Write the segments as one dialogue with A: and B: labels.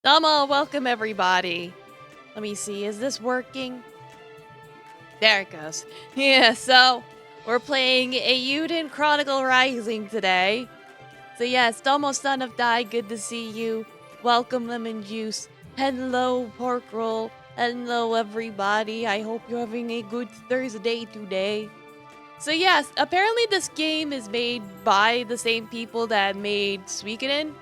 A: Dama, welcome everybody. Let me see, is this working? There it goes. Yeah, so we're playing Eiyuden Chronicle Rising today. So yes, Domo son of Dai, good to see you. Welcome Lemon Juice. Hello Pork Roll. Hello everybody. I hope you're having a good Thursday today. So yes, apparently this game is made by the same people that made Suikoden.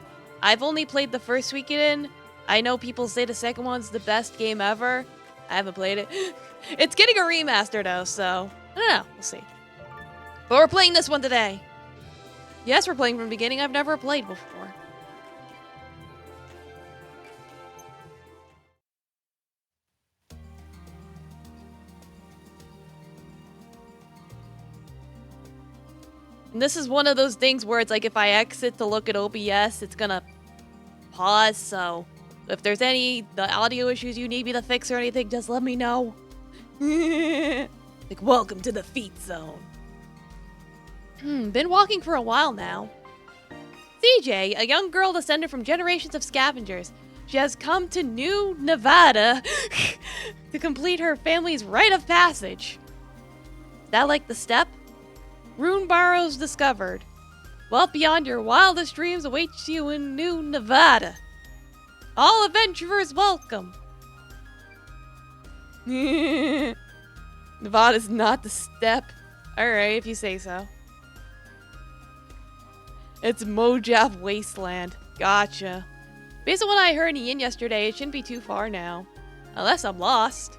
A: I've only played the first Suikoden. I know people say the second one's the best game ever. I haven't played it. It's getting a remaster though, so I don't know. We'll see. But we're playing this one today. Yes, we're playing from the beginning. I've never played before. And this is one of those things where it's like if I exit to look at OBS, it's gonna pause, so if there's the audio issues you need me to fix or anything, just let me know. Like, welcome to the feet zone. Been walking for a while now. CJ, a young girl descended from generations of scavengers. She has come to New Nevada to complete her family's rite of passage. Is that like the step? Rune Barrows discovered. Wealth beyond your wildest dreams awaits you in New Nevada. All adventurers welcome. Nevada's not the step. Alright, if you say so. It's Mojave Wasteland. Gotcha. Based on what I heard in Yin yesterday, it shouldn't be too far now. Unless I'm lost.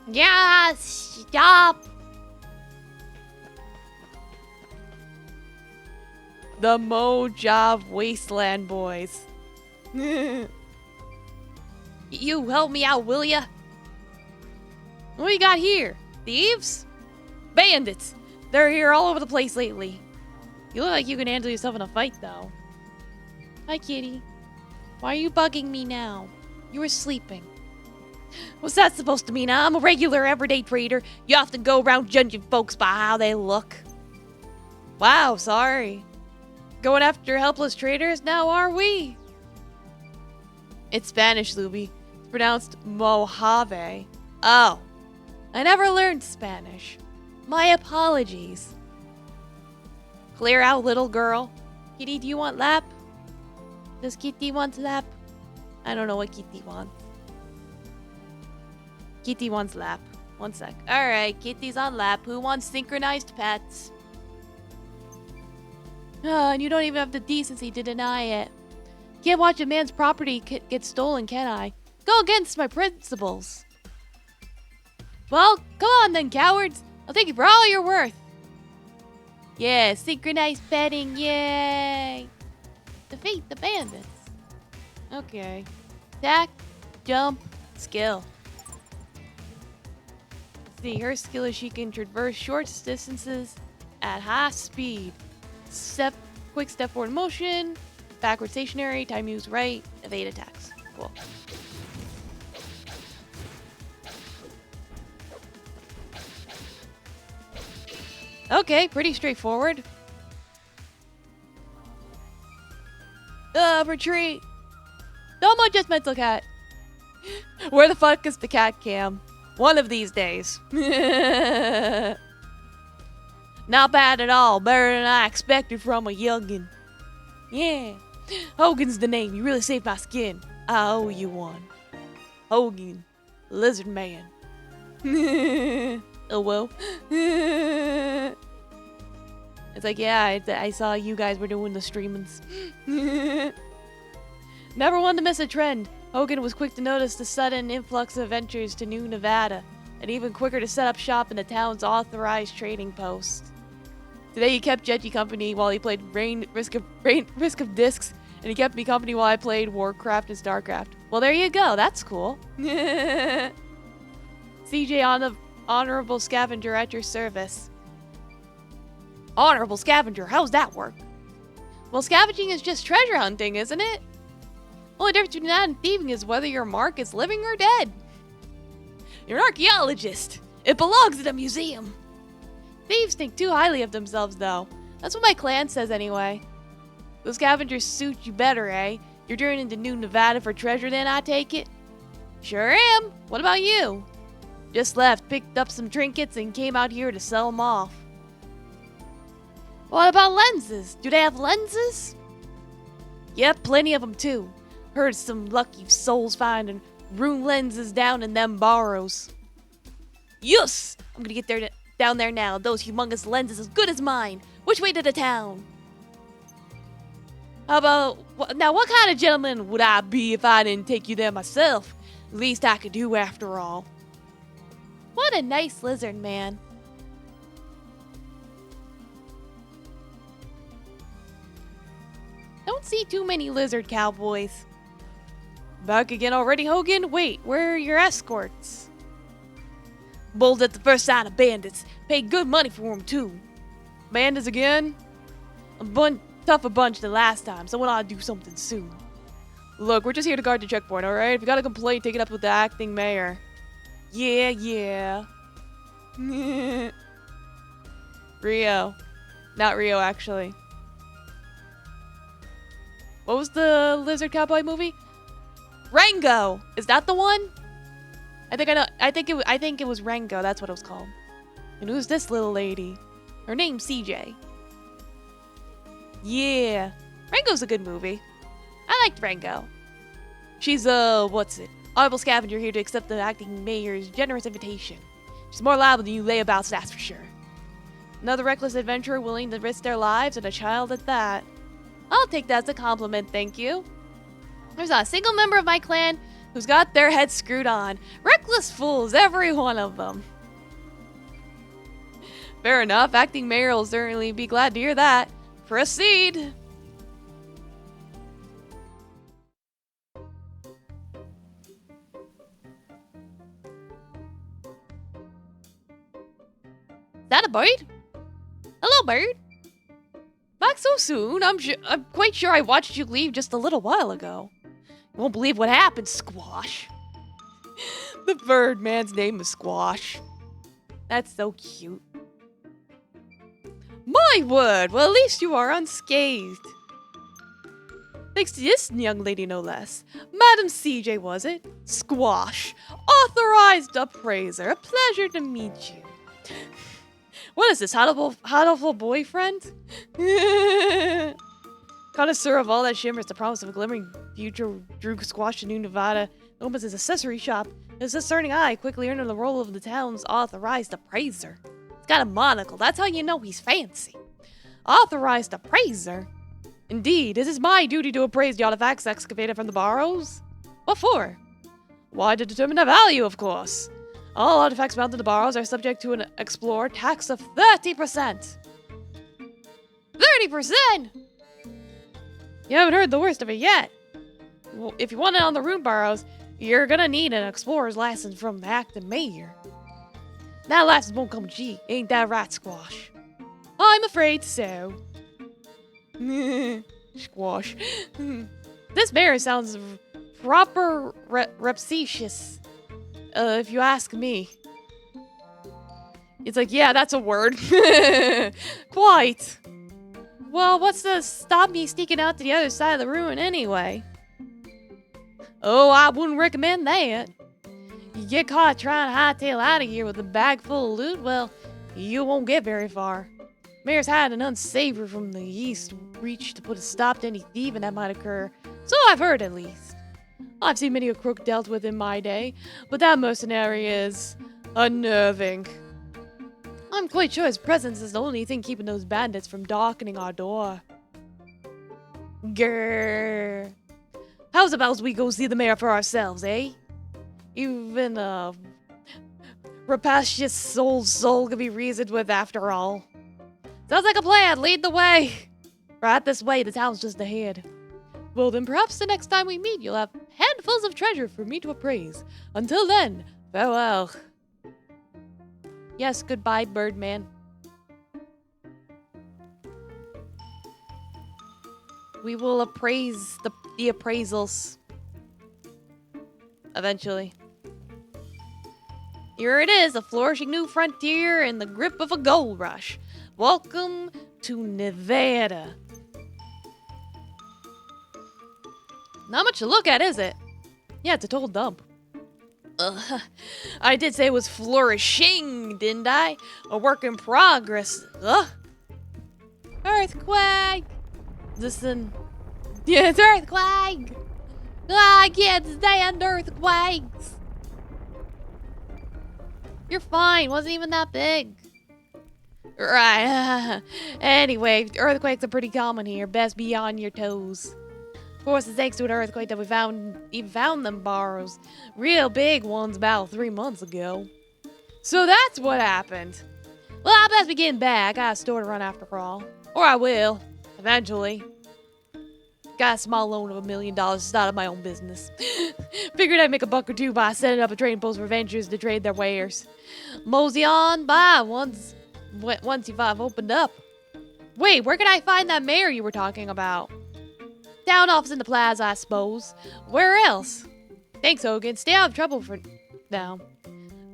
A: Yeah, stop. The Mojave Wasteland boys. You help me out, will ya? What do you got here? Thieves? Bandits! They're here all over the place lately. You look like you can handle yourself in a fight, though. Hi, kitty. Why are you bugging me now? You were sleeping. What's that supposed to mean? I'm a regular, everyday trader. You often go around judging folks by how they look. Wow, sorry. Going after helpless traders now, are we? It's Spanish, Luby. It's pronounced Mojave. Oh. I never learned Spanish. My apologies. Clear out, little girl. Kitty, do you want lap? Does Kitty want lap? I don't know what Kitty wants. Kitty wants lap. One sec. Alright, Kitty's on lap. Who wants synchronized pets? And you don't even have the decency to deny it. Can't watch a man's property get stolen, can I? Go against my principles. Well, come on then, cowards. I'll take you for all you're worth. Yeah, synchronized petting, yay! Defeat the bandits. Okay. Attack, jump, skill. Let's see, her skill is she can traverse short distances at high speed. Quick step forward motion, backward stationary, time moves right, evade attacks. Cool. Okay, pretty straightforward. Retreat. No more judgmental cat. Where the fuck is the cat cam? One of these days. Not bad at all. Better than I expected from a youngin'. Yeah. Hogan's the name. You really saved my skin. I owe you one. Hogan. Lizard man. Oh, well. It's like, yeah, I saw you guys were doing the streamings. Never one to miss a trend. Hogan was quick to notice the sudden influx of adventurers to New Nevada, and even quicker to set up shop in the town's authorized trading post. Today he kept Jetty company while he played Risk of Discs, and he kept me company while I played Warcraft and Starcraft. Well, there you go. That's cool. CJ, honorable scavenger at your service. Honorable scavenger? How's that work? Well, scavenging is just treasure hunting, isn't it? Only difference between that and thieving is whether your mark is living or dead. You're an archaeologist. It belongs in a museum. Thieves think too highly of themselves, though. That's what my clan says anyway. Those scavengers suit you better, eh? You're journeying to New Nevada for treasure then, I take it? Sure am. What about you? Just left, picked up some trinkets, and came out here to sell them off. What about lenses? Do they have lenses? Yep, plenty of them too. Heard some lucky souls finding room lenses down in them barrows. Yes! I'm gonna get there down there now. Those humongous lenses as good as mine. Which way to the town? How about... Now, what kind of gentleman would I be if I didn't take you there myself? Least I could do after all. What a nice lizard man. Don't see too many lizard cowboys. Back again already, Hogan? Wait, where are your escorts? Bold at the first sign of bandits. Paid good money for them, too. Bandits again? Tougher bunch than last time. Someone ought to do something soon. Look, we're just here to guard the checkpoint, alright? If you got a complaint, take it up with the acting mayor. Yeah. Rio. Not Rio, actually. What was the lizard cowboy movie? Rango! Is that the one? I think it was Rango. That's what it was called. And who's this little lady? Her name's CJ. Yeah. Rango's a good movie. I liked Rango. She's honorable scavenger here to accept the acting mayor's generous invitation. She's more liable than you layabouts, that's for sure. Another reckless adventurer willing to risk their lives, and a child at that. I'll take that as a compliment, thank you. There's not a single member of my clan who's got their heads screwed on. Reckless fools, every one of them. Fair enough, acting mayor will certainly be glad to hear that. Proceed. Is that a bird? Hello, bird. Back so soon? I'm quite sure I watched you leave just a little while ago. You won't believe what happened, Squash. The bird man's name is Squash. That's so cute. My word! Well, at least you are unscathed. Thanks to this young lady, no less. Madam CJ, was it? Squash. Authorized appraiser. A pleasure to meet you. What is this, honorable boyfriend? Connoisseur of all that shimmers, the promise of a glimmering future drew Squash to New Nevada. Opens his accessory shop. His discerning eye quickly earned the role of the town's authorized appraiser. He's got a monocle. That's how you know he's fancy. Authorized appraiser? Indeed, it is my duty to appraise the artifacts excavated from the barrows. What for? Why, to determine their value, of course. All artifacts found in the barrows are subject to an explorer tax of 30%. 30%? You haven't heard the worst of it yet. Well, if you want it on the rune barrows, you're gonna need an explorer's license from the acting mayor. That license won't come cheap, ain't that right, Squash? I'm afraid so. Squash. This mayor sounds proper repetitious, if you ask me. It's like, yeah, that's a word. Quite. Well, what's to stop me sneaking out to the other side of the ruin anyway? Oh, I wouldn't recommend that. You get caught trying to hightail out of here with a bag full of loot, well, you won't get very far. Mayor's had an unsavory from the east reach to put a stop to any thieving that might occur. So I've heard, at least. I've seen many a crook dealt with in my day, but that mercenary is unnerving. I'm quite sure his presence is the only thing keeping those bandits from darkening our door. Grrr. How's about we go see the mayor for ourselves, eh? Even a rapacious soul can be reasoned with after all. Sounds like a plan. Lead the way. Right this way. The town's just ahead. Well, then perhaps the next time we meet, you'll have handfuls of treasure for me to appraise. Until then, farewell. Yes, goodbye, Birdman. We will appraise the appraisals. Eventually. Here it is, a flourishing new frontier in the grip of a gold rush. Welcome to Nevada. Not much to look at, is it? Yeah, it's a total dump. I did say it was flourishing, didn't I? A work in progress. Ugh. Earthquake! Listen. Yeah, it's earthquake! I can't stand earthquakes! You're fine, wasn't even that big. Right. Anyway, earthquakes are pretty common here. Best be on your toes. Of course, it's thanks to an earthquake that we found them borrows. Real big ones about 3 months ago. So that's what happened. Well, I best be getting back. I got a store to run after all. Or I will. Eventually. Got a small loan of $1 million to start up my own business. Figured I'd make a buck or two by setting up a trading post for ventures to trade their wares. Mosey on by once you've opened up. Wait, where can I find that mayor you were talking about? Town office in the plaza, I suppose. Where else? Thanks, Hogan. Stay out of trouble for now.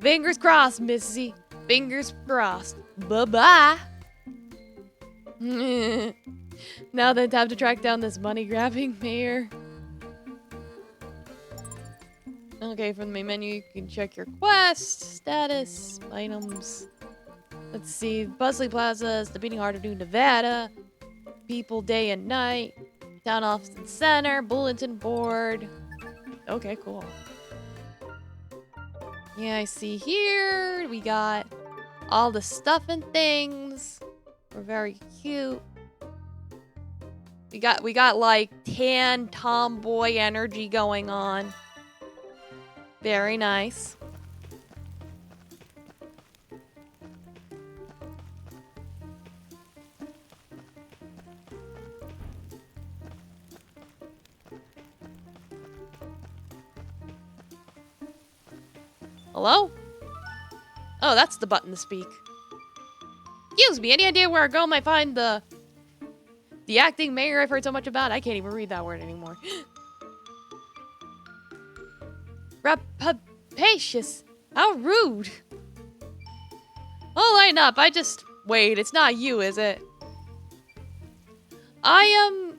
A: Fingers crossed, Missy. Fingers crossed. Bye-bye. Now then, time to track down this money-grabbing mayor. Okay, from the main menu, you can check your quest, status, items. Let's see. Bustling plazas, the beating heart of New Nevada. People day and night. Town office and center, bulletin board. Okay, cool. Yeah, I see here. We got all the stuff and things. We're very cute. We got like tan tomboy energy going on. Very nice. Hello? Oh, that's the button to speak. Excuse me, any idea where a girl might find the acting mayor I've heard so much about? I can't even read that word anymore. Rapacious. How rude. Oh, line up. Wait, it's not you, is it? I am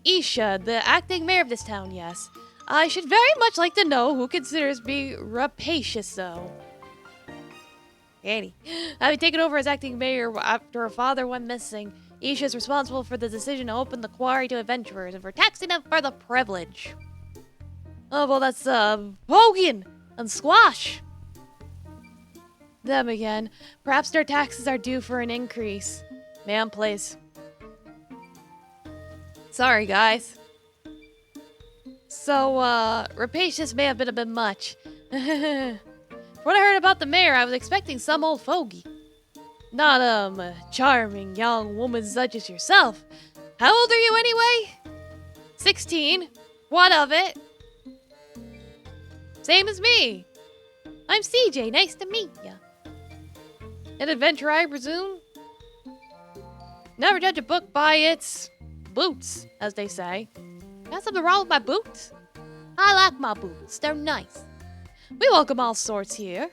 A: Isha, the acting mayor of this town, yes. I should very much like to know who considers me rapacious, though. Annie. Having taken over as acting mayor after her father went missing, Isha is responsible for the decision to open the quarry to adventurers and for taxing them for the privilege. Oh, well, that's, Hogan and Squash. Them again. Perhaps their taxes are due for an increase. Man, please. Sorry, guys. So, rapacious may have been a bit much. From what I heard about the mayor, I was expecting some old fogey. Not, a charming young woman such as yourself. How old are you anyway? 16. What of it? Same as me. I'm CJ. Nice to meet ya. An adventurer, I presume? Never judge a book by its boots, as they say. Got something wrong with my boots? I like my boots. They're nice. We welcome all sorts here.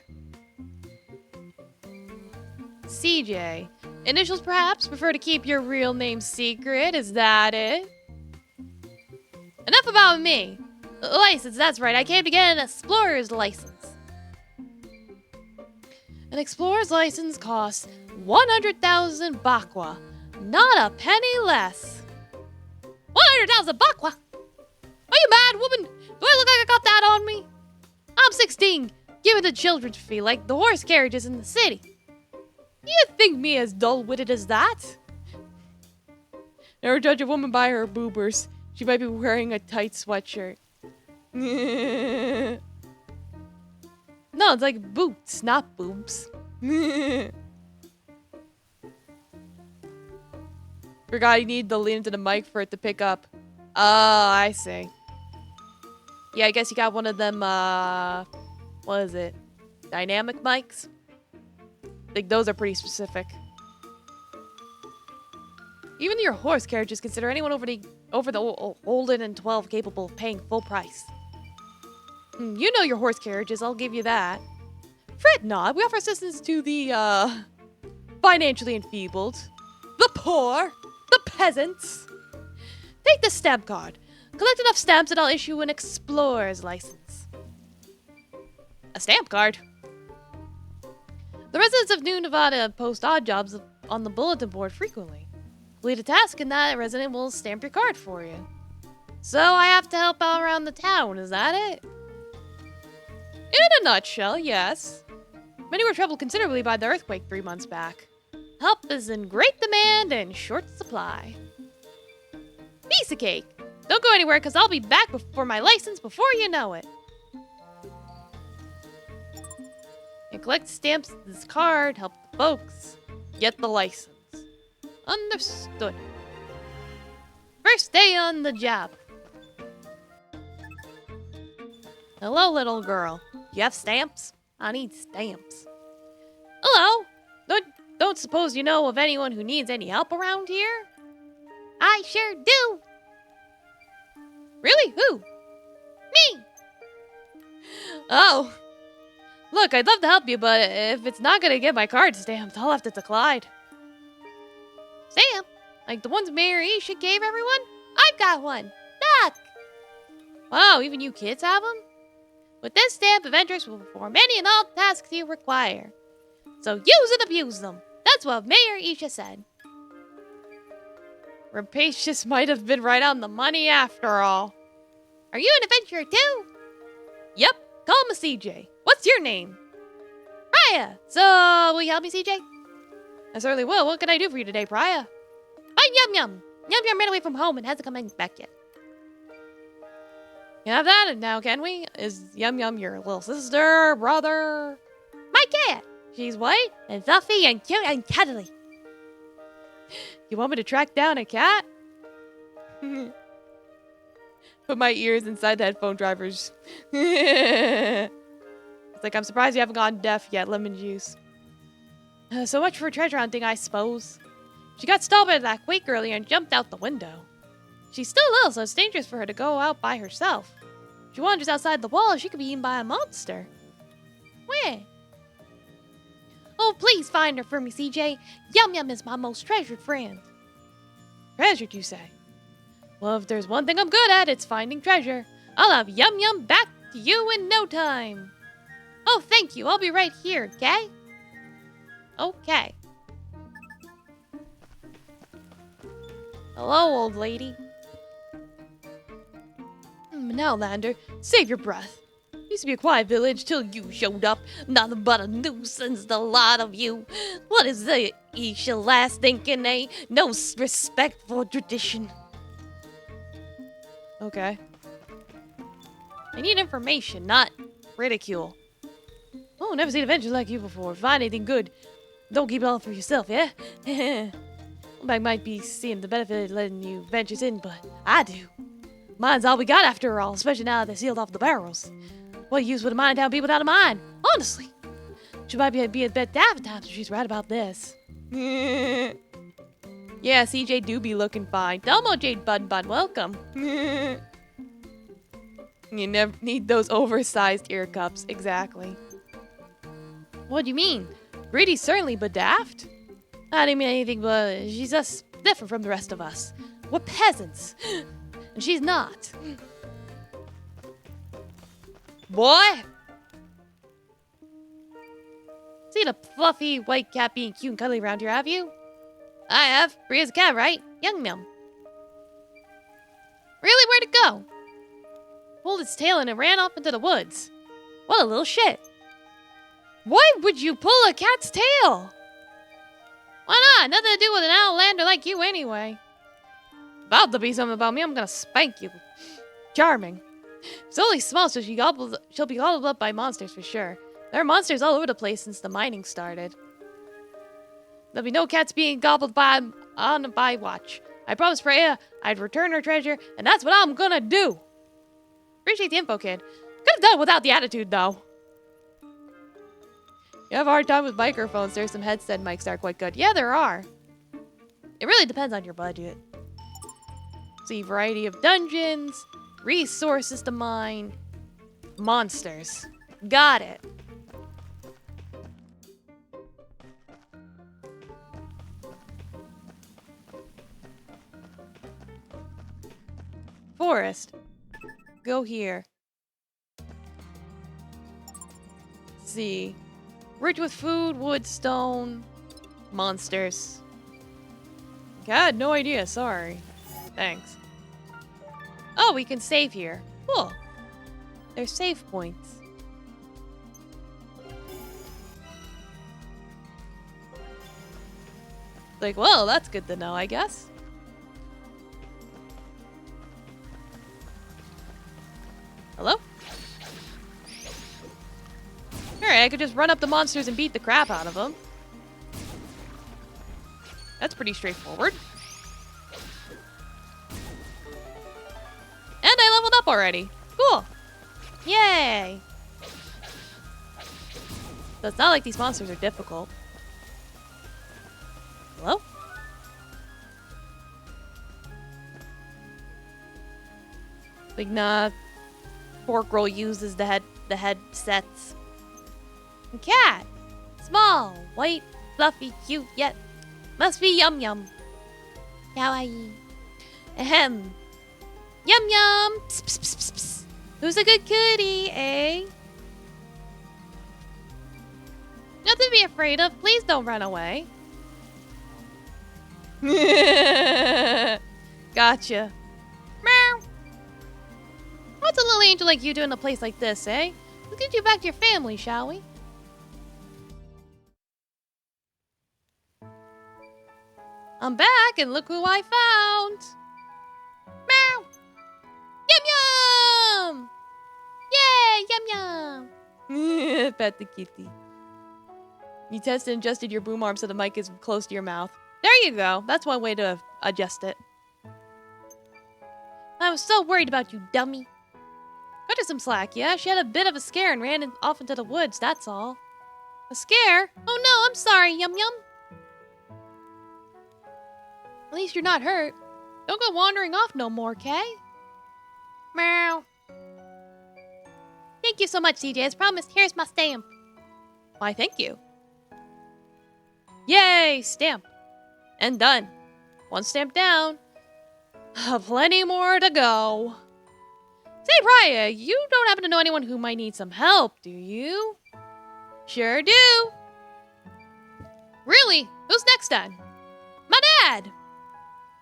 A: CJ. Initials, perhaps? Prefer to keep your real name secret? Is that it? Enough about me. License, that's right. I came to get an explorer's license. An explorer's license costs 100,000 bakwa. Not a penny less. 100,000 bakwa? Are you mad, woman? Do I look like I got that on me? I'm 16. Give it a children's fee like the horse carriages in the city. You think me as dull-witted as that? Never judge a woman by her boobers. She might be wearing a tight sweatshirt. No, it's like boots, not boobs. Forgot you need to lean into the mic for it to pick up. Oh, I see. Yeah, I guess you got one of them, what is it? Dynamic mics? I think those are pretty specific. Even your horse carriages consider anyone over the olden and 12 capable of paying full price. You know your horse carriages, I'll give you that. Fret not, we offer assistance to the, financially enfeebled, the poor, the peasants. Take the stamp card. Collect enough stamps and I'll issue an explorer's license. A stamp card? The residents of New Nevada post odd jobs on the bulletin board frequently. Complete a task and that resident will stamp your card for you. So I have to help out around the town, is that it? In a nutshell, yes. Many were troubled considerably by the earthquake 3 months back. Help is in great demand and short supply. Piece of cake. Don't go anywhere because I'll be back for my license before you know it. And collect stamps this card, help the folks get the license. Understood. First day on the job. Hello, little girl. You have stamps? I need stamps. Hello. Don't suppose you know of anyone who needs any help around here? I sure do. Really? Who? Me. Oh. Look, I'd love to help you, but if it's not gonna get my card stamped, I'll have to decline. Stamp? Like the ones Mayor Isha gave everyone? I've got one. Look. Wow, even you kids have them? With this stamp, adventurers will perform any and all tasks you require. So use and abuse them. That's what Mayor Isha said. Rapacious might have been right on the money after all. Are you an adventurer too? Yep, call me CJ. What's your name? Priya. So, will you help me, CJ? I certainly will. What can I do for you today, Priya? Find Yum Yum. Yum Yum ran away from home and hasn't come back yet. You have that now, can we? Is Yum Yum your little sister, brother? My cat. She's white and fluffy and cute and cuddly. You want me to track down a cat? Put my ears inside the headphone drivers. It's like, I'm surprised you haven't gone deaf yet, lemon juice. So much for treasure hunting, I suppose. She got stalled by that quake earlier and jumped out the window. She's still ill, so it's dangerous for her to go out by herself. If she wanders outside the wall, she could be eaten by a monster. Where? Oh, please find her for me, CJ. Yum Yum is my most treasured friend. Treasured, you say? Well, if there's one thing I'm good at, it's finding treasure. I'll have Yum Yum back to you in no time. Oh, thank you. I'll be right here, okay? Okay. Hello, old lady. Now, Lander, save your breath. Used to be a quiet village till you showed up. Nothing but a nuisance, the lot of you. What is the Isha last thinking, eh? No respect for tradition. Okay. I need information, not ridicule. Oh, never seen adventures like you before. Find anything good. Don't keep it all for yourself, yeah? I might be seeing the benefit of letting you ventures in, but I do. Mine's all we got after all, especially now that they sealed off the barrels. What use would a mine town be without a mine? Honestly. She might be a bit daft at times if she's right about this. Yeah, CJ do be looking fine. Domo Jade Bun Bun, welcome. You never need those oversized ear cups, exactly. What do you mean? Greedy certainly, but daft? I didn't mean anything, but she's just different from the rest of us. We're peasants. And she's not. Boy! Seen a fluffy white cat being cute and cuddly around here, have you? I have. Priya's a cat, right? Yum Yum. Really? Where'd it go? Pulled its tail and it ran off into the woods. What a little shit. Why would you pull a cat's tail? Why not? Nothing to do with an outlander like you anyway. About to be something about me, I'm gonna spank you. Charming. She's only small, so she'll be gobbled up by monsters for sure. There are monsters all over the place since the mining started. There'll be no cats being gobbled by on my watch. I promised Freya I'd return her treasure, and that's what I'm gonna do. Appreciate the info, kid. Could have done without the attitude, though. You have a hard time with microphones. There's some headset mics that are quite good. Yeah, there are. It really depends on your budget. See, variety of dungeons, resources to mine, monsters. Got it. forest. Go here. Let's see. Rich with food, wood, stone, monsters. I had no idea, sorry. Thanks. Oh, we can save here. Cool. There's save points. Like, well, that's good to know, I guess. Hello? Alright, I could just run up the monsters and beat the crap out of them. That's pretty straightforward. And I leveled up already. Cool. Yay! So it's not like these monsters are difficult. Hello? Like, nah. Poor girl uses the headsets. Cat! Small, white, fluffy, cute, yet must be yum yum. Kawaii. Ahem. Yum yum! Psst, psst, psst, psst, psst. Who's a good kitty, eh? Nothing to be afraid of. Please don't run away. Gotcha. Meow. What's a little angel like you do in a place like this, eh? Let's get you back to your family, shall we? I'm back, and look who I found! Meow! Yum yum! Yay! Yum yum! Pet the kitty. You tested and adjusted your boom arm so the mic is close to your mouth. There you go. That's one way to adjust it. I was so worried about you, dummy. Cut her some slack, yeah? She had a bit of a scare and ran off into the woods, that's all. A scare? Oh no, I'm sorry, Yum Yum. At least you're not hurt. Don't go wandering off no more, Kay? Meow. Thank you so much, CJ. As promised, here's my stamp. Why, thank you. Yay! Stamp. And done. One stamp down. Plenty more to go. Say, Raya, you don't happen to know anyone who might need some help, do you? Sure do. Really? Who's next then? My dad.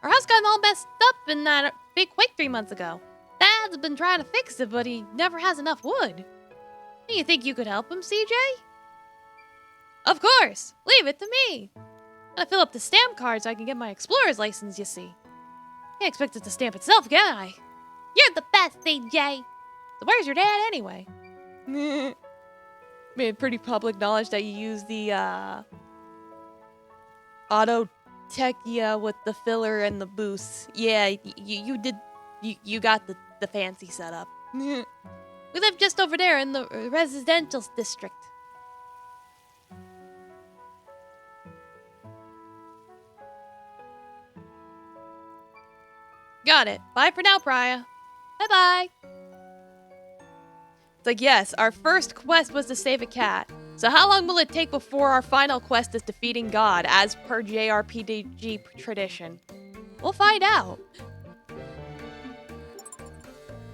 A: Our house got all messed up in that big quake 3 months ago. Dad's been trying to fix it, but he never has enough wood. Do you think you could help him, CJ? Of course. Leave it to me. Gotta fill up the stamp card so I can get my explorer's license, you see. Can't expect it to stamp itself, can I? You're the best, CJ. So where's your dad anyway? Made pretty public knowledge that you use the auto techia with the filler and the boost. Yeah, you got the fancy setup. We live just over there in the residential district. Got it. Bye for now, Priya. Bye-bye. It's like, yes, our first quest was to save a cat. So how long will it take before our final quest is defeating God, as per JRPG tradition? We'll find out.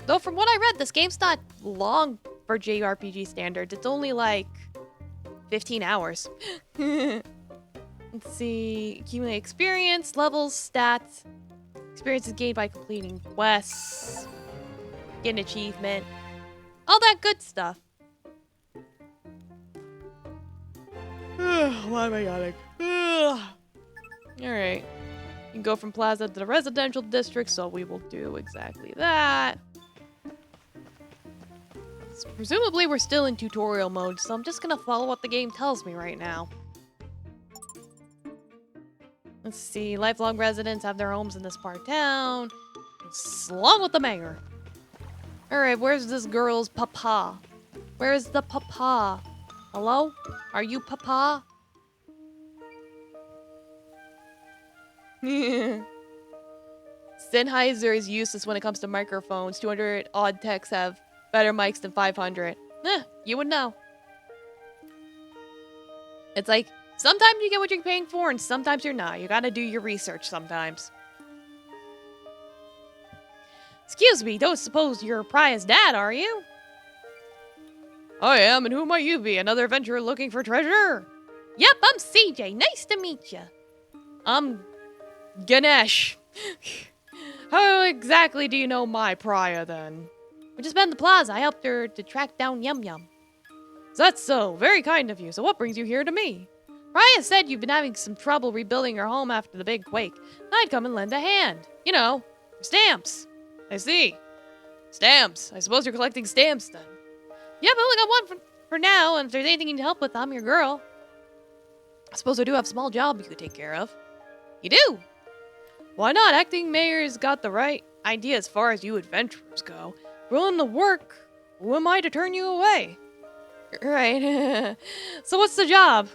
A: Though from what I read, this game's not long for JRPG standards. It's only like 15 hours. Let's see. Accumulate experience, levels, stats. Experience is gained by completing quests. Get an achievement. All that good stuff. Why am I yawning? Alright. You can go from plaza to the residential district, so we will do exactly that. So presumably we're still in tutorial mode, so I'm just gonna follow what the game tells me right now. Let's see, lifelong residents have their homes in this part of town. Along with the mayor. Alright, where's this girl's papa? Where's the papa? Hello? Are you papa? Sennheiser is useless when it comes to microphones. 200 odd techs have better mics than 500. You would know. It's like, sometimes you get what you're paying for, and sometimes you're not. You gotta do your research sometimes. Excuse Excuse me, don't suppose you're Priya's dad, are you? I am, and who might you be? Another adventurer looking for treasure? Yep, I'm CJ. Nice to meet you. I'm Ganesh. How exactly do you know my Priya, then? We just met in the plaza. I helped her to track down Yum Yum. That's so. Very kind of you. So what brings you here to me? Priya said you've been having some trouble rebuilding your home after the big quake. I'd come and lend a hand. You know, stamps. I see. Stamps. I suppose you're collecting stamps, then. Yeah, but I only got one for now, and if there's anything you need help with, I'm your girl. I suppose I do have a small job you could take care of. You do? Why not? Acting mayor's got the right idea as far as you adventurers go. Willing to work, who am I to turn you away? Right. So what's the job?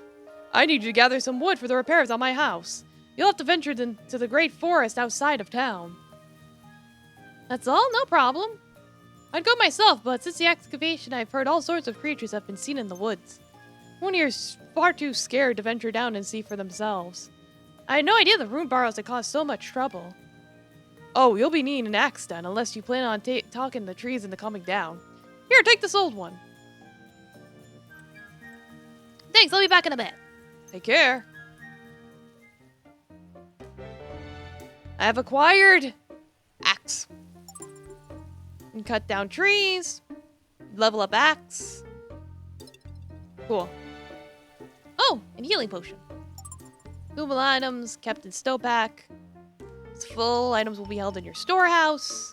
A: I need you to gather some wood for the repairs on my house. You'll have to venture into the great forest outside of town. That's all? No problem. I'd go myself, but since the excavation, I've heard all sorts of creatures have been seen in the woods. One here is far too scared to venture down and see for themselves. I had no idea the rune burrows had caused so much trouble. Oh, you'll be needing an axe then, unless you plan on talking the trees into coming down. Here, take this old one. Thanks, I'll be back in a bit. Take care. I have acquired axe. And cut down trees. Level up axe. Cool. Oh, and healing potion. Google items kept in Stopack. It's full. Items will be held in your storehouse.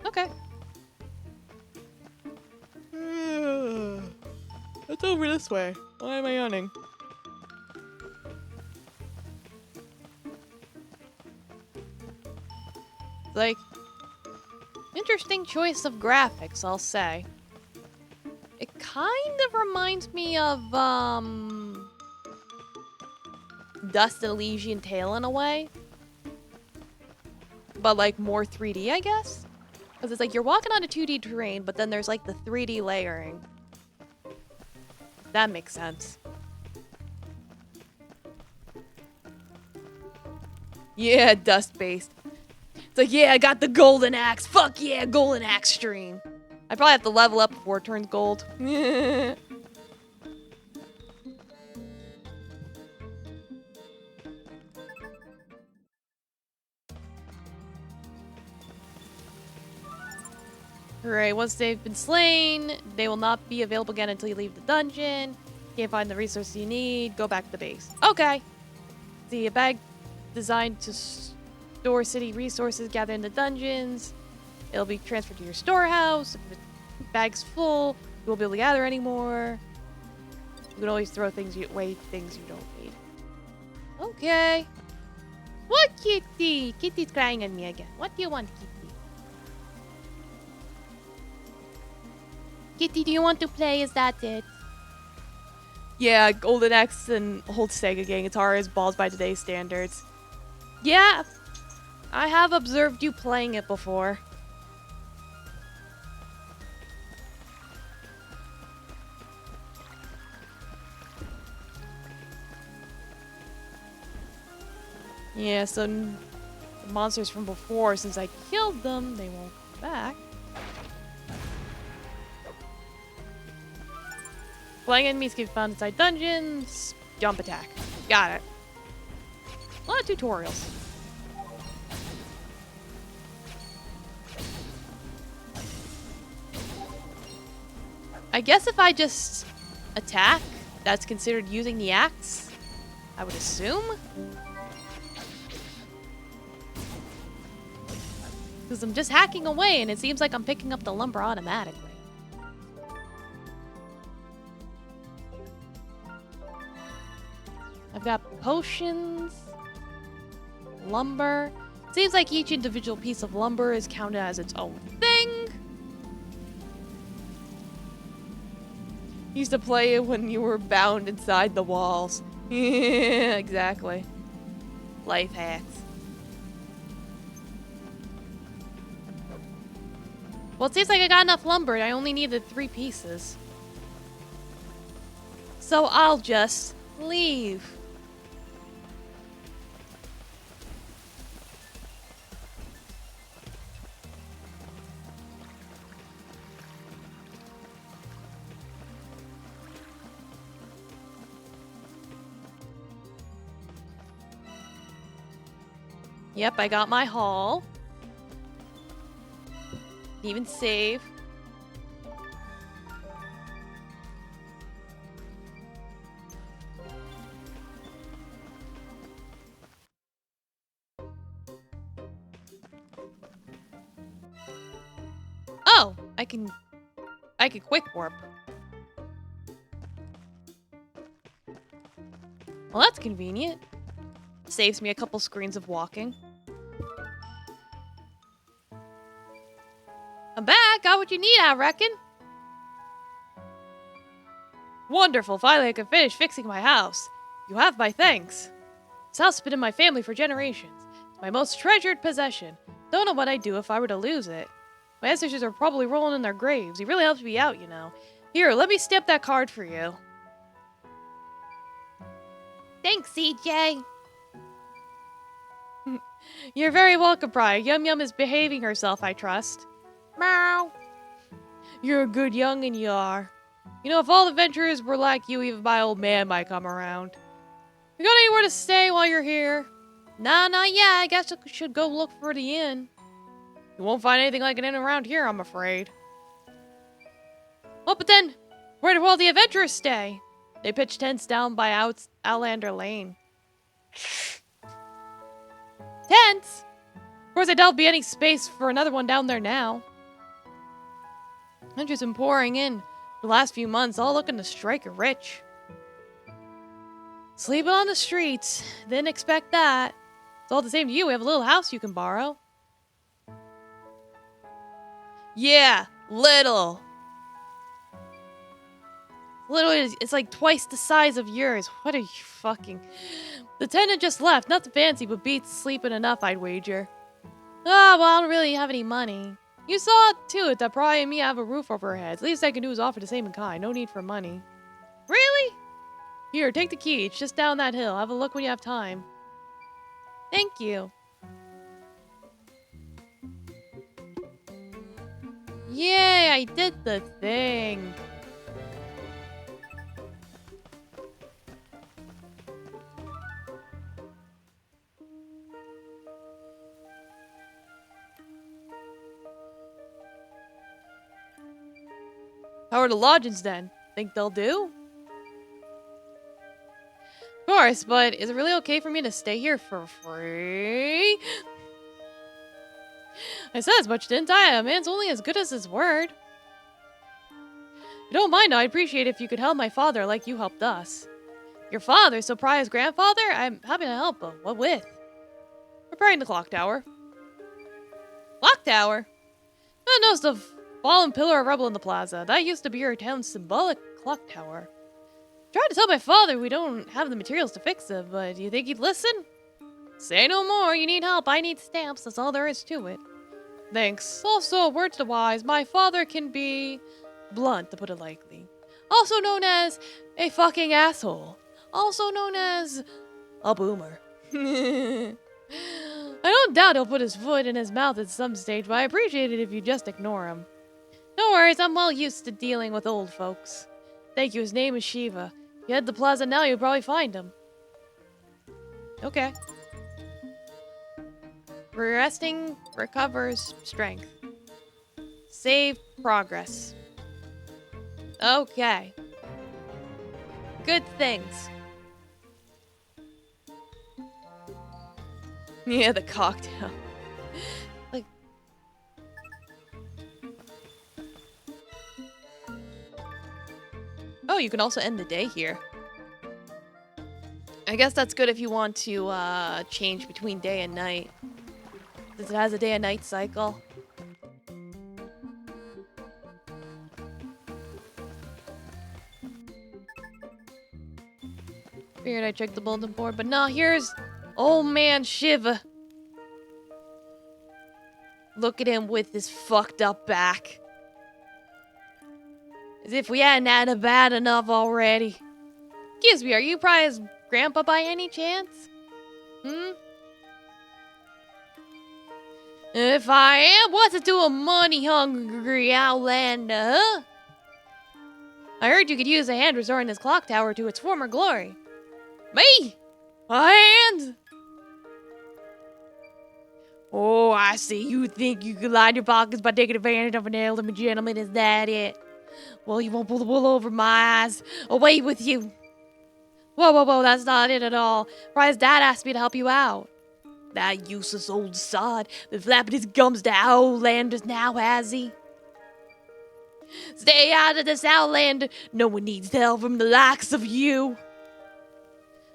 A: Okay. It's over this way. Why am I yawning? Like, interesting choice of graphics, I'll say. It kind of reminds me of, Dust and Elysian Tale in a way. But, like, more 3D, I guess? Because it's like you're walking on a 2D terrain, but then there's, like, the 3D layering. That makes sense. Yeah, dust-based. It's like, yeah, I got the golden axe. Fuck yeah, golden axe stream. I probably have to level up before it turns gold. Alright, once they've been slain, they will not be available again until you leave the dungeon. Can't find the resources you need, go back to the base. Okay. See, a bag designed to store city resources gathered in the dungeons. It'll be transferred to your storehouse. If the bag's full, you won't be able to gather anymore. You can always throw away things you don't need. Okay. What, Kitty? Kitty's crying at me again. What do you want, Kitty? Kitty, do you want to play? Is that it? Yeah, Golden Axe and old Sega gang. It's hard as balls by today's standards. Yeah, I have observed you playing it before. Yeah, so the monsters from before, since I killed them, they won't come back. Flying enemies can be found inside dungeons. Jump attack. Got it. A lot of tutorials. I guess if I just attack, that's considered using the axe. I would assume. Because I'm just hacking away and it seems like I'm picking up the lumber automatically. I've got potions, lumber. Seems like each individual piece of lumber is counted as its own thing. Used to play it when you were bound inside the walls. Yeah, exactly. Life hacks. Well, it seems like I got enough lumber. I only needed 3 pieces. So I'll just leave. Yep, I got my haul. Even save. Oh, I can quick warp. Well, that's convenient. Saves me a couple screens of walking. I'm back. Got what you need, I reckon. Wonderful. Finally, I can finish fixing my house. You have my thanks. This house has been in my family for generations. It's my most treasured possession. Don't know what I'd do if I were to lose it. My ancestors are probably rolling in their graves. He really helped me out, you know. Here, let me stamp that card for you. Thanks, CJ. You're very welcome, Brian. Yum Yum is behaving herself, I trust. Meow. You're a good young'un, you are. You know, if all adventurers were like you, even my old man might come around. You got anywhere to stay while you're here? Nah, not yet. I guess I should go look for the inn. You won't find anything like an inn around here, I'm afraid. Oh, but then, where do all the adventurers stay? They pitch tents down by Outlander Lane. Tents? Of course, I doubt there'll be any space for another one down there now. Adventurers been pouring in the last few months, all looking to strike it rich. Sleeping on the streets. Didn't expect that. It's all the same to you. We have a little house you can borrow. Yeah, little. Little, it's like twice the size of yours. What are you fucking... The tenant just left. Nothing fancy, but beats sleeping enough, I'd wager. Ah, well, I don't really have any money. You saw it to it that Brian and me have a roof over our heads. Least I can do is offer the same in kind. No need for money. Really? Here, take the key. It's just down that hill. Have a look when you have time. Thank you. Yay, I did the thing. How are the lodgings then? Think they'll do? Of course, but is it really okay for me to stay here for free? I said as much, didn't I? A man's only as good as his word. If you don't mind, I'd appreciate it if you could help my father like you helped us. Your father, surprised grandfather? I'm happy to help him. What with? Repairing the clock tower. Clock tower? I noticed a fallen pillar of rubble in the plaza. That used to be your town's symbolic clock tower. Tried to tell my father we don't have the materials to fix it, but do you think he'd listen? Say no more. You need help. I need stamps. That's all there is to it. Thanks. Also, a word to the wise. My father can be blunt, to put it lightly. Also known as a fucking asshole. Also known as a boomer. I don't doubt he'll put his foot in his mouth at some stage, but I appreciate it if you just ignore him. No worries, I'm well used to dealing with old folks. Thank you, his name is Shiva. If you head to the plaza now, you'll probably find him. Okay. Resting recovers strength. Save progress. Okay. Good things. Yeah, the cocktail. Like... Oh, you can also end the day here. I guess that's good if you want to change between day and night. Since it has a day and night cycle. Figured I'd check the bulletin board, but no, here's old man Shiva. Look at him with his fucked up back. As if we hadn't had it bad enough already. Excuse me, are you Priya's grandpa by any chance? Hmm? If I am, what's it to a money-hungry outlander, huh? I heard you could use a hand restoring this clock tower to its former glory. Me? A hand? Oh, I see. You think you can line your pockets by taking advantage of an elderly gentleman? Is that it? Well, you won't pull the wool over my eyes. Away with you. Whoa, whoa, whoa, that's not it at all. Brian's dad asked me to help you out. That useless old sod been flapping his gums to Outlanders now, has he? Stay out of this, Outlander. No one needs help from the likes of you.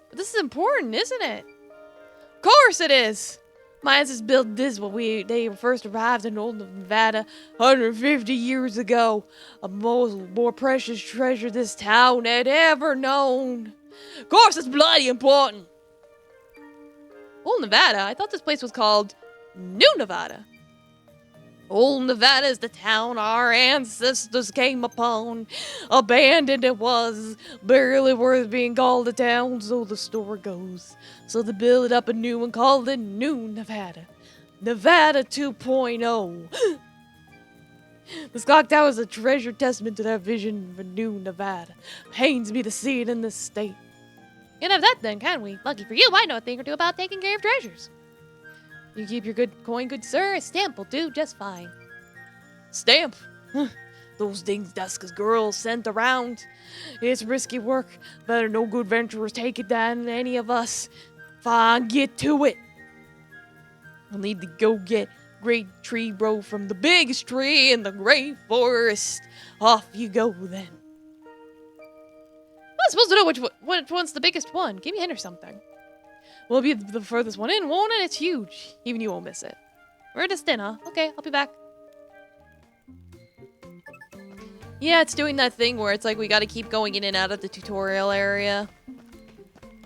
A: But this is important, isn't it? Of course it is. My ancestors built this when they first arrived in old Nevada 150 years ago. A more precious treasure this town had ever known. Of course it's bloody important. Old Nevada? I thought this place was called New Nevada. Old Nevada is the town our ancestors came upon. Abandoned it was, barely worth being called a town, so the story goes. So they built it up anew and called it New Nevada. Nevada 2.0. This clock tower is a treasured testament to their vision for New Nevada. Pains me to see it in this state. Can't have that then, can we? Lucky for you, I know a thing or two about taking care of treasures. You keep your good coin, good sir. A stamp will do just fine. Stamp? Those things Duska's girls sent around. It's risky work. Better no good venturers take it than any of us. Fine, get to it. I'll need to go get great tree bro from the biggest tree in the great forest. Off you go then. I'm supposed to know which one's the biggest one. Give me a hint or something. Will it be the furthest one in, won't it? It's huge. Even you won't miss it. We're just in, huh? Okay, I'll be back. Yeah, it's doing that thing where it's like we gotta keep going in and out of the tutorial area.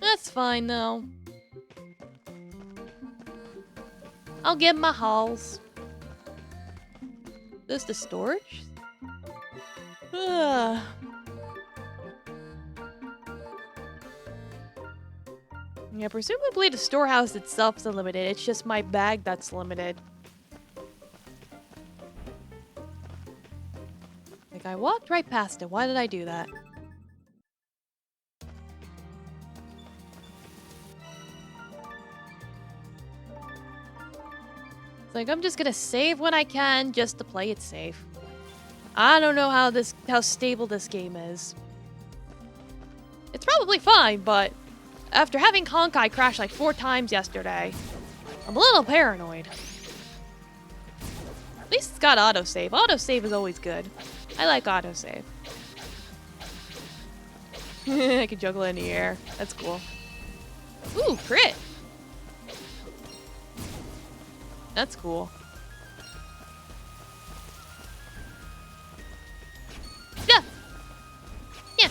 A: That's fine, though. I'll get my hauls. This the storage? Yeah, presumably the storehouse itself is unlimited. It's just my bag that's limited. Like, I walked right past it. Why did I do that? It's like, I'm just gonna save when I can just to play it safe. I don't know how stable this game is. It's probably fine, but after having Honkai crash like 4 times yesterday, I'm a little paranoid. At least it's got autosave. Autosave is always good. I like autosave. I can juggle in the air. That's cool. Ooh, crit! That's cool. Yeah! Yeah!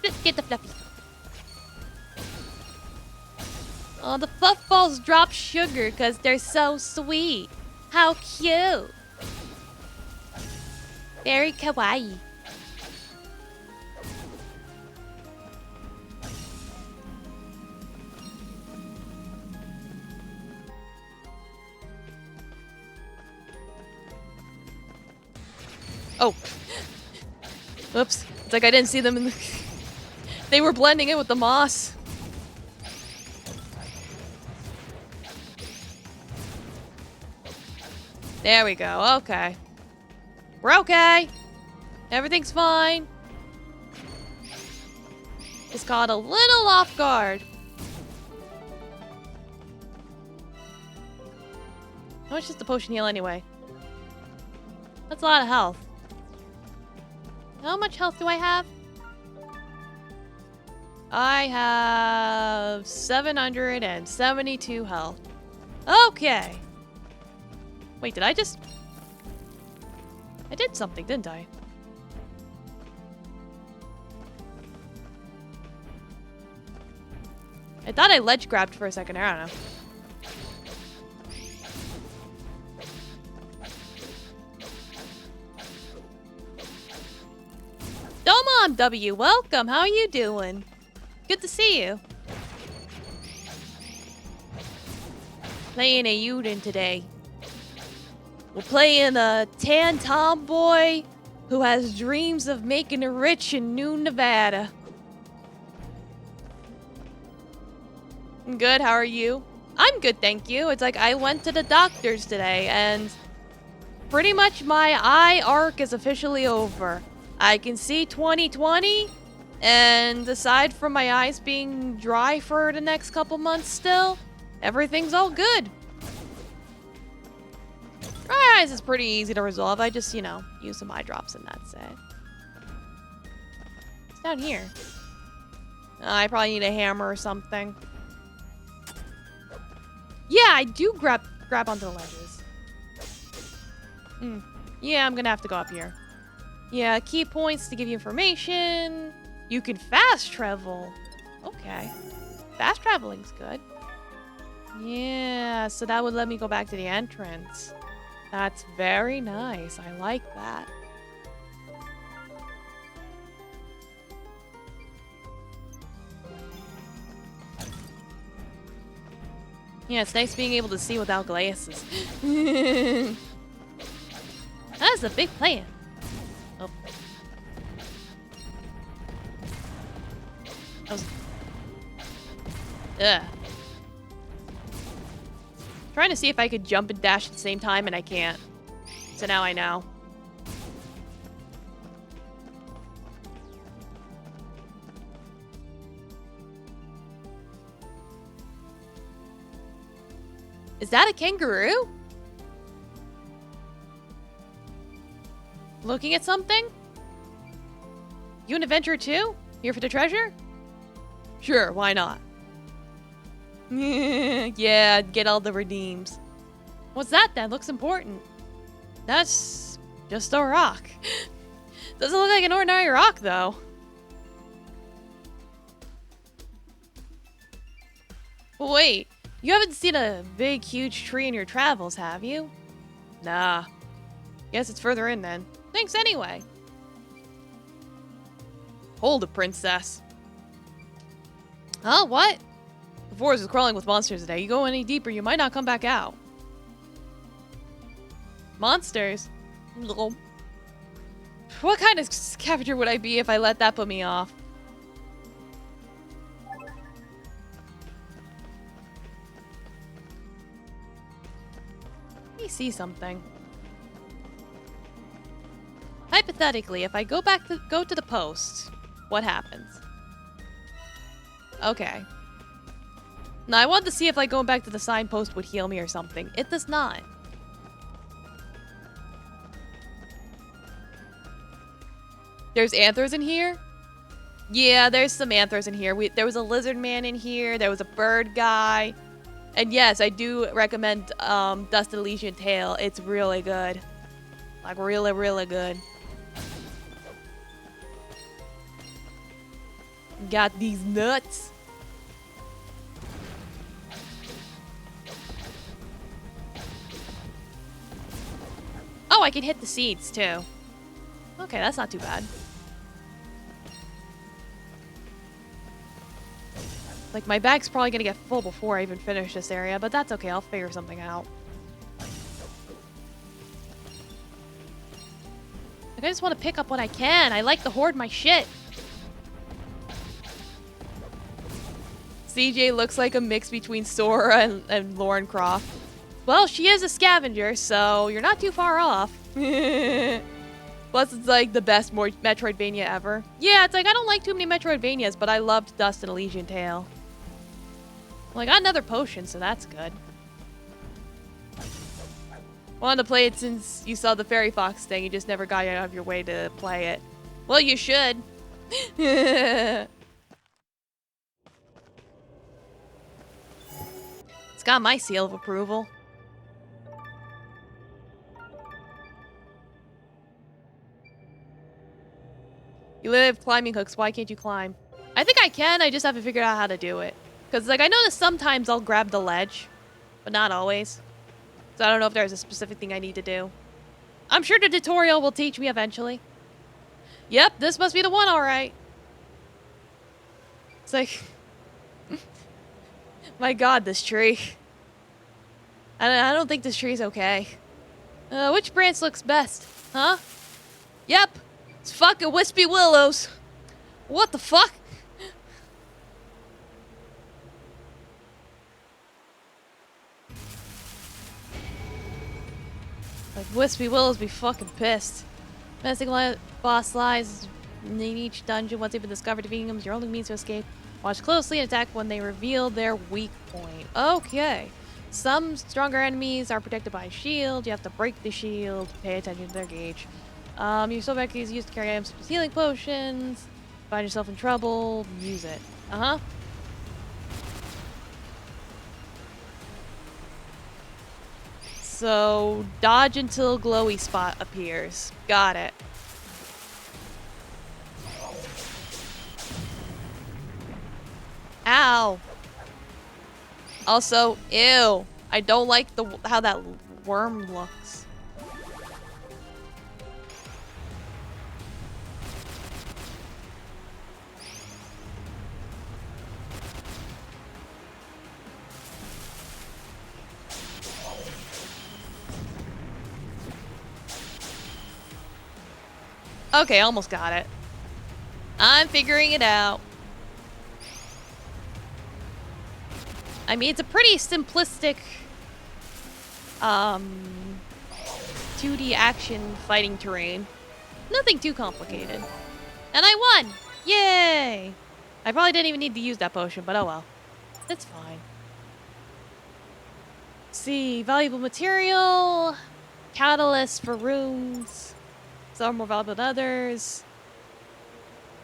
A: Just get the fluffy. Oh, the fluff balls drop sugar because they're so sweet. How cute. Very kawaii. Oh. Oops. It's like I didn't see them in the... They were blending in with the moss. There we go. Okay. We're okay. Everything's fine. Just caught a little off guard. How much is the potion heal anyway? That's a lot of health. How much health do I have? I have 772 health. Okay. Wait, did I just... I did something, didn't I? I thought I ledge grabbed for a second. I don't know. Domon W, welcome. How are you doing? Good to see you. Playing Eiyuden today. We're playing a tan tomboy who has dreams of making it rich in New Nevada. I'm good, how are you? I'm good, thank you. It's like I went to the doctor's today, and pretty much my eye arc is officially over. I can see 20/20, and aside from my eyes being dry for the next couple months still, everything's all good. Dry eyes is pretty easy to resolve. I just, use some eye drops and that's it. It's down here. I probably need a hammer or something. Yeah, I do grab onto the ledges. Yeah, I'm gonna have to go up here. Yeah, key points to give you information. You can fast travel. Okay. Fast traveling's good. Yeah, so that would let me go back to the entrance. That's very nice. I like that. Yeah, it's nice being able to see without glasses. That's a big plan. Oh. Ugh. Trying to see if I could jump and dash at the same time, and I can't. So now I know. Is that a kangaroo? Looking at something? You an adventurer too? Here for the treasure? Sure, why not? Yeah, get all the redeems. What's that then? Looks important. That's just a rock. Doesn't look like an ordinary rock, though. Wait, you haven't seen a big, huge tree in your travels, have you? Nah. Guess it's further in then. Thanks anyway. Hold it, princess. Huh? What? The forest is crawling with monsters today. You go any deeper, you might not come back out. Monsters? What kind of scavenger would I be if I let that put me off? Let me see something. Hypothetically, if I go to the post, what happens? Okay. Now, I wanted to see if like going back to the signpost would heal me or something. It does not. There's anthers in here? Yeah, there's some anthers in here. There was a lizard man in here. There was a bird guy. And yes, I do recommend Dusted Elysian Tale. It's really good. Like, really, really good. Got these nuts. Oh, I can hit the seeds, too. Okay, that's not too bad. Like, my bag's probably gonna get full before I even finish this area, but that's okay. I'll figure something out. Like, I just want to pick up what I can. I like to hoard my shit. CJ looks like a mix between Sora and Lauren Croft. Well, she is a scavenger, so you're not too far off. Plus, it's like the best Metroidvania ever. Yeah, it's like I don't like too many Metroidvanias, but I loved Dusted Elysian Tale. Well, I got another potion, so that's good. Wanted to play it since you saw the Fairy Fox thing. You just never got out of your way to play it. Well, you should. It's got my seal of approval. You live climbing hooks. Why can't you climb? I think I can. I just haven't figured out how to do it. Because, like, I notice sometimes I'll grab the ledge, but not always. So I don't know if there's a specific thing I need to do. I'm sure the tutorial will teach me eventually. Yep, this must be the one, alright. It's like... My god, this tree. I don't think this tree's okay. Which branch looks best? Huh? Yep. It's fucking wispy willows. What the fuck? Wispy Willows be fucking pissed. Menacing boss lies in each dungeon. Once they've been discovered, defeating them is your only means to escape. Watch closely and attack when they reveal their weak point. Okay. Some stronger enemies are protected by a shield. You have to break the shield. Pay attention to their gauge. Your soulback is used to carry items such as healing potions. Find yourself in trouble, use it. Uh-huh. So, dodge until glowy spot appears. Got it. Ow. Also, ew. I don't like how that worm looks. Okay, almost got it. I'm figuring it out. I mean, it's a pretty simplistic 2D action fighting terrain. Nothing too complicated. And I won! Yay! I probably didn't even need to use that potion, but oh well. It's fine. Let's see, valuable material, catalyst for runes. Some are more valuable than others.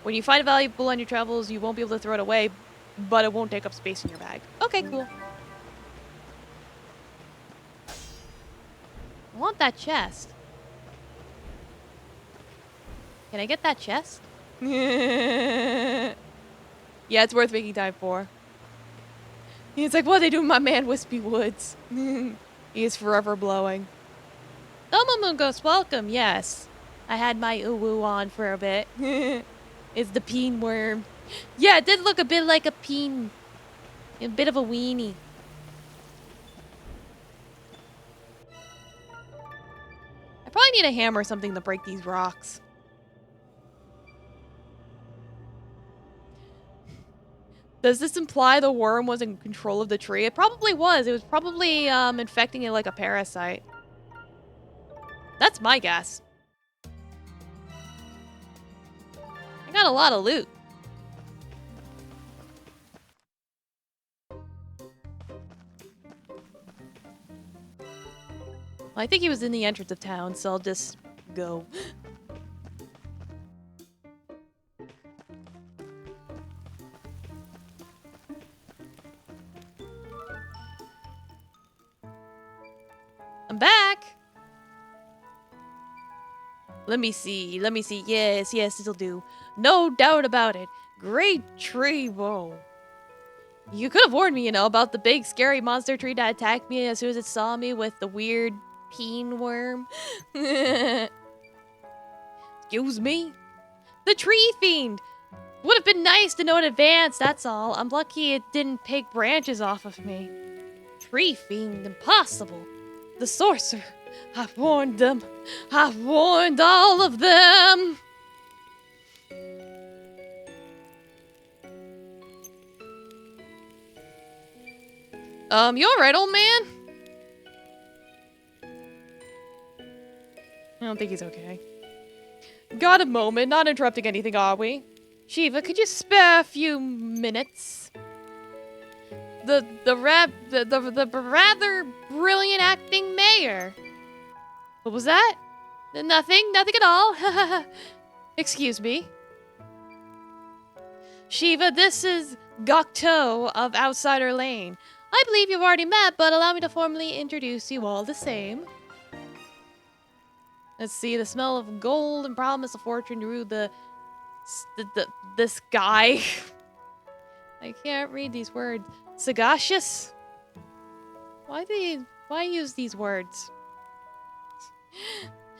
A: When you find a valuable on your travels, you won't be able to throw it away, but it won't take up space in your bag. Okay, cool. I want that chest. Can I get that chest? Yeah, it's worth making time for. He's like, what are they doing, my man, Wispy Woods? He is forever blowing. Moon Ghost, welcome, yes. I had my uwu on for a bit. It's the peen worm. Yeah, it did look a bit like a peen. A bit of a weenie. I probably need a hammer or something to break these rocks. Does this imply the worm was in control of the tree? It probably was. It was probably infecting it like a parasite. That's my guess. I got a lot of loot. Well, I think he was in the entrance of town, so I'll just go. I'm back! Let me see. Yes, it'll do. No doubt about it. Great tree, whoa. You could have warned me, about the big scary monster tree that attacked me as soon as it saw me with the weird peen worm. Excuse me? The tree fiend! Would have been nice to know in advance, that's all. I'm lucky it didn't pick branches off of me. Tree fiend, impossible. The sorcerer. I've warned them. I've warned all of them. You alright, old man? I don't think he's okay. Got a moment, not interrupting anything, are we? Shiva, could you spare a few minutes? The rather brilliant acting mayor. What was that? Nothing at all. Excuse me. Shiva, this is Gokto of Outsider Lane. I believe you've already met, but allow me to formally introduce you all the same. Let's see, the smell of gold and promise of fortune rule this guy. I can't read these words. Sagacious? Why use these words?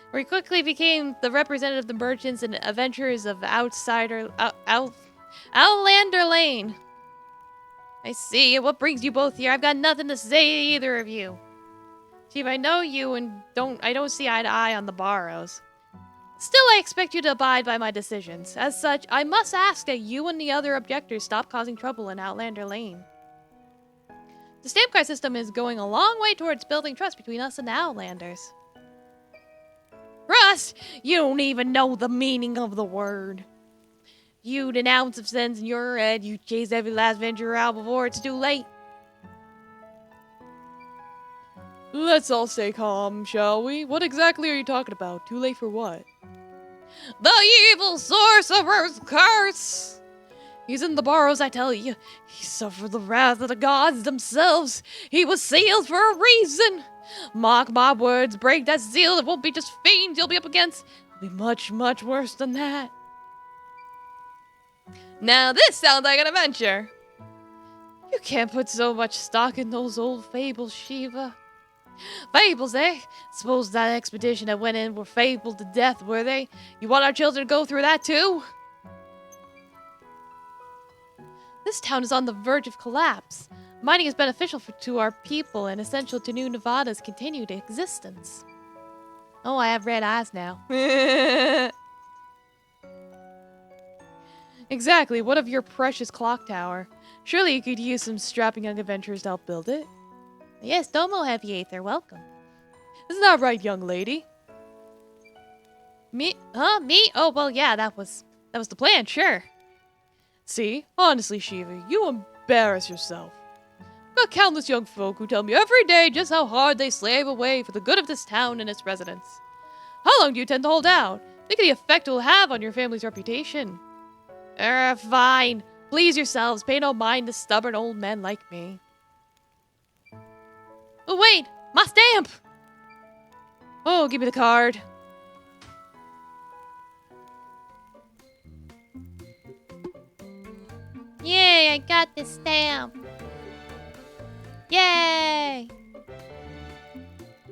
A: Where he quickly became the representative of the merchants and adventurers of Outlander Lane. I see. What brings you both here? I've got nothing to say to either of you. Chief, I know you and I don't see eye to eye on the Barrows. Still, I expect you to abide by my decisions. As such, I must ask that you and the other objectors stop causing trouble in Outlander Lane. The stamp card system is going a long way towards building trust between us and the Outlanders. Rust, you don't even know the meaning of the word. You'd an ounce of sense in your head, you chase every last venture out before it's too late. Let's all stay calm, shall we? What exactly are you talking about? Too late for what? The evil sorcerer's curse! He's in the burrows, I tell you. He suffered the wrath of the gods themselves. He was sealed for a reason. Mark my words, break that seal. It won't be just fiends you'll be up against. It'll be much, much worse than that. Now this sounds like an adventure. You can't put so much stock in those old fables, Shiva. Fables, eh? Suppose that expedition that went in were fabled to death, were they? You want our children to go through that too? This town is on the verge of collapse. Mining is beneficial to our people and essential to New Nevada's continued existence. Oh, I have red eyes now. Exactly. What of your precious clock tower? Surely you could use some strapping young adventurers to help build it. Yes, domo heavy aether, welcome. Isn't that right, young lady? Me? Huh? Me? Oh, well, yeah, that was the plan, sure. See? Honestly, Shiva, you embarrass yourself. I've got countless young folk who tell me every day just how hard they slave away for the good of this town and its residents. How long do you tend to hold out? Think of the effect it will have on your family's reputation. Fine. Please yourselves, pay no mind to stubborn old men like me. Oh, wait! My stamp! Oh, give me the card. Yay, I got the stamp. Yay!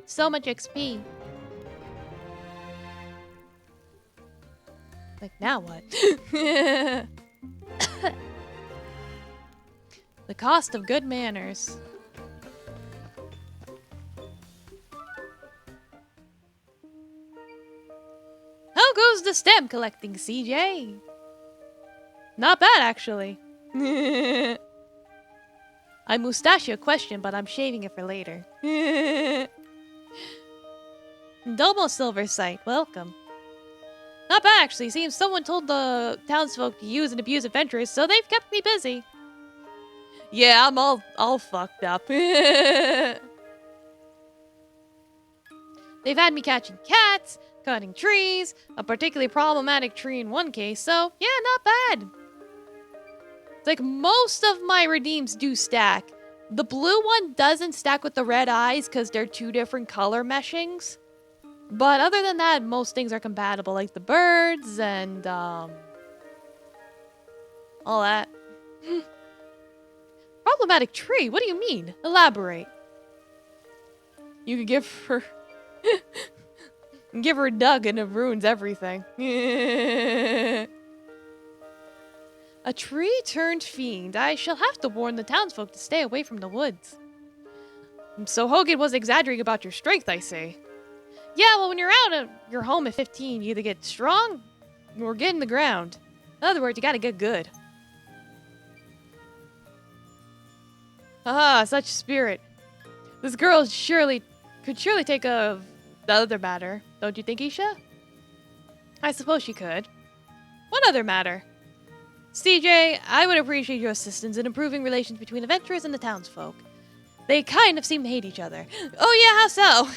A: So much XP. Like, now what? The cost of good manners. How goes the stamp collecting, CJ? Not bad, actually. I mustachio a question, but I'm shaving it for later. Domo Silver Sight, welcome. Not bad, actually. Seems someone told the townsfolk to use and abuse adventurers, so they've kept me busy. Yeah, I'm all fucked up. They've had me catching cats, cutting trees, a particularly problematic tree in one case, so yeah, not bad. It's like most of my redeems do stack. The blue one doesn't stack with the red eyes because they're two different color meshings. But other than that, most things are compatible, like the birds and all that. Problematic tree? What do you mean? Elaborate. You could give her give her a dug and it ruins everything. A tree turned fiend. I shall have to warn the townsfolk to stay away from the woods. So Hogan was exaggerating about your strength, I say. Yeah, well, when you're out of your home at 15, you either get strong or get in the ground. In other words, you gotta get good. Ah, such spirit. This girl could surely take the other matter. Don't you think, Isha? I suppose she could. What other matter? CJ, I would appreciate your assistance in improving relations between adventurers and the townsfolk. They kind of seem to hate each other. Oh yeah, how so?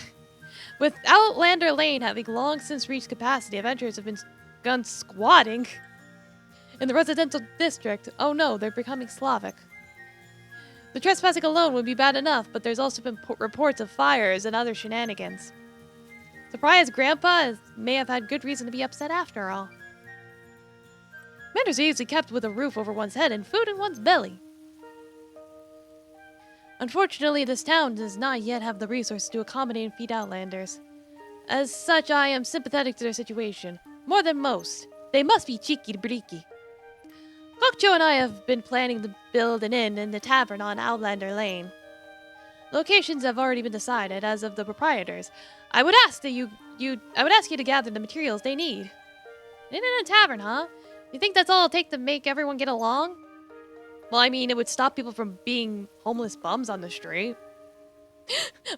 A: With Outlander Lane having long since reached capacity, adventurers have been gone squatting in the residential district. Oh no, they're becoming Slavic. The trespassing alone would be bad enough, but there's also been reports of fires and other shenanigans. Surprised Grandpa may have had good reason to be upset after all. Manners are easily kept with a roof over one's head and food in one's belly. Unfortunately, this town does not yet have the resources to accommodate and feed Outlanders. As such, I am sympathetic to their situation. More than most. They must be cheeky-breeky. Kokcho and I have been planning to build an inn in the tavern on Outlander Lane. Locations have already been decided as of the proprietors. I would ask you to gather the materials they need. An inn and a tavern, huh? You think that's all it'll take to make everyone get along? Well, I mean, it would stop people from being homeless bums on the street.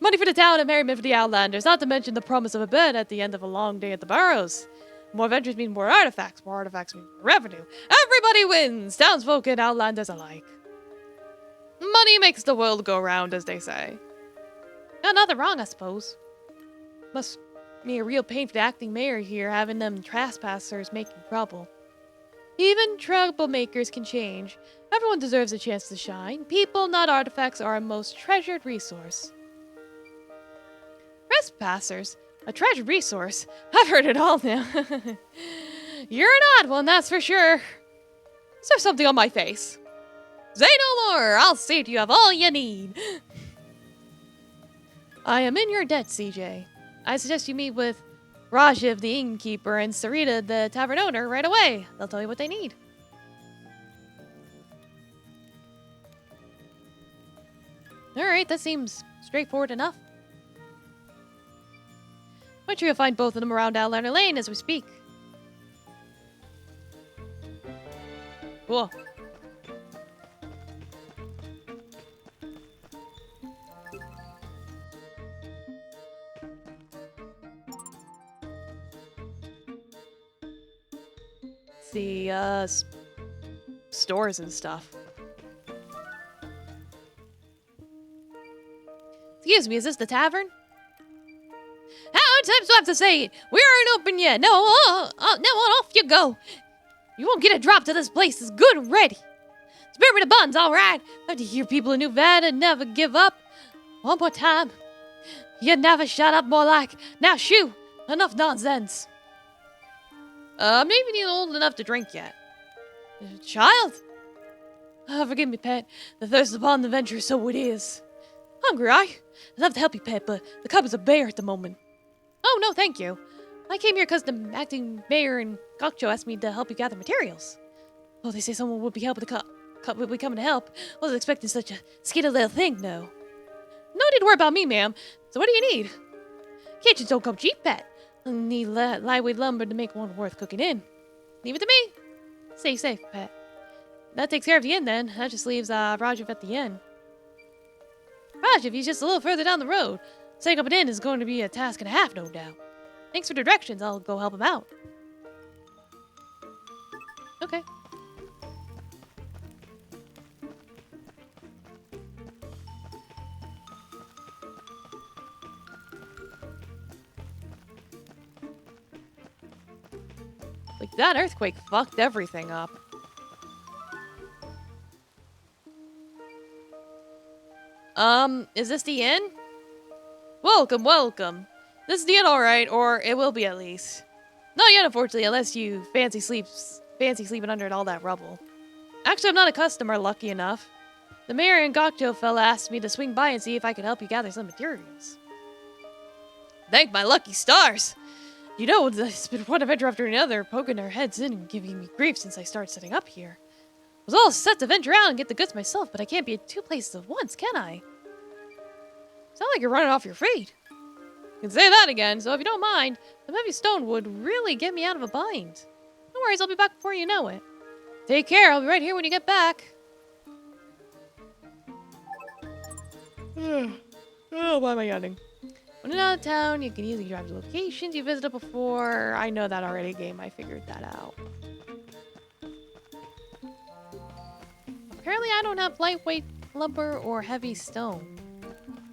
A: Money for the town and merriment for the Outlanders, not to mention the promise of a bed at the end of a long day at the burrows. More adventures mean more artifacts mean more revenue. Everybody wins, townsfolk and Outlanders alike. Money makes the world go round, as they say. Got nothing wrong, I suppose. Must be a real pain for the acting mayor here, having them trespassers making trouble. Even troublemakers can change. Everyone deserves a chance to shine. People, not artifacts, are our most treasured resource. Trespassers? A treasured resource? I've heard it all now. You're an odd one, that's for sure. Is there something on my face? Say no more! I'll see to you have all you need. I am in your debt, CJ. I suggest you meet with Rajiv, the innkeeper, and Sarita, the tavern owner, right away. They'll tell you what they need. Alright, that seems straightforward enough. I'm sure you'll find both of them around Outlander Lane as we speak. Cool. The stores and stuff. Excuse me, is this the tavern? How many times do I have to say it? We aren't open yet. No, off you go. You won't get a drop till this place is good and ready. Spare me the buns, all right. I have to hear people in New Nevada never give up. One more time. You never shut up, more like. Now shoo. Enough nonsense. I'm not even old enough to drink yet. Child? Oh, forgive me, pet. The thirst upon the venture, so it is. Hungry, I'd love to help you, pet, but the cupboards are bare at the moment. Oh, no, thank you. I came here because the acting mayor and Gokcho asked me to help you gather materials. Oh, they say someone would be helping the cup would be coming to help. Wasn't expecting such a skinny little thing, no. No need to worry about me, ma'am. So what do you need? Kitchens don't come cheap, pet. I need lightweight lumber to make one worth cooking in. Leave it to me. Stay safe, pet. That takes care of the inn, then. That just leaves Rajiv at the inn. Rajiv, he's just a little further down the road. Setting up an inn is going to be a task and a half, no doubt. Thanks for the directions. I'll go help him out. Okay. Like, that earthquake fucked everything up. Is this the inn? Welcome, welcome. This is the inn, alright, or it will be at least. Not yet, unfortunately, unless you fancy sleeping under all that rubble. Actually, I'm not a customer, lucky enough. The mayor and Gokcho fella asked me to swing by and see if I could help you gather some materials. Thank my lucky stars! You know, it's been one adventure after another, poking our heads in and giving me grief since I started setting up here. I was all set to venture out and get the goods myself, but I can't be at two places at once, can I? Sound like you're running off your feet. You can say that again, so if you don't mind, some heavy stone would really get me out of a bind. No worries, I'll be back before you know it. Take care, I'll be right here when you get back. Oh, why am I yawning? When you're out of town, you can easily drive to locations you visited before. I know that already, game. I figured that out. Apparently, I don't have lightweight lumber or heavy stone.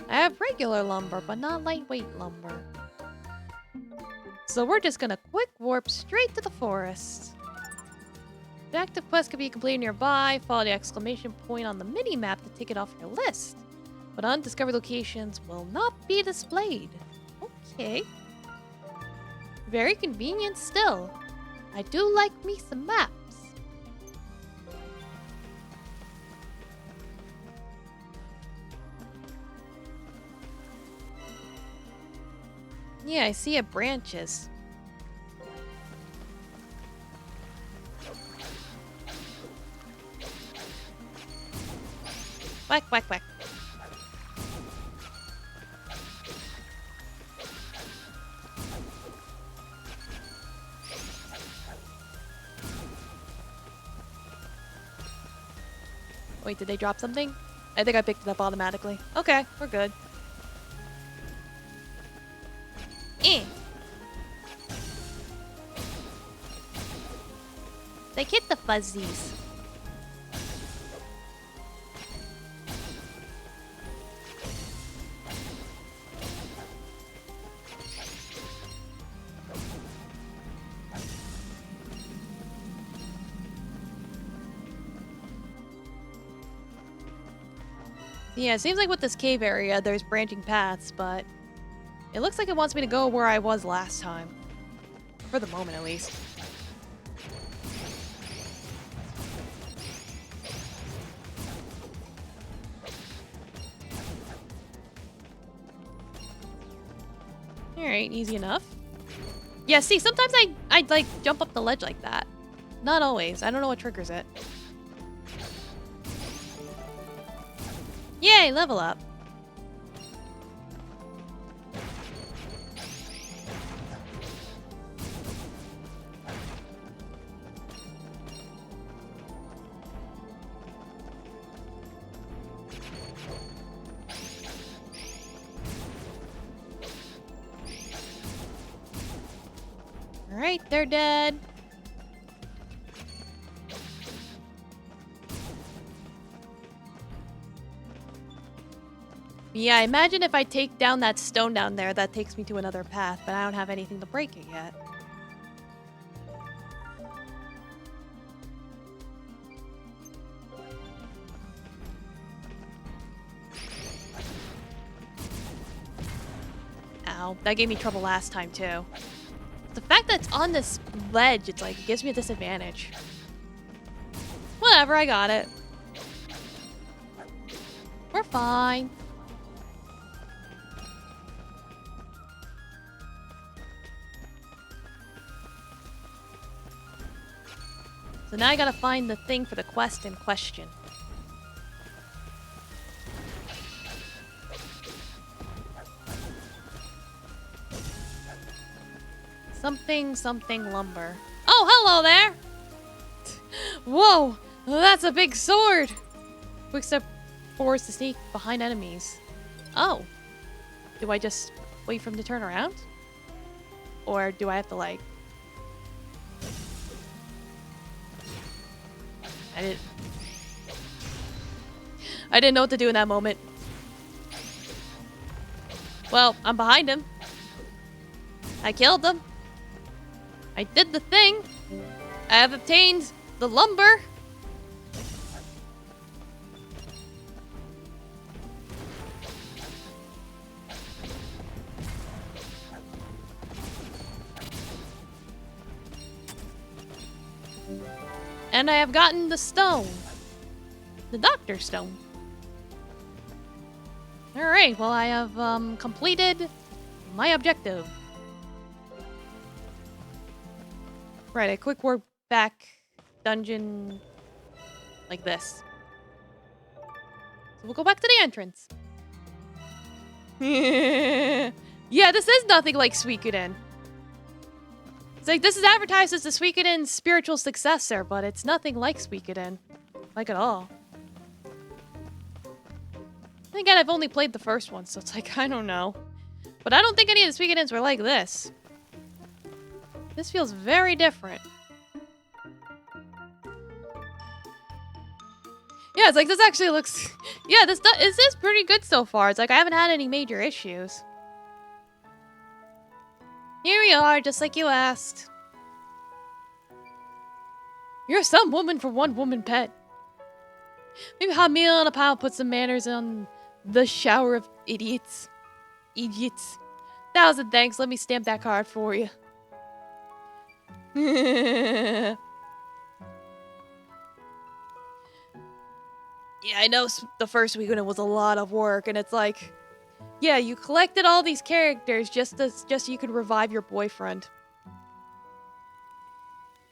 A: I have regular lumber, but not lightweight lumber. So we're just gonna quick warp straight to the forest. The active quest can be completed nearby. Follow the exclamation point on the mini-map to take it off your list. But undiscovered locations will not be displayed. Okay. Very convenient still. I do like me some maps. Yeah, I see it branches. Whack, whack, whack. Wait, did they drop something? I think I picked it up automatically. Okay, we're good. fuzzies. Yeah, it seems like with this cave area, there's branching paths, but it looks like it wants me to go where I was last time. For the moment, at least. Alright, easy enough. Yeah, see, sometimes I like, jump up the ledge like that. Not always. I don't know what triggers it. Yay, level up. Alright, they're dead. Yeah, imagine if I take down that stone down there, that takes me to another path, but I don't have anything to break it yet. Ow, that gave me trouble last time too. The fact that it's on this ledge, it's like, it gives me a disadvantage. Whatever, I got it. We're fine. So now I gotta find the thing for the quest in question. Something lumber. Oh, hello there! Whoa! That's a big sword! Quick step forwards to sneak behind enemies. Oh. Do I just wait for him to turn around? Or do I have to, like... I didn't know what to do in that moment. Well, I'm behind him. I killed him. I did the thing. I have obtained the lumber. And I have gotten the stone. The Doctor Stone. Alright, well I have completed my objective. Right, a quick work back dungeon like this. So we'll go back to the entrance. Yeah, this is nothing like Suikoden. It's like, this is advertised as the Suikoden's spiritual successor, but it's nothing like Suikoden. Like at all. And again, I've only played the first one, so it's like, I don't know. But I don't think any of the Suikodens were like this. This feels very different. Yeah, it's like, this actually looks... Yeah, this is pretty good so far. It's like, I haven't had any major issues. Here we are, just like you asked. You're some woman for one woman pet. Maybe a hot meal on a pile, put some manners on the shower of idiots. Idiots. 1,000 thanks, let me stamp that card for you. Yeah, I know the first week when it was a lot of work, and it's like... Yeah, you collected all these characters just so you could revive your boyfriend.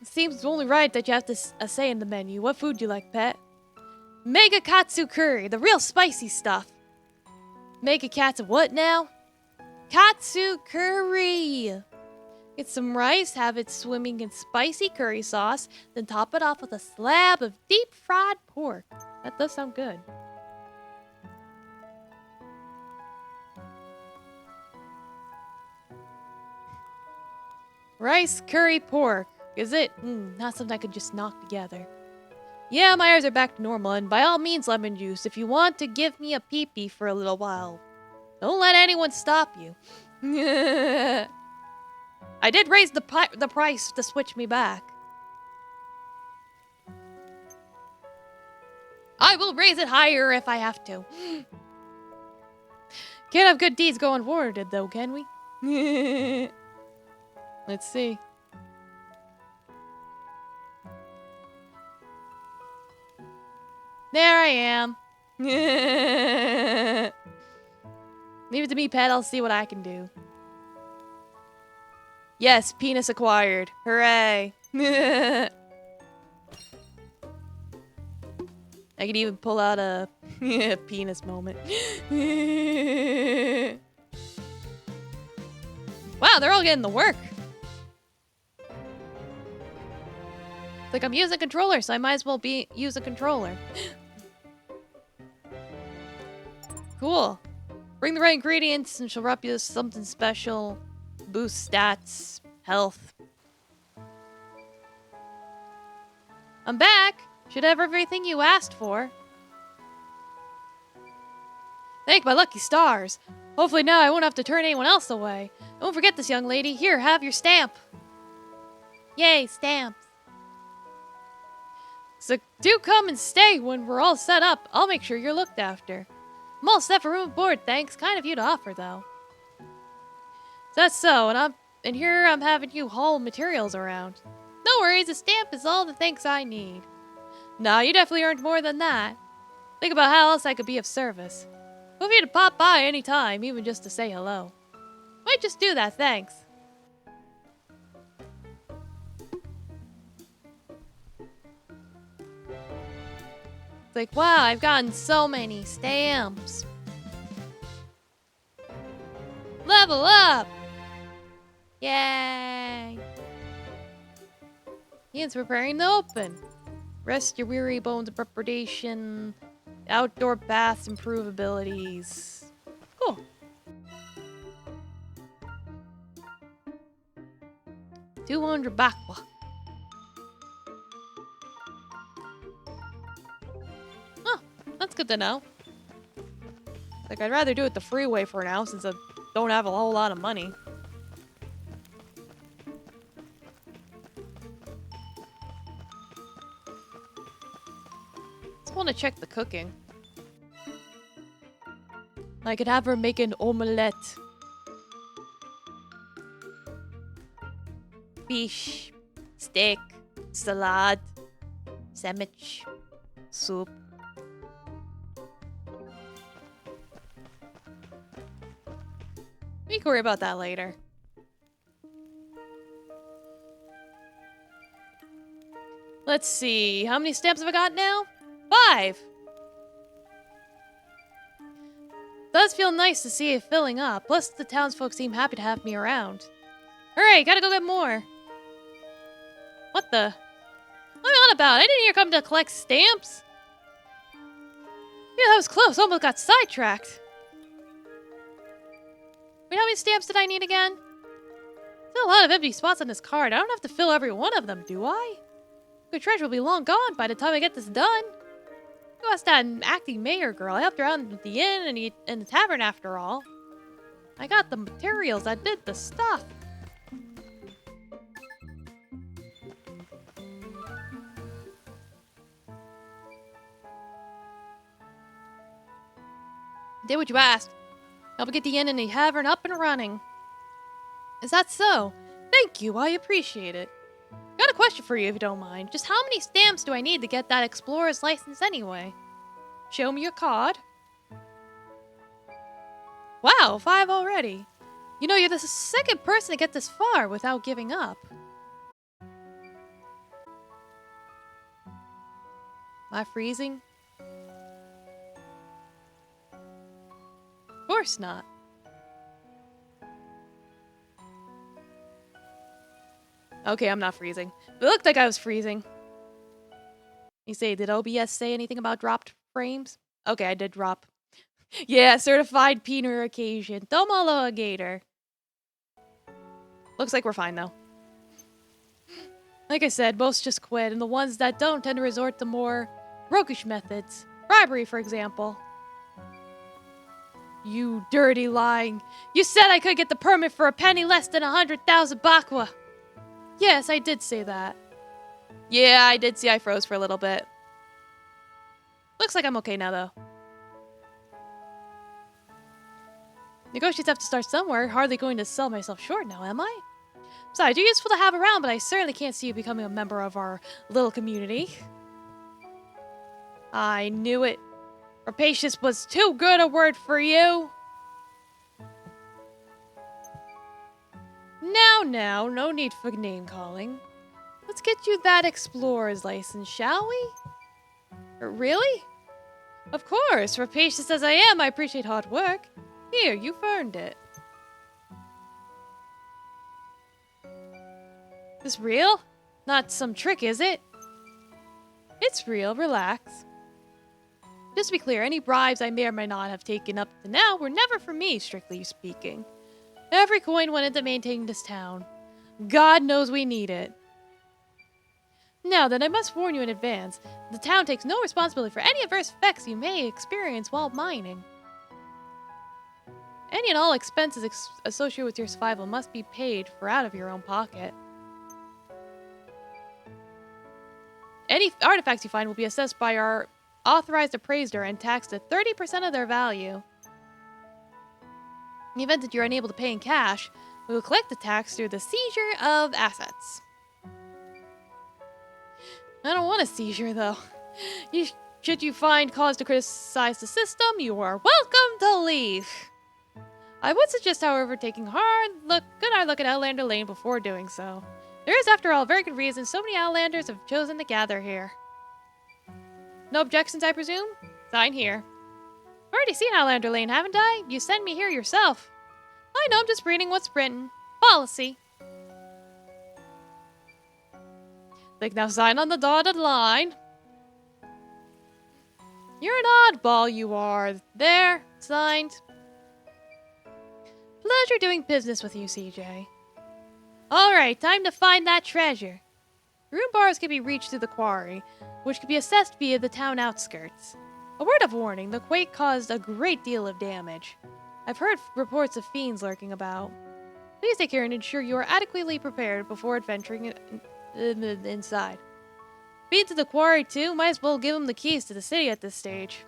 A: It seems only right that you have a say in the menu. What food do you like, pet? Mega katsu curry, the real spicy stuff. Mega katsu what now? Katsu curry. Get some rice, have it swimming in spicy curry sauce, then top it off with a slab of deep fried pork. That does sound good. Rice, curry, pork. Is it? Not something I could just knock together. Yeah, my eyes are back to normal, and by all means, lemon juice, if you want to give me a pee-pee for a little while, don't let anyone stop you. I did raise the price to switch me back. I will raise it higher if I have to. Can't have good deeds going forward, though, can we? Let's see. There I am. Leave it to me, pet. I'll see what I can do. Yes, penis acquired. Hooray. I could even pull out a penis moment. Wow, they're all getting the work. It's like I'm using a controller, so I might as well use a controller. Cool. Bring the right ingredients and she'll wrap you with something special. Boost stats, health. I'm back. Should have everything you asked for. Thank my lucky stars. Hopefully now I won't have to turn anyone else away. Don't forget this, young lady. Here, have your stamp. Yay, stamps. So do come and stay when we're all set up. I'll make sure you're looked after. I'm all set for room and board, thanks. Kind of you to offer, though. That's so, and here I'm having you haul materials around. No worries, a stamp is all the thanks I need. Nah, you definitely earned more than that. Think about how else I could be of service. Feel free to pop by any time, even just to say hello. Might just do that, thanks. It's like, wow, I've gotten so many stamps. Level up! Yay! Ian's preparing to open. Rest your weary bones of preparation. Outdoor baths improve abilities. Cool. $200 bakwa. Oh, that's good to know. Like, I'd rather do it the freeway for now since I don't have a whole lot of money. I want to check the cooking. I could have her make an omelette. Fish, steak, salad, sandwich, soup. We can worry about that later. Let's see. How many stamps have I got now? 5! Does feel nice to see it filling up. Plus, the townsfolk seem happy to have me around. Hooray, gotta go get more. What the? What am I on about? I didn't hear come to collect stamps. Yeah, that was close. Almost got sidetracked. Wait, how many stamps did I need again? Still a lot of empty spots on this card. I don't have to fill every one of them, do I? The treasure will be long gone by the time I get this done. You asked that acting mayor girl. I helped her out at the inn and the tavern after all. I got the materials. I did the stuff. Did what you asked. Help get the inn and the tavern up and running. Is that so? Thank you. I appreciate it. Got a question for you if you don't mind. Just how many stamps do I need to get that explorer's license anyway? Show me your card. Wow, 5 already. You know, you're the second person to get this far without giving up. Am I freezing? Of course not. Okay, I'm not freezing. It looked like I was freezing. You say, did OBS say anything about dropped frames? Okay, I did drop. Yeah, certified peener occasion. Tomo gator. Looks like we're fine, though. Like I said, most just quit, and the ones that don't tend to resort to more roguish methods. Bribery, for example. You dirty lying. You said I could get the permit for a penny less than 100,000 bakwa. Yes, I did say that. Yeah, I did see I froze for a little bit. Looks like I'm okay now, though. Negotiates have to start somewhere. Hardly going to sell myself short now, am I? Besides, you're useful to have around, but I certainly can't see you becoming a member of our little community. I knew it. Rapacious was too good a word for you. Now, no need for name-calling. Let's get you that explorer's license, shall we? Really? Of course, rapacious as I am, I appreciate hard work. Here, you've earned it. This real? Not some trick, is it? It's real, relax. Just to be clear, any bribes I may or may not have taken up to now were never for me, strictly speaking. Every coin went into maintaining this town. God knows we need it. Now then, I must warn you in advance, the town takes no responsibility for any adverse effects you may experience while mining. Any and all expenses associated with your survival must be paid for out of your own pocket. Any artifacts you find will be assessed by our authorized appraiser and taxed at 30% of their value. In the event that you're unable to pay in cash, we will collect the tax through the seizure of assets. I don't want a seizure, though. Should you find cause to criticize the system, you are welcome to leave. I would suggest, however, taking good hard look at Outlander Lane before doing so. There is, after all, a very good reason so many Outlanders have chosen to gather here. No objections, I presume? Sign here. I've already seen Outlander Lane, haven't I? You sent me here yourself. I know, I'm just reading what's written. Policy. Like, now sign on the dotted line. You're an oddball, you are. There, signed. Pleasure doing business with you, CJ. Alright, time to find that treasure. Room bars can be reached through the quarry, which can be assessed via the town outskirts. A word of warning, the quake caused a great deal of damage. I've heard reports of fiends lurking about. Please take care and ensure you are adequately prepared before adventuring inside. Feed to the quarry too? Might as well give them the keys to the city at this stage.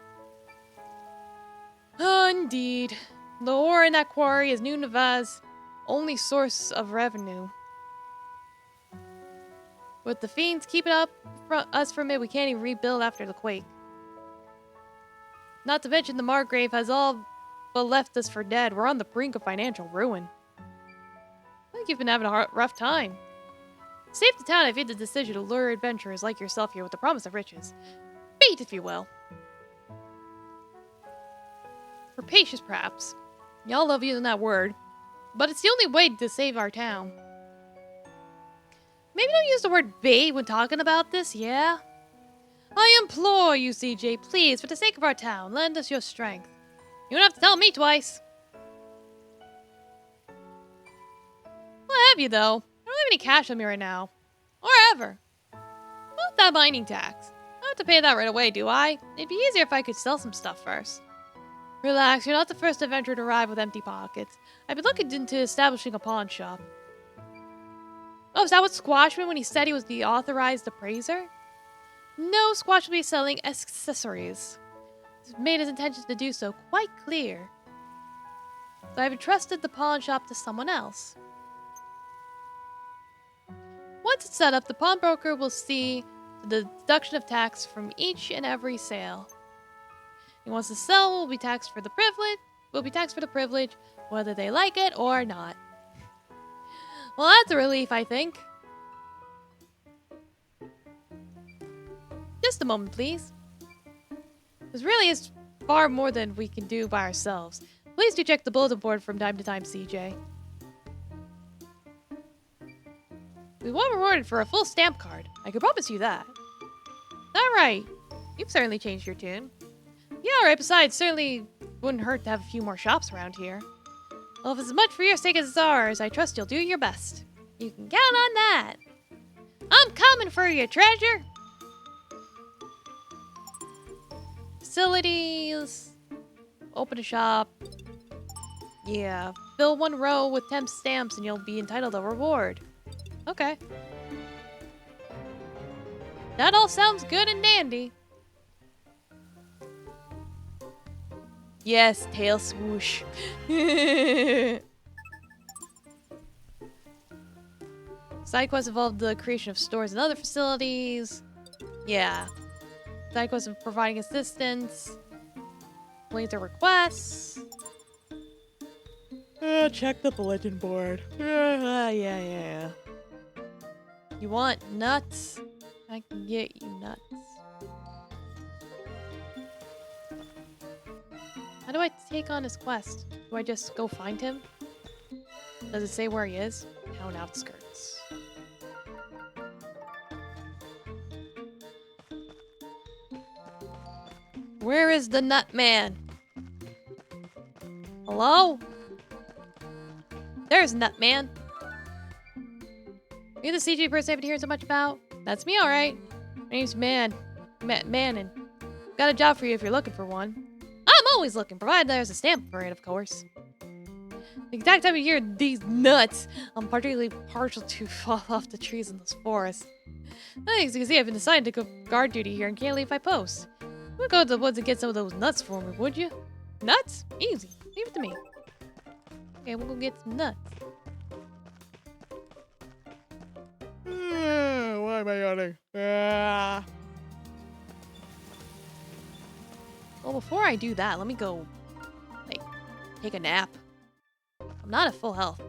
A: Indeed. The ore in that quarry is New Neva's only source of revenue. With the fiends keeping us from it, we can't even rebuild after the quake. Not to mention the Margrave has all but left us for dead. We're on the brink of financial ruin. I think you've been having a rough time. Save the town, I've made the decision to lure adventurers like yourself here with the promise of riches. Bait, if you will. Rapacious, perhaps. Y'all love using that word. But it's the only way to save our town. Maybe don't use the word bait when talking about this, yeah? I implore you, CJ, please, for the sake of our town, lend us your strength. You don't have to tell me twice. Well, have you, though? I don't have any cash on me right now. Or ever. Not that mining tax. I don't have to pay that right away, do I? It'd be easier if I could sell some stuff first. Relax, you're not the first adventurer to arrive with empty pockets. I've been looking into establishing a pawn shop. Oh, is that what Squash meant when he said he was the authorized appraiser? No, Squash will be selling accessories. He's made his intentions to do so quite clear. So I've entrusted the pawn shop to someone else. Once it's set up, the pawnbroker will see the deduction of tax from each and every sale. He wants to sell will be taxed for the privilege, whether they like it or not. Well, that's a relief, I think. Just a moment, please. This really is far more than we can do by ourselves. Please do check the bulletin board from time to time, CJ. We were rewarded for a full stamp card. I can promise you that. Alright. You've certainly changed your tune. Yeah, alright, besides, certainly wouldn't hurt to have a few more shops around here. Well, if it's as much for your sake as it's ours, I trust you'll do your best. You can count on that. I'm coming for you, treasure! Facilities. Open a shop. Yeah. Fill one row with 10 stamps and you'll be entitled to a reward. Okay. That all sounds good and dandy. Yes, tail swoosh. Side quests involve the creation of stores and other facilities. Yeah. Side quests of providing assistance. Later requests. Check the bulletin board. Yeah. You want nuts? I can get you nuts. How do I take on his quest? Do I just go find him? Does it say where he is? Town outskirts. Where is the nut man? Hello? There's nut man. You're the CG person I've been hearing so much about? That's me, alright. My name's Mannon. Got a job for you if you're looking for one. I'm always looking, provided there's a stamp for it, of course. The exact time of year these nuts, I'm particularly partial to fall off the trees in this forest. As you can see, I've been assigned to go guard duty here and can't leave my post. We'll go to the woods and get some of those nuts for me, would you? Nuts? Easy. Leave it to me. Okay, we'll go get some nuts. Why am I yawning? Well, before I do that, let me go, like, take a nap. I'm not at full health.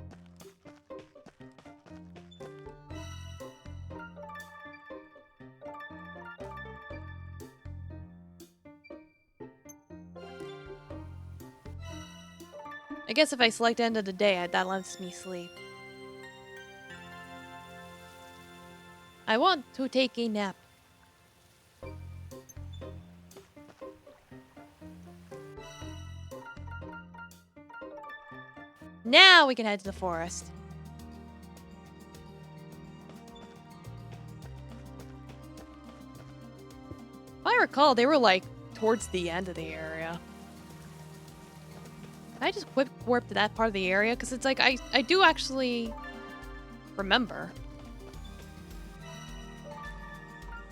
A: I guess if I select end of the day, that lets me sleep. I want to take a nap. Now we can head to the forest. If I recall, they were like towards the end of the area. Can I just quick warp to that part of the area? Because it's like, I do actually remember.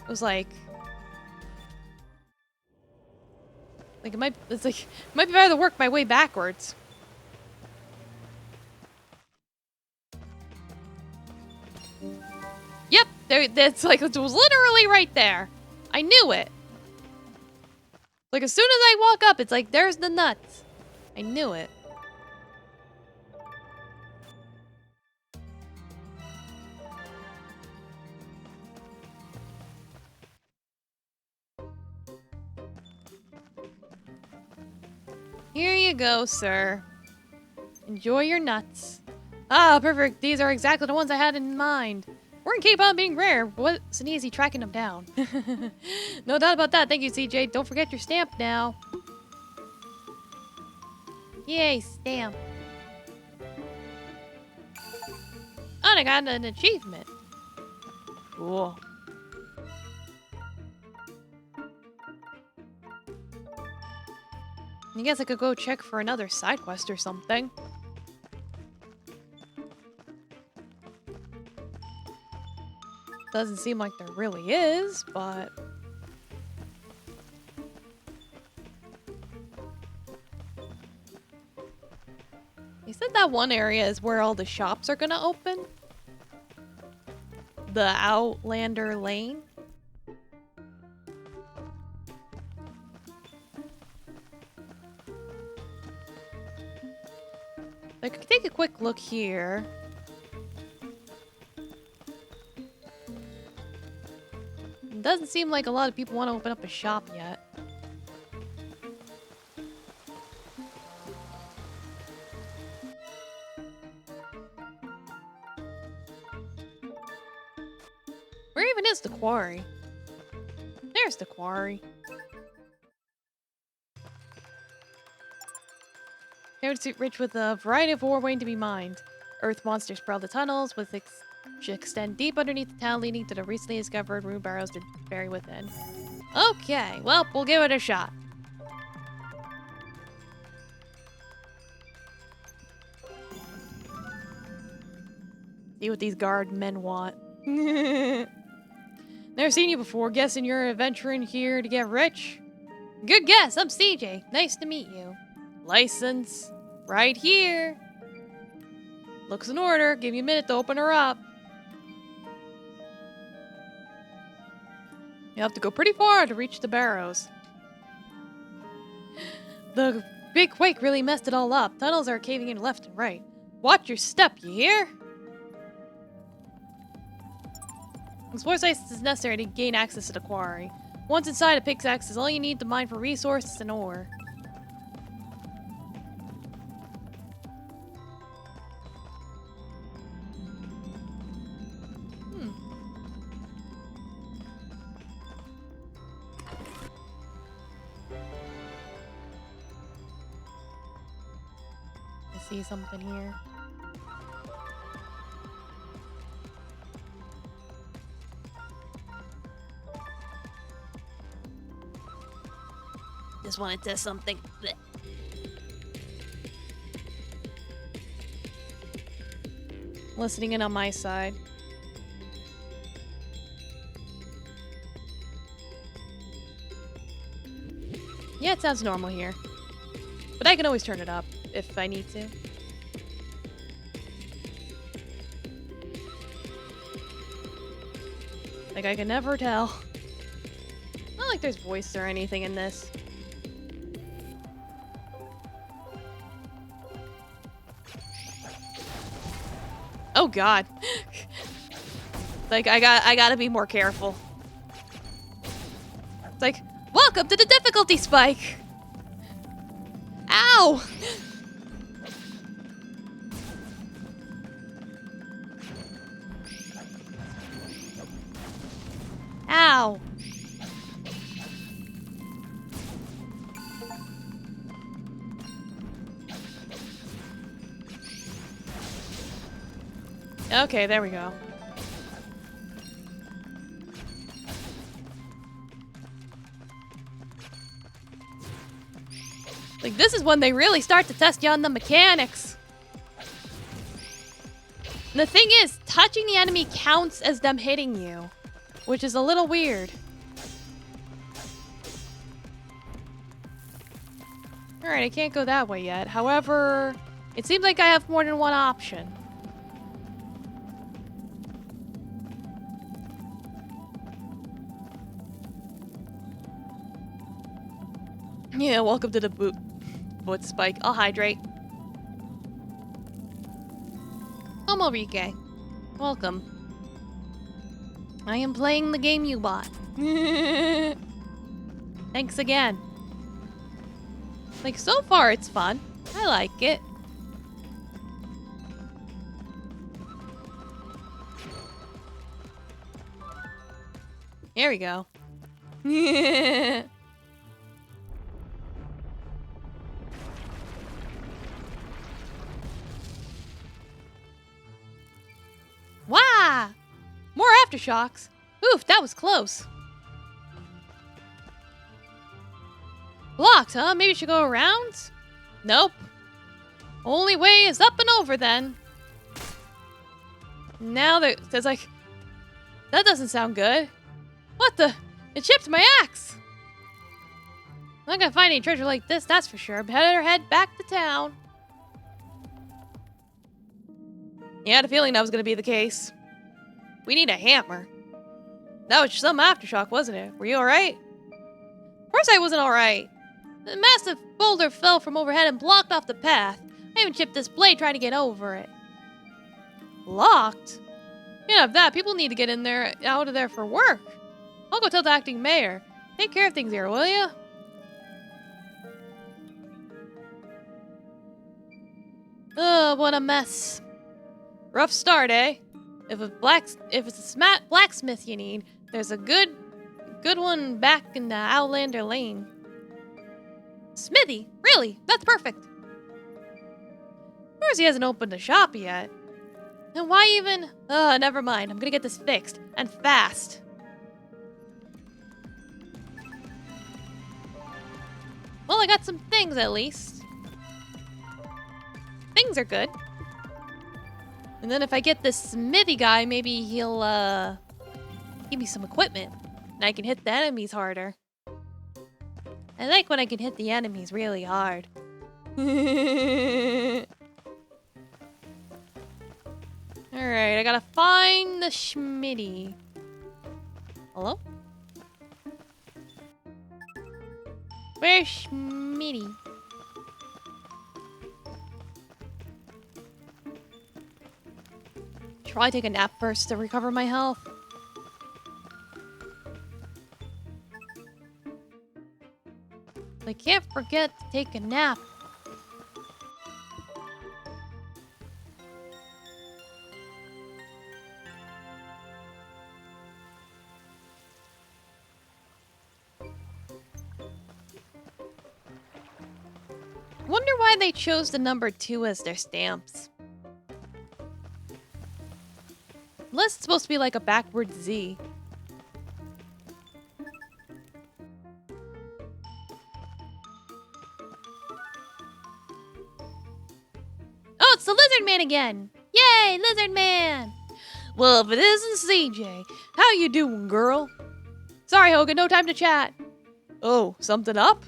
A: It was like it might be better to work my way backwards. Yep, that's like, it was literally right there. I knew it. Like, as soon as I walk up, it's like, there's the nuts. I knew it. Here you go, sir. Enjoy your nuts. Ah, perfect. These are exactly the ones I had in mind. We're in K-pop being rare. What's an easy tracking them down? No doubt about that. Thank you, CJ. Don't forget your stamp now. Yay, stamp. Oh, and I got an achievement. Cool. I guess I could go check for another side quest or something. Doesn't seem like there really is, but... They said that one area is where all the shops are gonna open. The Outlander Lane. I could take a quick look here. It doesn't seem like a lot of people want to open up a shop yet. Where even is the quarry? There's the quarry. It's rich with a variety of ore waiting to be mined. Earth monsters prowl the tunnels with Should extend deep underneath the town, leading to the recently discovered rune barrows to bury within. Okay, well, we'll give it a shot. See what these guard men want. Never seen you before. Guessing you're adventuring here to get rich? Good guess. I'm CJ. Nice to meet you. License. Right here. Looks in order. Give you a minute to open her up. You have to go pretty far to reach the barrows. The big quake really messed it all up. Tunnels are caving in left and right. Watch your step, you hear? Explore sites is necessary to gain access to the quarry. Once inside, a pickaxe is all you need to mine for resources and ore. I see something here. Just want to test something. Blech. Listening in on my side. Yeah, it sounds normal here. But I can always turn it up if I need to. Like, I can never tell. Not like there's voice or anything in this. Oh god. Like, I gotta be more careful. It's like, welcome to the difficulty spike! Ow! Ow! Okay, there we go. Like, this is when they really start to test you on the mechanics. And the thing is, touching the enemy counts as them hitting you, which is a little weird. Alright, I can't go that way yet. However, it seems like I have more than one option. Yeah, welcome to the boot spike. I'll hydrate. Omorike. Welcome. I am playing the game you bought. Thanks again. Like, so far it's fun. I like it. Here we go. Wow! More aftershocks. Oof, that was close. Blocked, huh? Maybe we should go around? Nope. Only way is up and over then. Now there's like... That doesn't sound good. What the? It chipped my axe! I'm not gonna find any treasure like this, that's for sure. Better head back to town. Yeah, I had a feeling that was gonna be the case. We need a hammer. That was some aftershock, wasn't it? Were you alright? Of course I wasn't alright. The massive boulder fell from overhead and blocked off the path. I even chipped this blade trying to get over it. Blocked? Yeah, of that, people need to get in there, out of there for work. I'll go tell the acting mayor. Take care of things here, will ya? Ugh, what a mess. Rough start, eh? If it's a blacksmith you need, there's a good one back in the Outlander Lane. Smithy? Really? That's perfect. Of course he hasn't opened a shop yet. And why even? Never mind. I'm gonna get this fixed. And fast. Well, I got some things at least. Things are good. And then if I get this smithy guy, maybe he'll, give me some equipment. And I can hit the enemies harder. I like when I can hit the enemies really hard. Alright, I gotta find the Schmitty. Hello? Where's Schmitty? Should probably take a nap first to recover my health. I can't forget to take a nap. Wonder why they chose the number 2 as their stamps. Unless it's supposed to be like a backward Z. Oh, it's the Lizard Man again! Yay, Lizard Man! Well, if it isn't CJ, how you doing, girl? Sorry, Hogan, no time to chat. Oh, something up?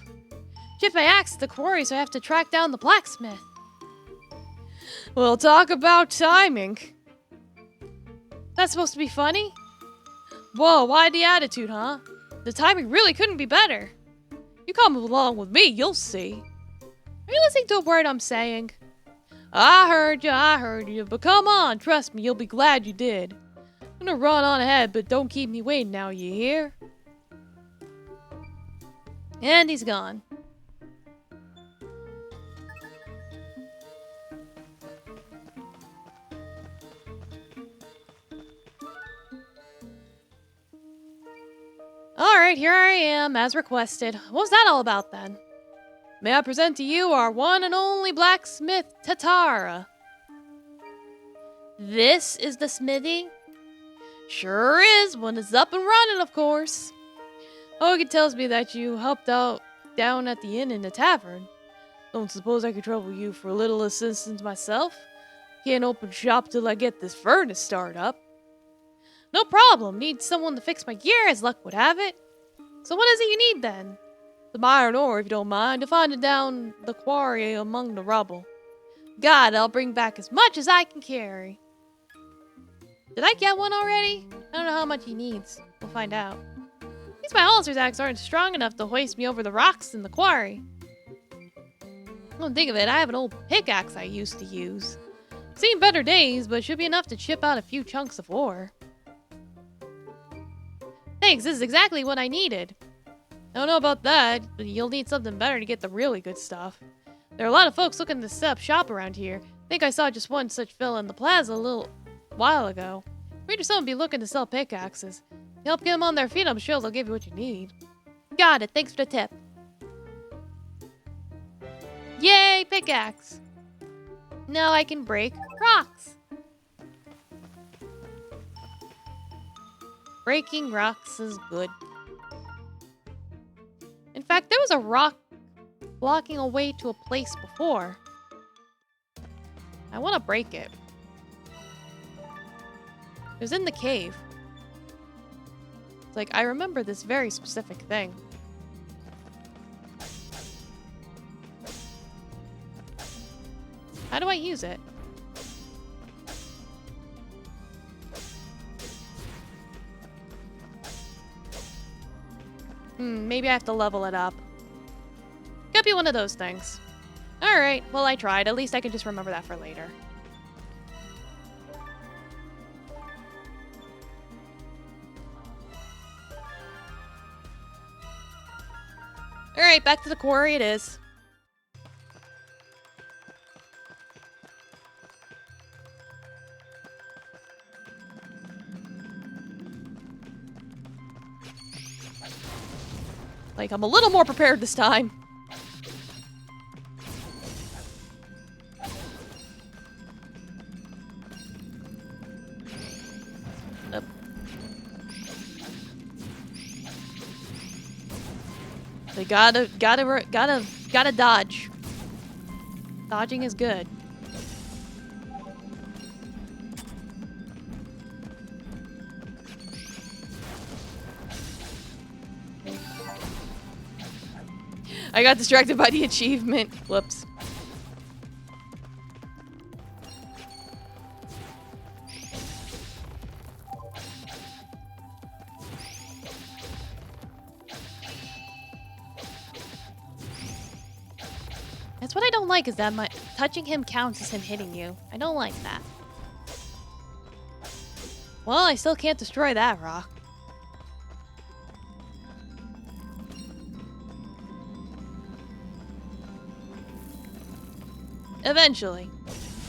A: Chipped my axe at the quarry, so I have to track down the blacksmith. Well, talk about timing. That's supposed to be funny? Whoa, why the attitude, huh? The timing really couldn't be better. You come along with me, you'll see. Are you listening to a word I'm saying? I heard you, but come on, trust me, you'll be glad you did. I'm gonna run on ahead, but don't keep me waiting now, you hear? And he's gone. Alright, here I am, as requested. What was that all about, then? May I present to you our one and only blacksmith, Tatara. This is the smithy? Sure is, when it's up and running, of course. Hogan tells me that you helped out down at the inn in the tavern. Don't suppose I could trouble you for a little assistance myself? Can't open shop till I get this furnace started up. No problem. Need someone to fix my gear, as luck would have it. So what is it you need, then? Some iron ore, if you don't mind, to find it down the quarry among the rubble. God, I'll bring back as much as I can carry. Did I get one already? I don't know how much he needs. We'll find out. At least my halter's axe aren't strong enough to hoist me over the rocks in the quarry. Don't think of it, I have an old pickaxe I used to use. Seen better days, but should be enough to chip out a few chunks of ore. Thanks, this is exactly what I needed. I don't know about that, but you'll need something better to get the really good stuff. There are a lot of folks looking to set up shop around here. I think I saw just one such fella in the plaza a little while ago. Read or someone be looking to sell pickaxes. To help get them on their feet, I'm sure they'll give you what you need. Got it, thanks for the tip. Yay, pickaxe! Now I can break rocks. Breaking rocks is good. In fact, there was a rock blocking a way to a place before. I want to break it. It was in the cave. It's like, I remember this very specific thing. How do I use it? Maybe I have to level it up. Could be one of those things. Alright, well I tried. At least I can just remember that for later. Alright, back to the quarry it is. Like, I'm a little more prepared this time. Gotta dodge. Dodging is good. I got distracted by the achievement. Whoops. That's what I don't like, is that touching him counts as him hitting you. I don't like that. Well, I still can't destroy that rock. Eventually.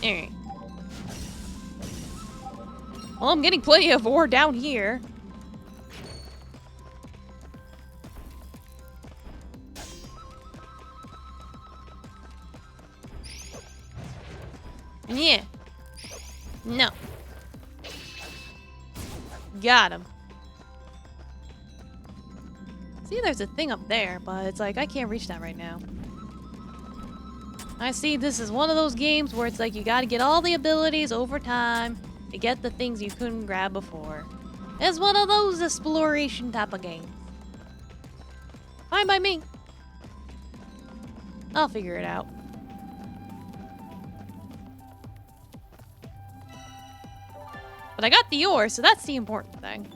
A: Alright. Well, I'm getting plenty of ore down here. Yeah. No. Got him. See, there's a thing up there, but it's like, I can't reach that right now. I see this is one of those games where it's like you gotta get all the abilities over time to get the things you couldn't grab before. It's one of those exploration type of games. Fine by me. I'll figure it out. But I got the ore, so that's the important thing.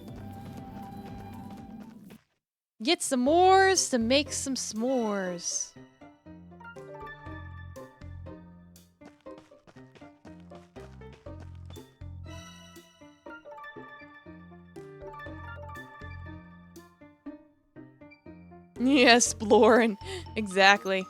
A: Get some ores to make some s'mores. Yeah, exploring. Exactly.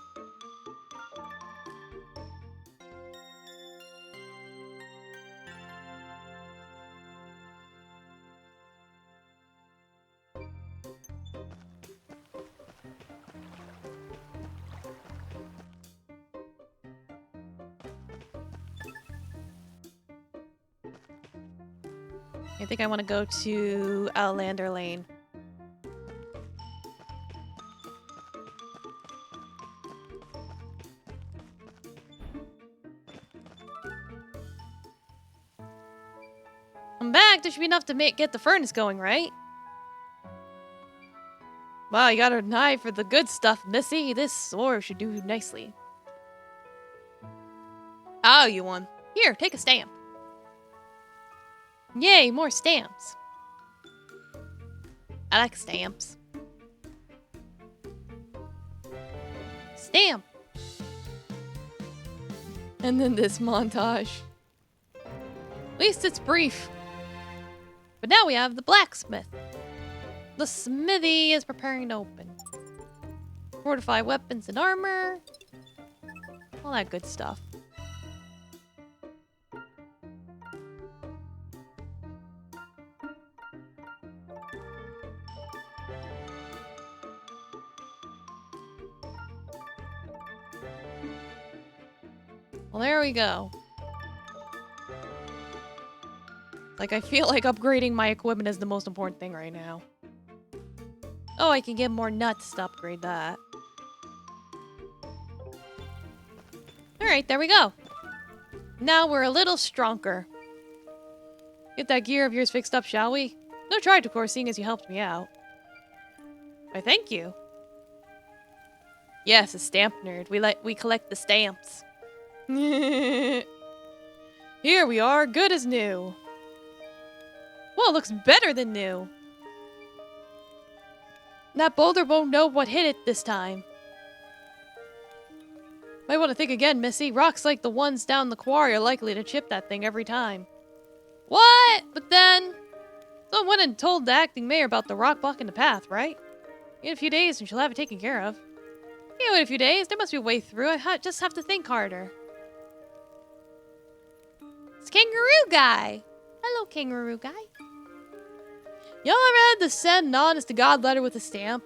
A: I think I want to go to Outlander Lane. I'm back. There should be enough to get the furnace going, right? Wow, you got an eye for the good stuff, Missy. This ore should do nicely. Oh, you won. Here, take a stamp. Yay, more stamps. I like stamps. Stamp. And then this montage. At least it's brief. But now we have the blacksmith. The smithy is preparing to open. Fortify weapons and armor. All that good stuff. Well, there we go. Like, I feel like upgrading my equipment is the most important thing right now. Oh, I can get more nuts to upgrade that. Alright, there we go. Now we're a little stronger. Get that gear of yours fixed up, shall we? No charge, of course, seeing as you helped me out. Why, thank you. Yes, a stamp nerd. We collect the stamps. Here we are, good as new. Well, it looks better than new. That boulder won't know what hit it this time. Might want to think again, Missy. Rocks like the ones down the quarry are likely to chip that thing every time. What? But then, someone went and told the acting mayor about the rock blocking the path, right? In a few days and she'll have it taken care of. Yeah, in a few days. There must be a way through. I just have to think harder. It's Kangaroo Guy. Hello, Kangaroo Guy. Y'all ever had to send an honest to God letter with a stamp?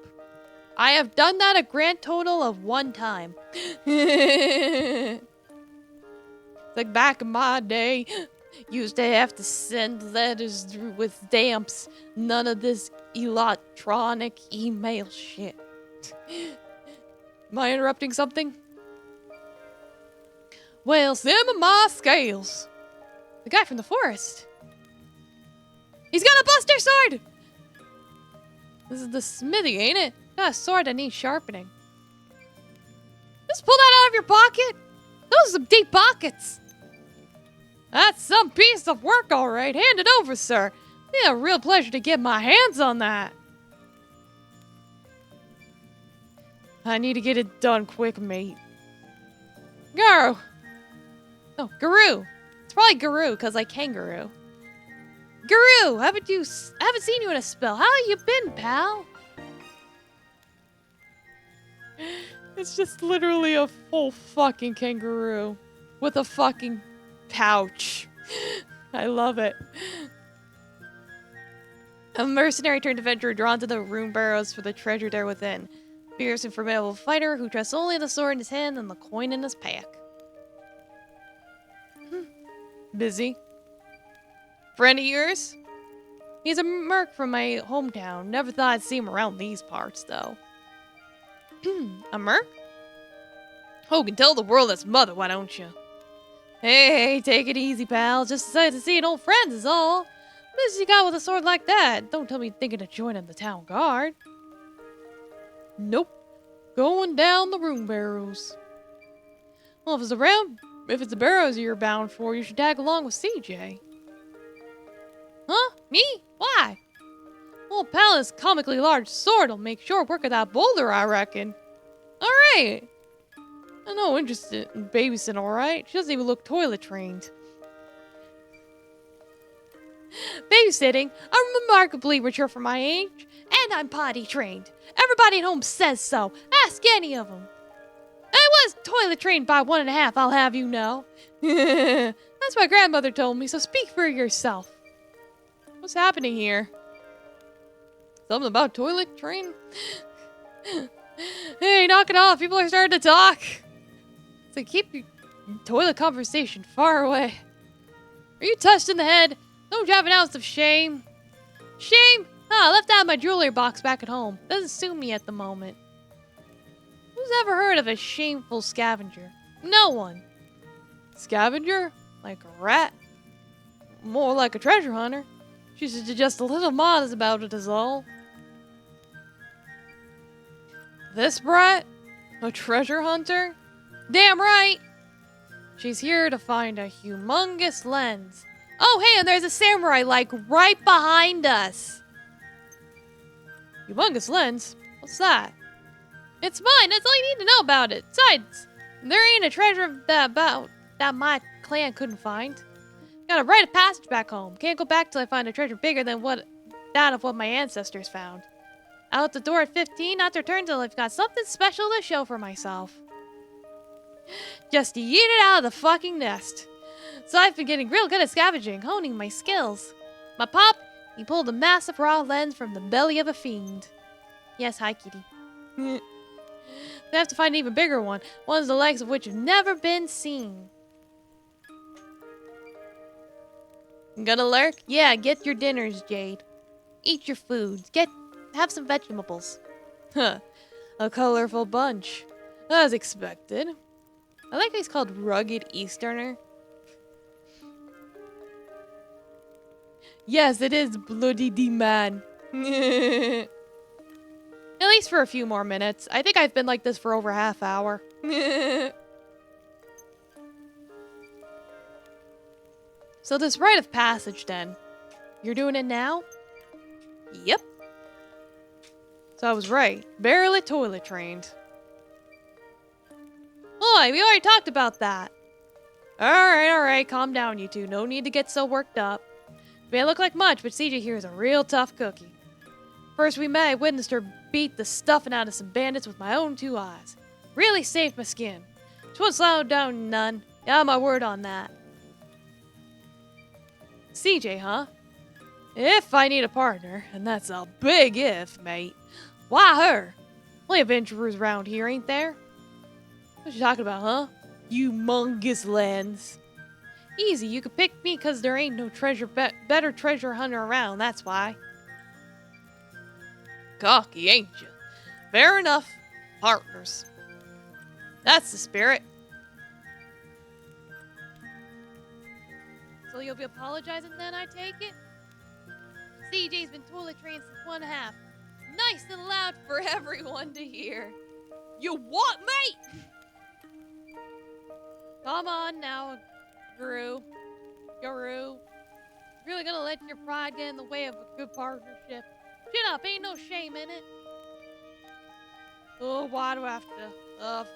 A: I have done that a grand total of 1 time. Like back in my day, used to have to send letters through with stamps. None of this electronic email shit. Am I interrupting something? Well, some of my scales. The guy from the forest. He's got a buster sword! This is the smithy, ain't it? Got a sword that needs sharpening. Just pull that out of your pocket. Those are some deep pockets. That's some piece of work, all right. Hand it over, sir. It's a real pleasure to get my hands on that. I need to get it done quick, mate. Garo. Oh, Guru. It's probably Guru, because like kangaroo. Guru, I haven't seen you in a spell. How you been, pal? It's just literally a full fucking kangaroo with a fucking pouch. I love it. A mercenary turned adventurer drawn to the rune barrows for the treasure there within. Fierce and formidable fighter who trusts only the sword in his hand and the coin in his pack. Busy. Friend of yours? He's a merc from my hometown. Never thought I'd see him around these parts, though. A merc? Oh, can tell the world its mother, why don't you? Hey, take it easy, pal. Just decided to see an old friend is all. Business you got with a sword like that? Don't tell me you're thinking of joining the town guard. Nope. Going down the rune barrows. Well, if it's the barrows you're bound for, you should tag along with CJ. Huh? Me? Why? Well, Pal's comically large sword will make short work of that boulder, I reckon. Alright. I'm no interested in babysitting, alright? She doesn't even look toilet trained. Babysitting? I'm remarkably mature for my age, and I'm potty trained. Everybody at home says so. Ask any of them. I was toilet trained by 1.5, I'll have you know. That's what grandmother told me, so speak for yourself. What's happening here? Something about toilet train? Hey, knock it off. People are starting to talk. So keep your toilet conversation far away. Are you touched in the head? Don't you have an ounce of shame? Shame? I left out my jewelry box back at home. Doesn't suit me at the moment. Who's ever heard of a shameful scavenger? No one. Scavenger? Like a rat? More like a treasure hunter. She's just a little modest about it is all. This brat? A treasure hunter? Damn right! She's here to find a humongous lens. Oh, hey, and there's a samurai, like, right behind us. Humongous lens? What's that? It's mine. That's all you need to know about it. Besides, there ain't a treasure that my clan couldn't find. Got a rite of passage back home. Can't go back till I find a treasure bigger than that of what my ancestors found. Out the door at 15, not to return till I've got something special to show for myself. Just yeet it out of the fucking nest. So I've been getting real good at scavenging, honing my skills. My pop, he pulled a massive raw lens from the belly of a fiend. Yes, hi, kitty. I have to find an even bigger one, ones the legs of which have never been seen. Gonna lurk? Yeah, get your dinners, Jade. Eat your foods. Have some vegetables. Huh. A colorful bunch. As expected. I like how he's called Rugged Easterner. Yes, it is bloody D-man. At least for a few more minutes. I think I've been like this for over a half hour. So this rite of passage then. You're doing it now? Yep. So I was right. Barely toilet trained. Oi, we already talked about that. Alright, calm down you two. No need to get so worked up. May look like much, but CJ here is a real tough cookie. First we met, I witnessed her beat the stuffing out of some bandits with my own 2 eyes. Really saved my skin. She won't slow down none. Got my word on that. CJ, huh? If I need a partner, and that's a big if, mate. Why her? Plenty of adventurers around here, ain't there? What you talking about, huh? Humongous lens. Easy, you could pick me because there ain't no better treasure hunter around, that's why. Cocky, ain't you? Fair enough. Partners. That's the spirit. So you'll be apologizing then, I take it? CJ's been toilet trained since 1.5. Nice and loud for everyone to hear. You what, mate? Come on now, Guru. Really gonna let your pride get in the way of a good partnership? Shut up, ain't no shame in it. Oh, why do I have to?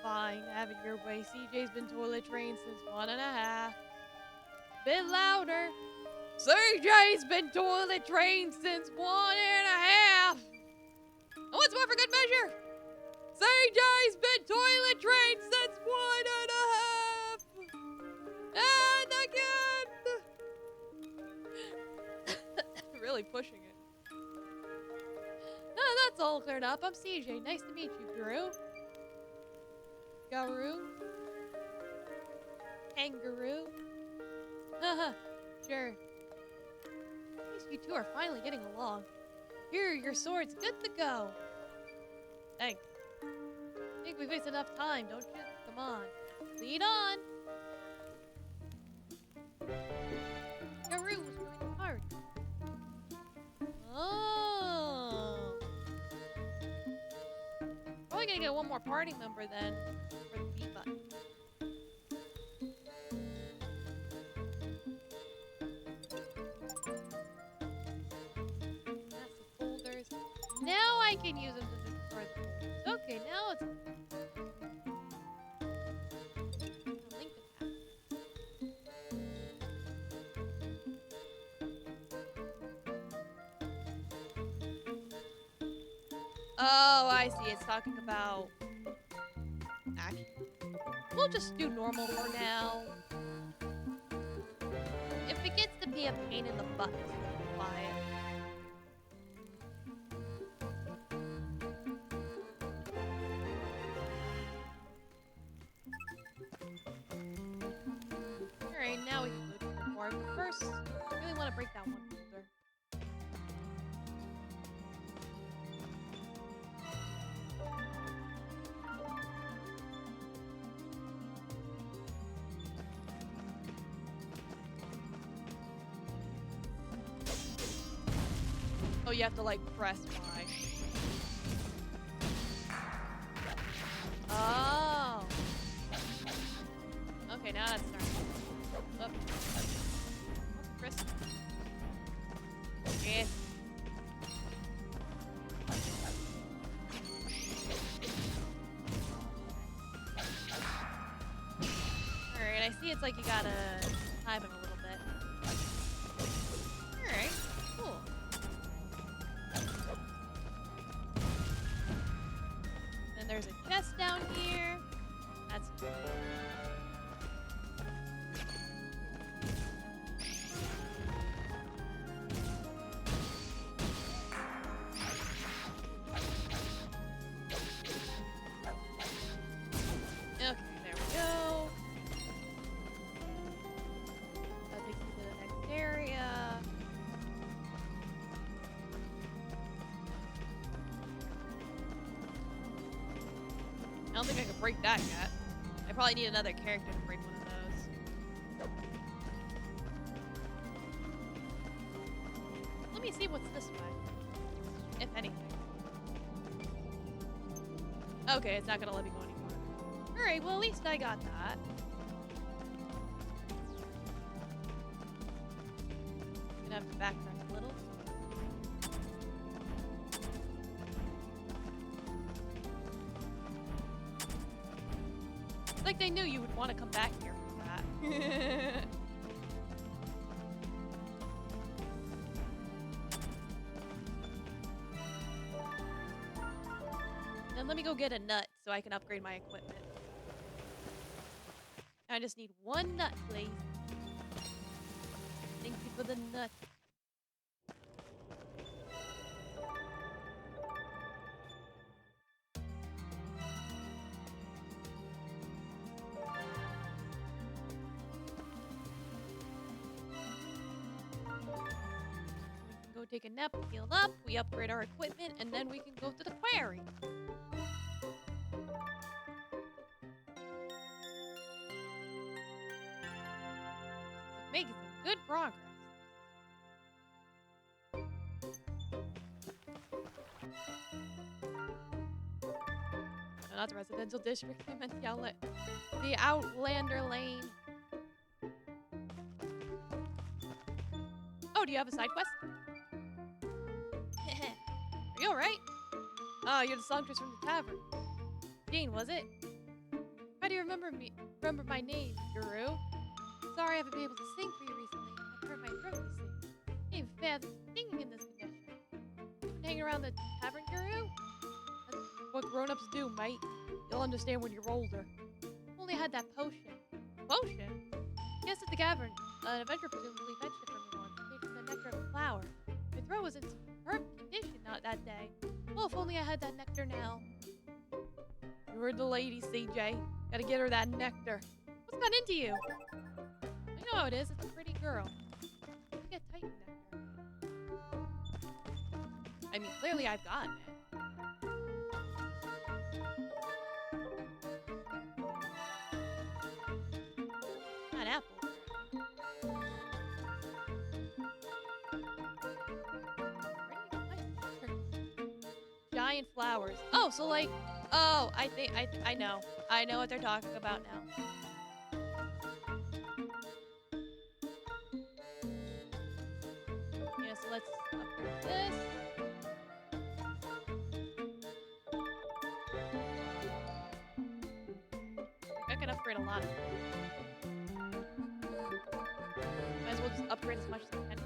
A: Fine, have it your way. CJ's been toilet trained since 1.5. Bit louder. CJ's been toilet trained since 1.5. And once more for good measure. CJ's been toilet trained since 1.5. And again. Really pushing it. No, that's all cleared up. I'm CJ. Nice to meet you, Guru. Kangaroo. Haha, sure. At least you two are finally getting along. Here are your swords, good to go. Thanks. I think we've wasted enough time, don't you? Come on. Lead on. Kangaroo was working hard. Oh. Probably gonna get one more party member then for the B button. Massive boulders. Now I can use them to destroy the boulders. Okay, now it's Lincoln hat. Oh, I see. It's talking about action. We'll just do normal for now. If it gets to be a pain in the butt to simplify it. Alright, now we can go do more. But first, I really want to break down one boulder. Oh, you have to like press Y. Oh. Okay, now that's starting. Oh. Press. Yes. Alright, I see it's like you gotta time it a little bit. Alright, cool. Then there's a chest down here. That's cool. Okay, there we go. That takes me to the next area. I don't think I can break that yet. I probably need another character to break one of those. Let me see what's this way, if anything. Okay, it's not gonna let me go anymore. Alright, well at least I got that. Gonna have to backtrack a little. It's like they knew you would want to come back here for that. Then let me go get a nut so I can upgrade my equipment. I just need one nut, please. Thank you for the nut. Go take a nap, heal up, we upgrade our equipment, and then we can go to the quarry. Making some good progress. No, not the residential district. I meant the outlet. The Outlander Lane. Oh, do you have a side quest? Are you alright? Oh, you're the songstress from the tavern. Jane, was it? How do you remember my name, Guru? Sorry I haven't been able to sing for you recently. I've hurt my throat, you see. Ain't fair singing in this condition. You been hanging around the tavern, Guru? That's what grown-ups do, mate. You'll understand when you're older. Only had that potion. Potion? Yes, at the cavern. An adventurer presumably fetched it from me once. Made from the nectar of a flower. My throat was in superb condition not that day. Well, if only I had that nectar now. You heard the lady, CJ. Gotta get her that nectar. What's got into you? I know how it is. It's a pretty girl. You get Titan nectar. I mean, clearly I've gotten it. Not apple. Giant flowers. Oh, so like, oh, I think I know. I know what they're talking about now. Yeah, so let's upgrade this. I can upgrade a lot of them. Might as well just upgrade as much as I can.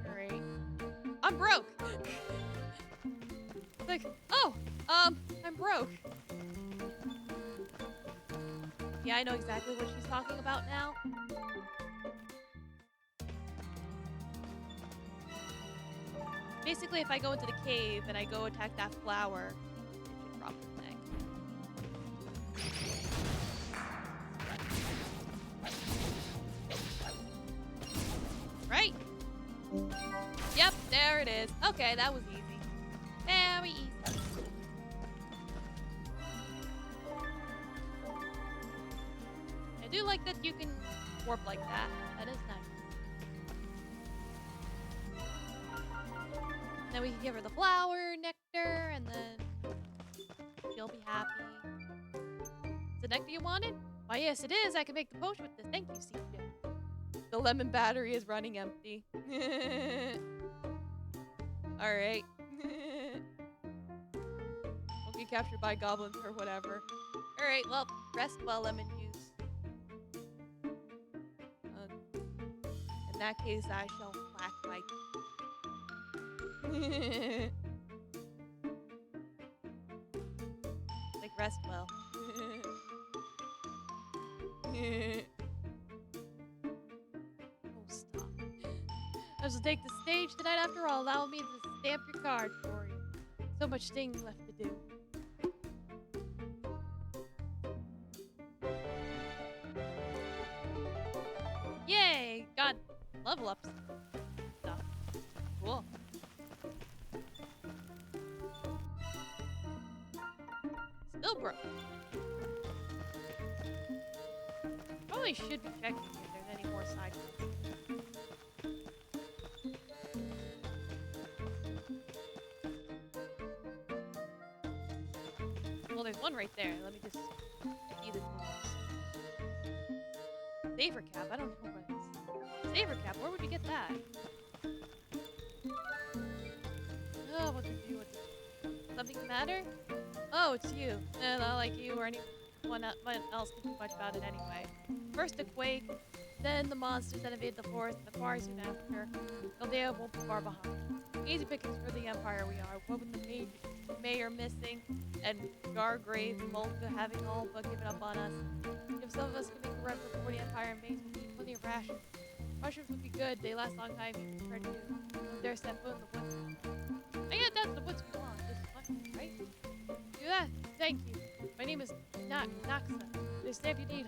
A: Alright. I'm broke! Like, oh! I'm broke. Yeah, I know exactly what she's talking about now. Basically, if I go into the cave and I go attack that flower, it should drop the thing. Right? Yep, there it is. Okay, that was easy. Very easy. I do like that you can warp like that. That is nice. Then we can give her the flower nectar, and then she'll be happy. Is the nectar you wanted? Why, yes, it is. I can make the potion with this. Thank you, CJ. The lemon battery is running empty. Alright. Won't get captured by goblins or whatever. Alright, well, rest well, lemon juice. In that case, I shall flak my... like, rest well. Oh, stop. I shall take the stage tonight after all. Allow me to stamp your card for you. So much singing left to do. Yay! Got level ups. Stuff. Cool. Still broke. Probably should be checking if there's any more side quests. Well, there's one right there. Let me just see the rules. Saver cap? I don't know what it is. Saver cap? Where would you get that? Oh, what to do? What to do? Something the matter? Oh, it's you. Not like you or anyone else can do much about it anyway. First the quake, then the monsters that invade the forest, and the quarry soon after. Aldea won't be far behind. Easy pickings for the Empire we are. What with the mayor missing, and Gargrave and Volca having all but given up on us. If some of us can make a run before the Empire invades, we need plenty of rations. Mushrooms would be good. They last a long time, even compared to don't dare step foot in the woods. I get that's the woods we want. Just mushrooms, right? Do that. Thank you. My name is Naxa. There's stamp you need.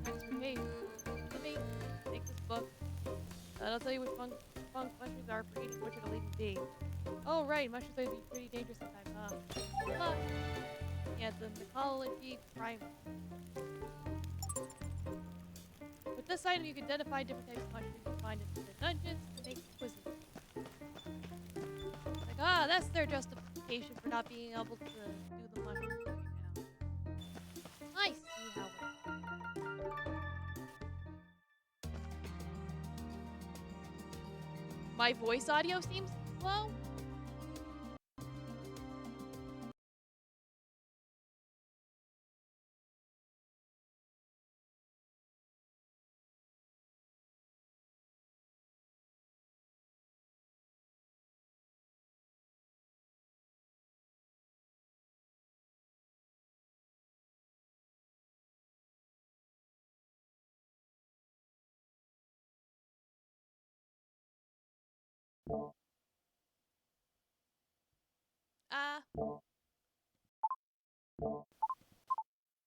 A: Transfer page. Let me take this book. I'll tell you which mushrooms are for eating, which it'll even be. Oh, right. Mushrooms may be pretty dangerous sometimes, huh? Good luck. Yeah, the mythology primer. With this item, you can identify different types of mushrooms you find in the dungeons to make quizzes. Like, that's their justification for not being able to do the mushrooms right now. I see how it is. My voice audio seems low?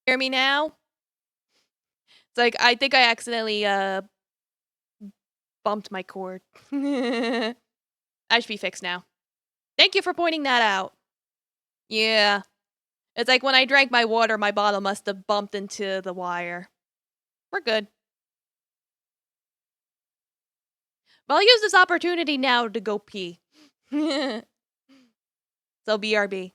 A: Hear me now? It's like, I think I accidentally, bumped my cord. I should be fixed now. Thank you for pointing that out. Yeah. It's like when I drank my water, my bottle must have bumped into the wire. We're good. But I'll use this opportunity now to go pee. So BRB.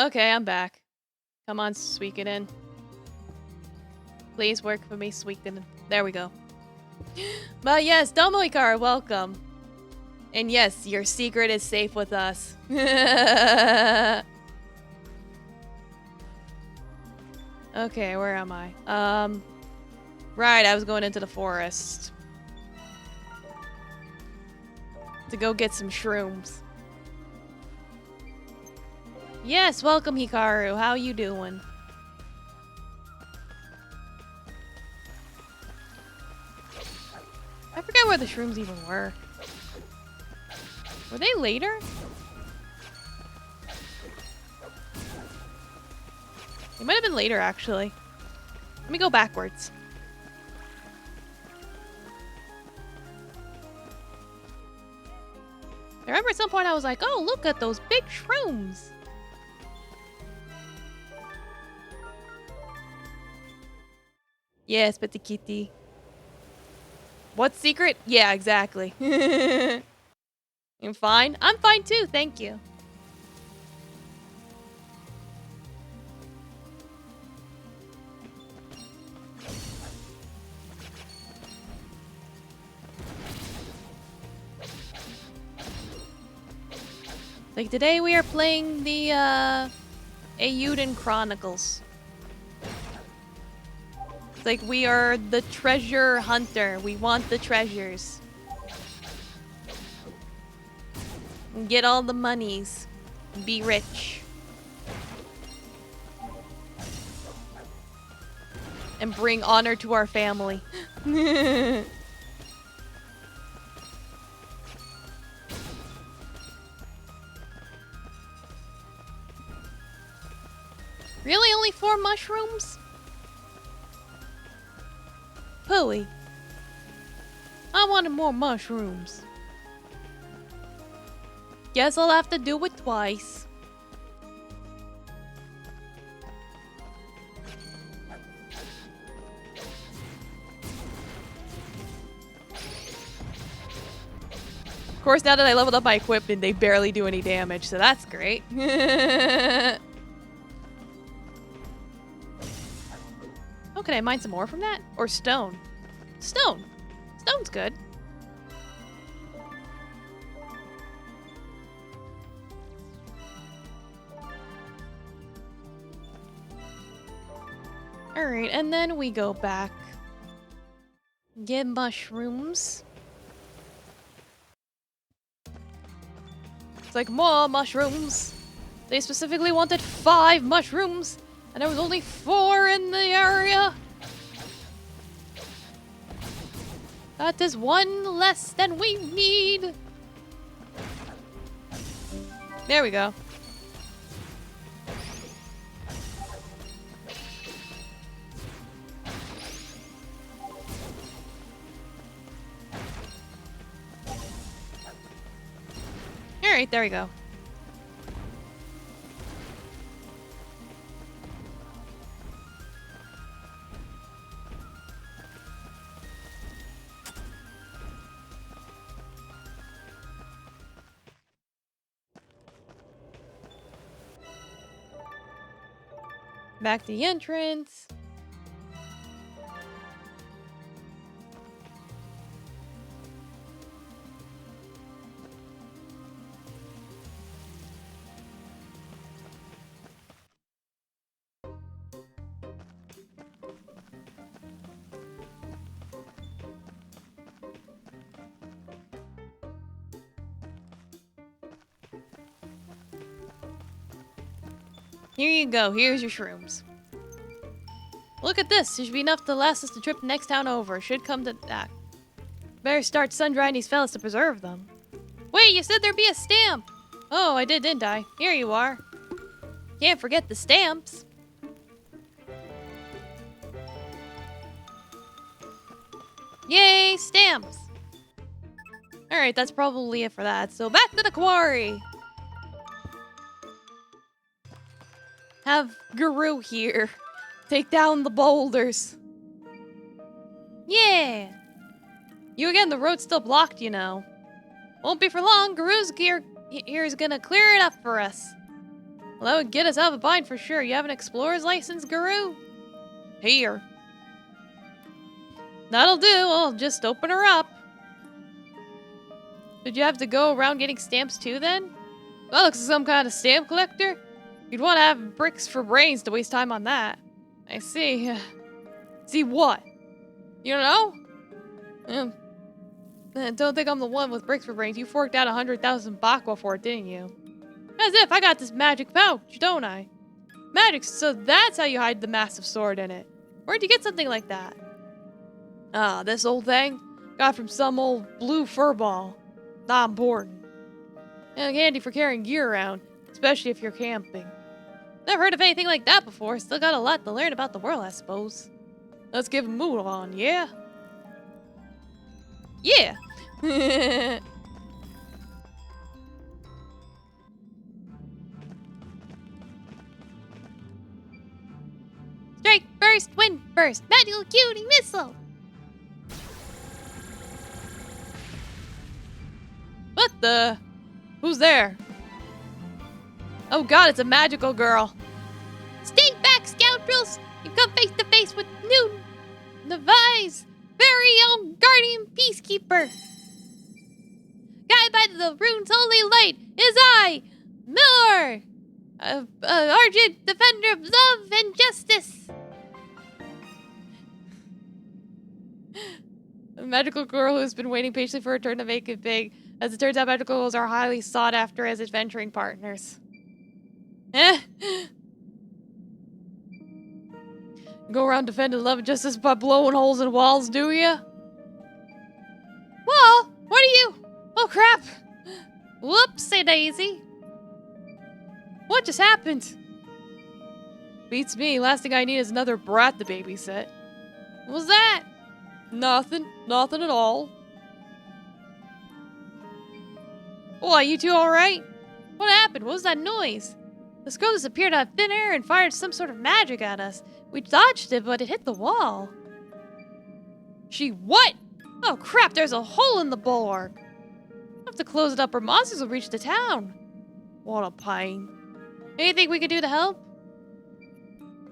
A: Okay, I'm back. Come on, Suikoden. Please work for me, Suikoden. There we go. But yes, Domo Ikara, welcome. And yes, your secret is safe with us. Okay, where am I? Right, I was going into the forest. To go get some shrooms. Yes, welcome Hikaru. How you doing? I forget where the shrooms even were. Were they later? They might have been later, actually. Let me go backwards. I remember at some point I was like, oh, look at those big shrooms. Yes, Petit Kitty. What secret? Yeah, exactly. You're fine? I'm fine too, thank you. Like today we are playing the Eiyuden Chronicles. It's like we are the treasure hunter. We want the treasures. And get all the monies. Be rich. And bring honor to our family. Really? Only 4 mushrooms? Pooey. I wanted more mushrooms. Guess I'll have to do it twice. Of course, now that I leveled up my equipment, they barely do any damage, so that's great. Oh, can I mine some more from that? Or stone? Stone. Stone's good. Alright, and then we go back. Get mushrooms. It's like, more mushrooms. They specifically wanted 5 mushrooms. And there was only 4 in the area. That is 1 less than we need. There we go. Alright, there we go. Back to the entrance. Here you go. Here's your shrooms. Look at this. It should be enough to last us the trip next town over. Should come to that. Better start sun-drying these fellas to preserve them. Wait, you said there'd be a stamp. Oh, I did, didn't I? Here you are. Can't forget the stamps. Yay, stamps. Alright, that's probably it for that. So back to the quarry. Have Guru here. Take down the boulders. Yeah. You again, the road's still blocked, you know. Won't be for long. Guru's here is gonna clear it up for us. Well, that would get us out of a bind for sure. You have an explorer's license, Guru? Here. That'll do. I'll just open her up. Did you have to go around getting stamps too, then? That looks like some kind of stamp collector. You'd want to have bricks for brains to waste time on that. I see. See what? You don't know? Don't think I'm the one with bricks for brains. You forked out 100,000 bakwa for it, didn't you? As if I got this magic pouch, don't I? Magic, so that's how you hide the massive sword in it. Where'd you get something like that? Ah, this old thing? Got from some old blue fur ball. Not important. And handy for carrying gear around, especially if you're camping. Never heard of anything like that before. Still got a lot to learn about the world, I suppose. Let's give a move on, yeah? Yeah! Strike burst, wind burst, magical cutie missile! What the? Who's there? Oh god, it's a magical girl. Stay back, scoundrels! You've come face to face with Nevi's very own guardian peacekeeper. Guided by the rune's holy light is I, Miller, Argent defender of love and justice. A magical girl who's been waiting patiently for her turn to make it big. As it turns out, magical girls are highly sought after as adventuring partners. Go around defending love and justice by blowing holes in walls, do ya? Well, what are you? Oh crap! Whoopsie daisy! What just happened? Beats me. Last thing I need is another brat to babysit. What was that? Nothing. Nothing at all. What, you two alright? What happened? What was that noise? This girl disappeared out of thin air and fired some sort of magic at us. We dodged it, but it hit the wall. She what? Oh crap, there's a hole in the bulwark. I'll have to close it up or monsters will reach the town. What a pain. Anything we could do to help?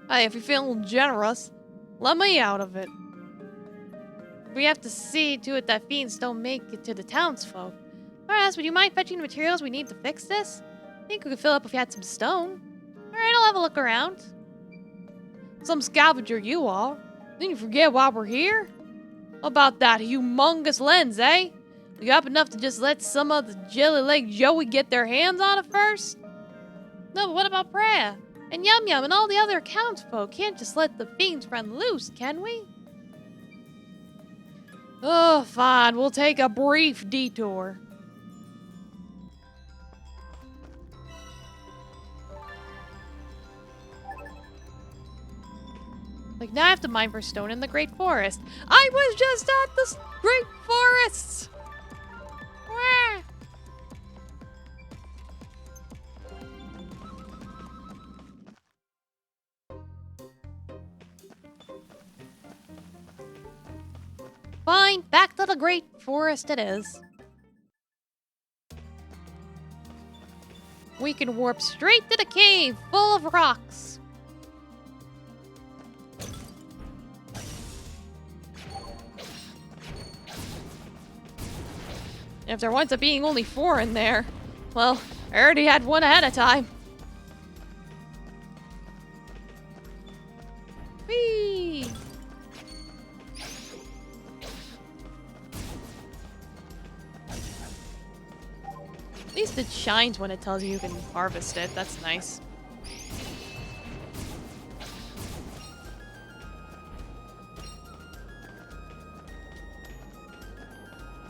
A: Hey, if you're feeling generous, let me out of it. We have to see to it that fiends don't make it to the townsfolk. Alright, would you mind fetching the materials we need to fix this? I think we could fill up if you had some stone. Alright, I'll have a look around. Some scavenger you are. Didn't you forget why we're here? How about that humongous lens, eh? You got enough to just let some of the jelly-leg Joey get their hands on it first? No, but what about Freya? And Yum Yum and all the other townsfolk? Can't just let the fiends run loose, can we? Oh, fine. We'll take a brief detour. Like, now I have to mine for stone in the Great Forest. I was just at the Great Forests! Wah! Fine, back to the Great Forest it is. We can warp straight to the cave full of rocks. If there winds up being only 4 in there, well, I already had one ahead of time. Whee! At least it shines when it tells you can harvest it. That's nice.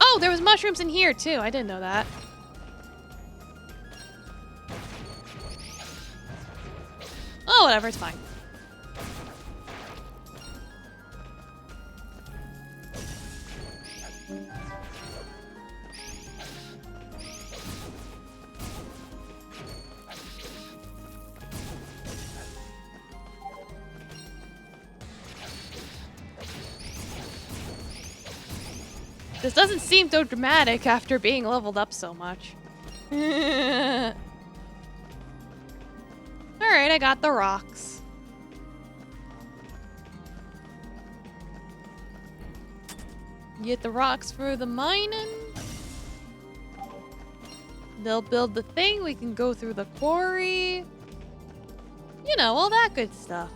A: Oh, there was mushrooms in here too. I didn't know that. Oh, whatever. It's fine. This doesn't seem so dramatic after being leveled up so much. I got the rocks. Get the rocks for the mining. They'll build the thing. We can go through the quarry. You know, all that good stuff.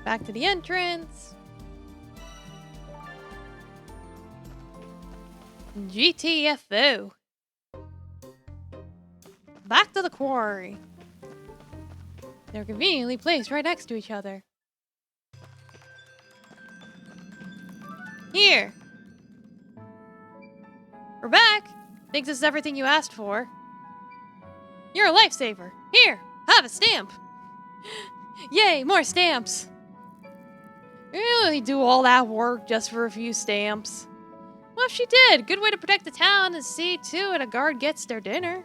A: Back to the entrance. GTFO. Back to the quarry. They're conveniently placed right next to each other. Here. We're back. Thinks this is everything you asked for. You're a lifesaver. Here, have a stamp. Yay, more stamps. Really do all that work just for a few stamps? Well, she did. Good way to protect the town and see to it a guard gets their dinner.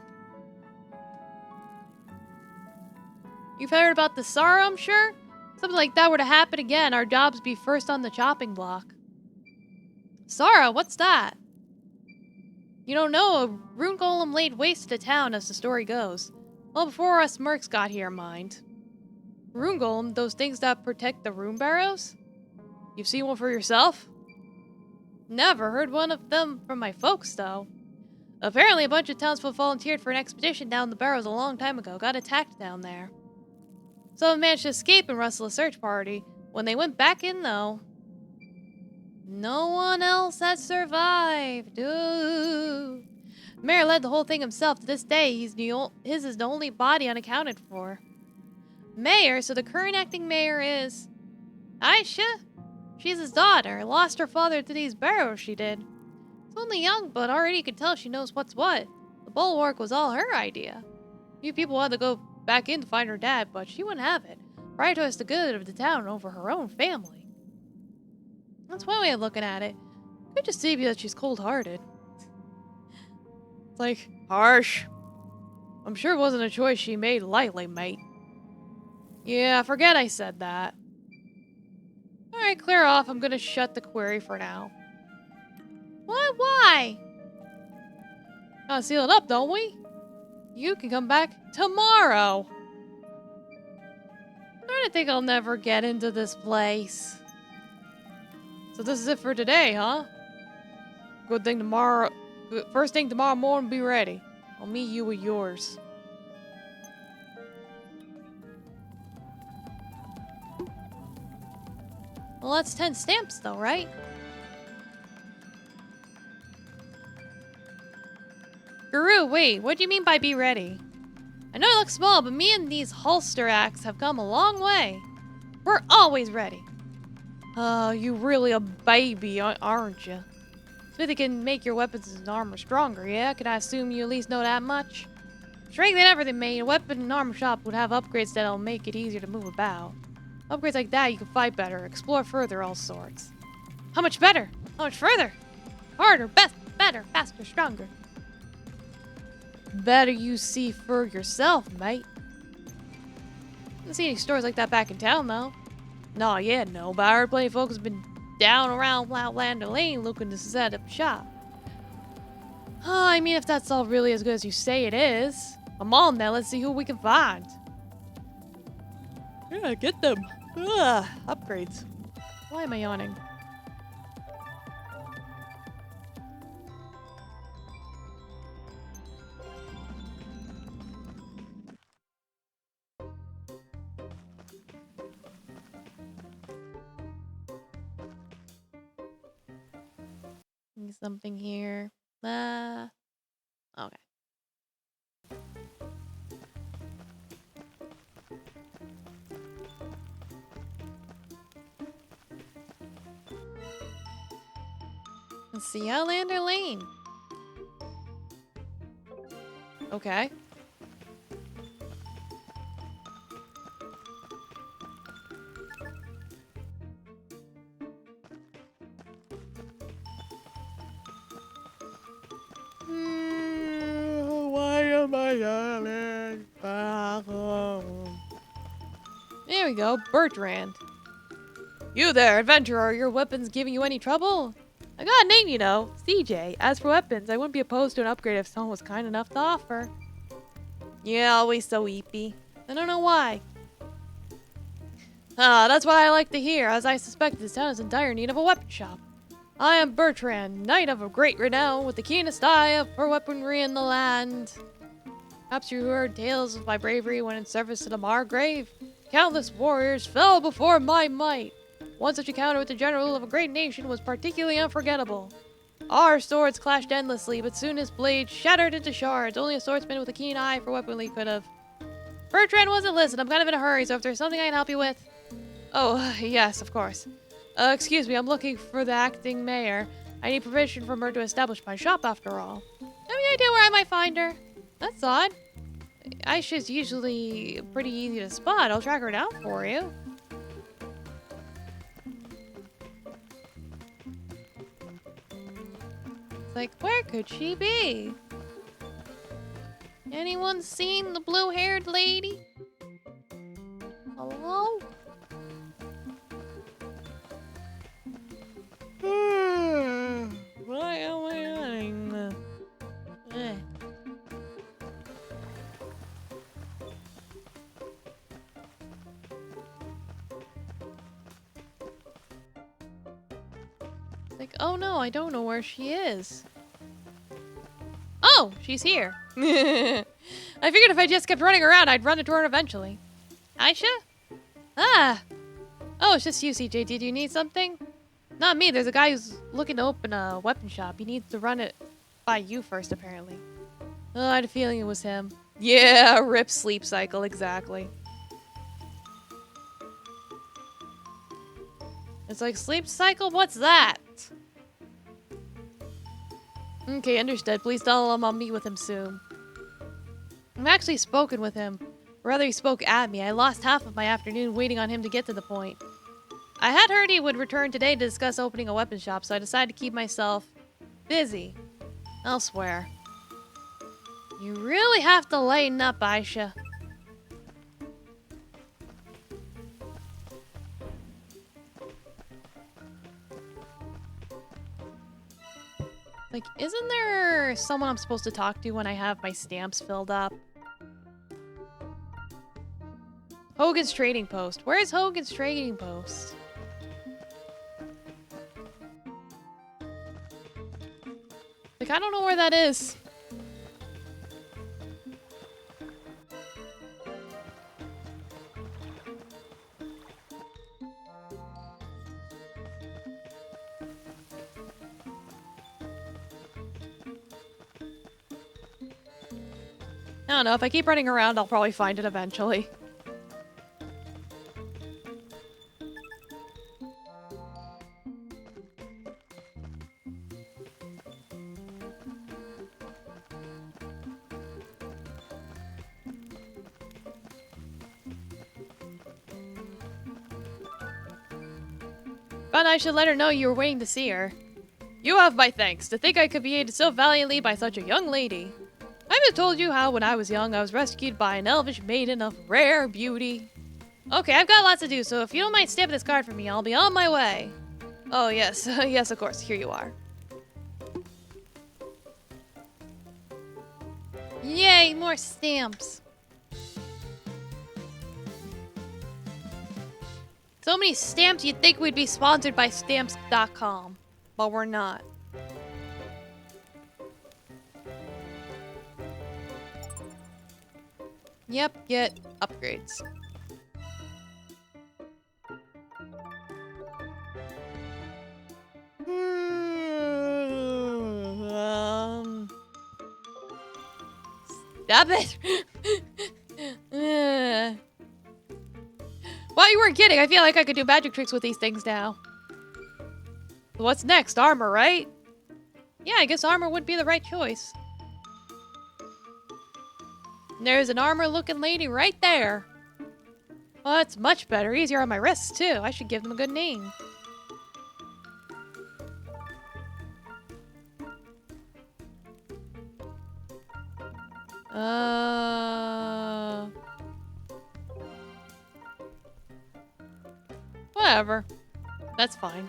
A: You've heard about the Sorrow, I'm sure? Something like that were to happen again, our jobs be first on the chopping block. Sorrow, what's that? You don't know, a rune golem laid waste to the town as the story goes. Well, before us mercs got here, mind. Rune golem, those things that protect the rune barrows? You've seen one for yourself? Never heard one of them from my folks, though. Apparently a bunch of townsfolk volunteered for an expedition down the barrows a long time ago, got attacked down there. Some managed to escape and rustle a search party. When they went back in, though, no one else had survived. Ooh. Mayor led the whole thing himself. To this day, his is the only body unaccounted for. Mayor, so the current acting mayor is Aisha? She's his daughter. Lost her father to these barrows, she did. She's only young, but already you can tell she knows what's what. The bulwark was all her idea. Few people had to go back in to find her dad, but she wouldn't have it. Prioritized the good of the town over her own family. That's one way of looking at it. Good to see that she's cold-hearted. It's like, harsh. I'm sure it wasn't a choice she made lightly, mate. Yeah, forget I said that. Alright, clear off. I'm gonna shut the query for now. What? Why? Gotta seal it up, don't we? You can come back tomorrow. I don't think I'll never get into this place. So this is it for today, huh? Good thing tomorrow... First thing tomorrow morning, be ready. I'll meet you with yours. Well, that's 10 stamps, though, right? Guru, wait, what do you mean by be ready? I know it looks small, but me and these holster acts have come a long way. We're always ready. Oh, you really a baby, aren't you? Smithy can make your weapons and armor stronger, yeah? Can I assume you at least know that much? Strength and everything, mate. A weapon and armor shop would have upgrades that'll make it easier to move about. Upgrades like that, you can fight better, explore further, all sorts. How much better? How much further? Harder, best, better, faster, stronger. Better you see for yourself, mate. Didn't see any stores like that back in town, though. No, yeah, no, but I heard plenty of folks have been down around Outlander Lane looking to set up shop. I mean, if that's all really as good as you say it is. Come on, now, let's see who we can find. Yeah, get them. Ugh, upgrades. Why am I yawning? Something here. Okay. Let's see, Outlander Lane. Okay. Why am I yelling back home? There There we go, Bertrand. You there, adventurer. Are your weapons giving you any trouble? I got a name, you know. CJ. As for weapons, I wouldn't be opposed to an upgrade if someone was kind enough to offer. Yeah, always so weepy. I don't know why. Ah, that's what I like to hear, as I suspect this town is in dire need of a weapon shop. I am Bertrand, knight of great renown, with the keenest eye for weaponry in the land. Perhaps you heard tales of my bravery when in service to the Margrave. Countless warriors fell before my might. One such encounter with the general of a great nation was particularly unforgettable. Our swords clashed endlessly, but soon his blade shattered into shards. Only a swordsman with a keen eye for weaponry could have. Bertrand wasn't listening. I'm kind of in a hurry, so if there's something I can help you with... Oh, yes, of course. Excuse me, I'm looking for the acting mayor. I need permission from her to establish my shop, after all. Have any idea where I might find her? That's odd. Aisha's usually pretty easy to spot. I'll track her down for you. It's like, where could she be? Anyone seen the blue-haired lady? Hello? Why am I doing? Like, oh no, I don't know where she is. Oh, she's here. I figured if I just kept running around, I'd run into her eventually. Aisha? Ah! Oh, it's just you, CJ. Did you need something? Not me. There's a guy who's looking to open a weapon shop. He needs to run it by you first, apparently. Oh, I had a feeling it was him. Yeah, rip sleep cycle, exactly. It's like, sleep cycle? What's that? Okay, understood. Please tell him I'll meet with him soon. I've actually spoken with him. Or rather, he spoke at me. I lost half of my afternoon waiting on him to get to the point. I had heard he would return today to discuss opening a weapon shop, so I decided to keep myself busy elsewhere. You really have to lighten up, Aisha. Like, isn't there someone I'm supposed to talk to when I have my stamps filled up? Hogan's Trading Post. Where's Hogan's Trading Post? Like, I don't know where that is. I don't know. If I keep running around, I'll probably find it eventually. But I should let her know you were waiting to see her. You have my thanks. To think I could be aided so valiantly by such a young lady. I've just told you how when I was young I was rescued by an elvish maiden of rare beauty. Okay, I've got lots to do, so if you don't mind stamping this card for me, I'll be on my way. Oh yes, yes of course, here you are. Yay, more stamps. So many stamps you'd think we'd be sponsored by stamps.com, but we're not. Yep, get upgrades. Stop it! Well, you weren't kidding. I feel like I could do magic tricks with these things now. What's next? Armor, right? Yeah, I guess armor would be the right choice. There's an armor-looking lady right there. Well, that's much better. Easier on my wrists, too. I should give them a good name. Whatever. That's fine.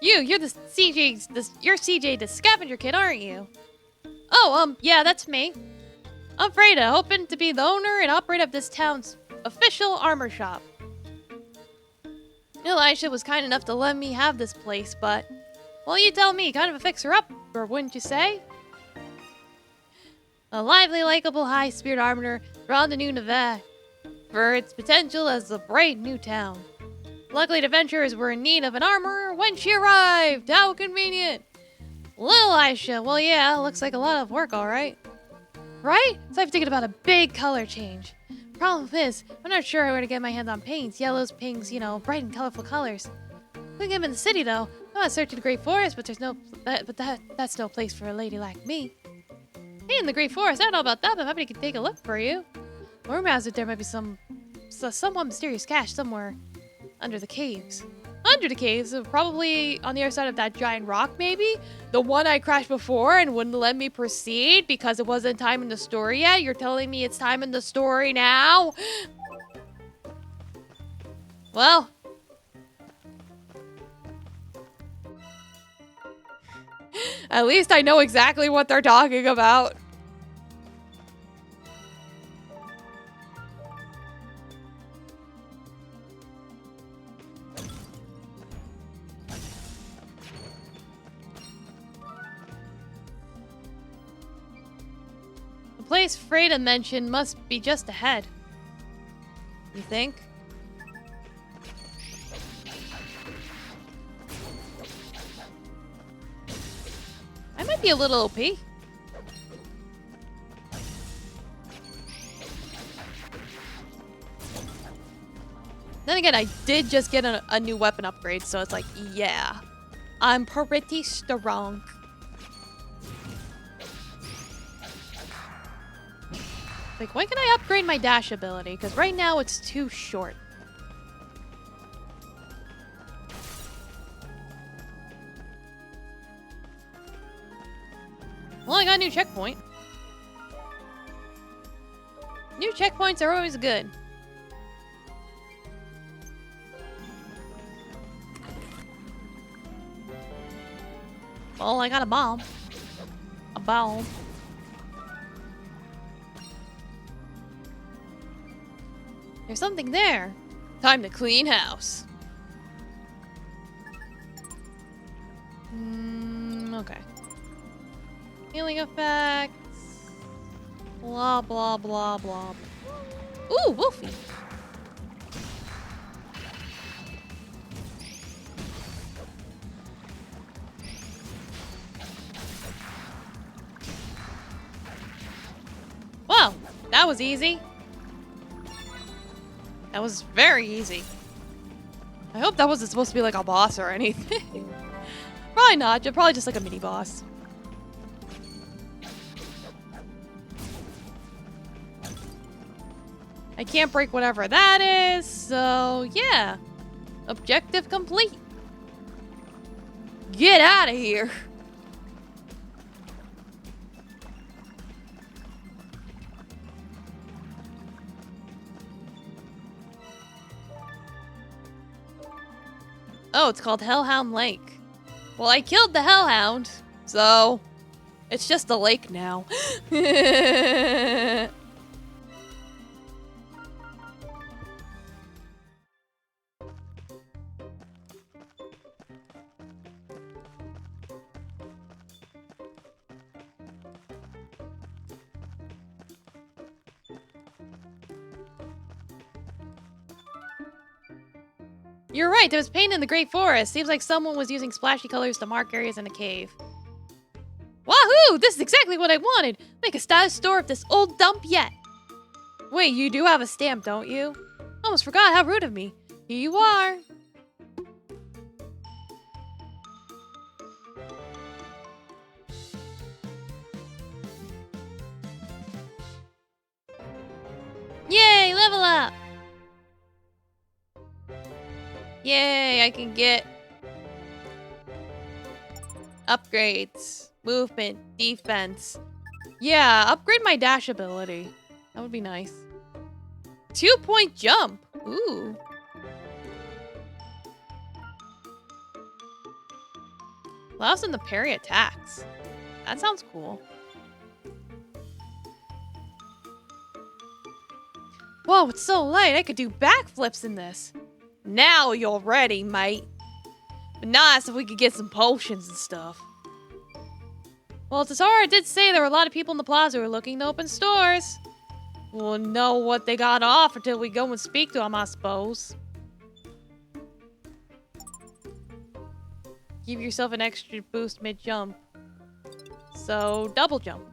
A: You're you're CJ the scavenger kid, aren't you? Oh, yeah, that's me. I'm Freda, hoping to be the owner and operator of this town's official armor shop. Elisha was kind enough to let me have this place, but, well, you tell me, kind of a fixer-upper, wouldn't you say? A lively, likable, high-spirit armor drawn to New Nevada for its potential as a bright new town. Luckily, the adventurers were in need of an armorer when she arrived. How convenient! Little Aisha, well, yeah, looks like a lot of work, all right. Right? So I've thinking about a big color change. Problem is, I'm not sure where to get my hands on paints. Yellows, pinks, you know, bright and colorful colors. Couldn't get them in the city, though. I'm not searching the Great Forest, but that's no place for a lady like me. Hey, in the Great Forest, I don't know about that, but maybe I could take a look for you. Rumor has it there might be somewhat mysterious cache somewhere under the caves. Under the caves? Probably on the other side of that giant rock, maybe? The one I crashed before and wouldn't let me proceed because it wasn't time in the story yet? You're telling me it's time in the story now? Well. At least I know exactly what they're talking about. The place Freda mentioned must be just ahead. You think? I might be a little OP. Then again, I did just get a new weapon upgrade, so it's like, yeah. I'm pretty strong. Like, when can I upgrade my dash ability? Because right now it's too short. Well, I got a new checkpoint. New checkpoints are always good. Oh, I got a bomb. A bomb. There's something there. Time to clean house. Okay. Healing effects. Blah, blah, blah, blah. Ooh, Wolfie. Wow, that was easy. That was very easy. I hope that wasn't supposed to be like a boss or anything. Probably not. Probably just like a mini boss. I can't break whatever that is, so yeah. Objective complete. Get out of here. Oh, it's called Hellhound Lake. Well, I killed the Hellhound, so it's just a lake now. You're right, there was paint in the Great Forest. Seems like someone was using splashy colors to mark areas in the cave. Wahoo! This is exactly what I wanted! Make a status store of this old dump yet! Wait, you do have a stamp, don't you? Almost forgot, how rude of me. Here you are! Yay, level up! Yay, I can get upgrades, movement, defense, Yeah, upgrade my dash ability. That would be nice. 2-point jump. Ooh. Allows them to parry attacks. That sounds cool. Whoa, it's so light. I could do backflips in this. Now you're ready, mate. But nice if we could get some potions and stuff. Well, Tesara did say there were a lot of people in the plaza who were looking to open stores. We'll know what they got to offer till we go and speak to them, I suppose. Give yourself an extra boost mid-jump. So, double jump.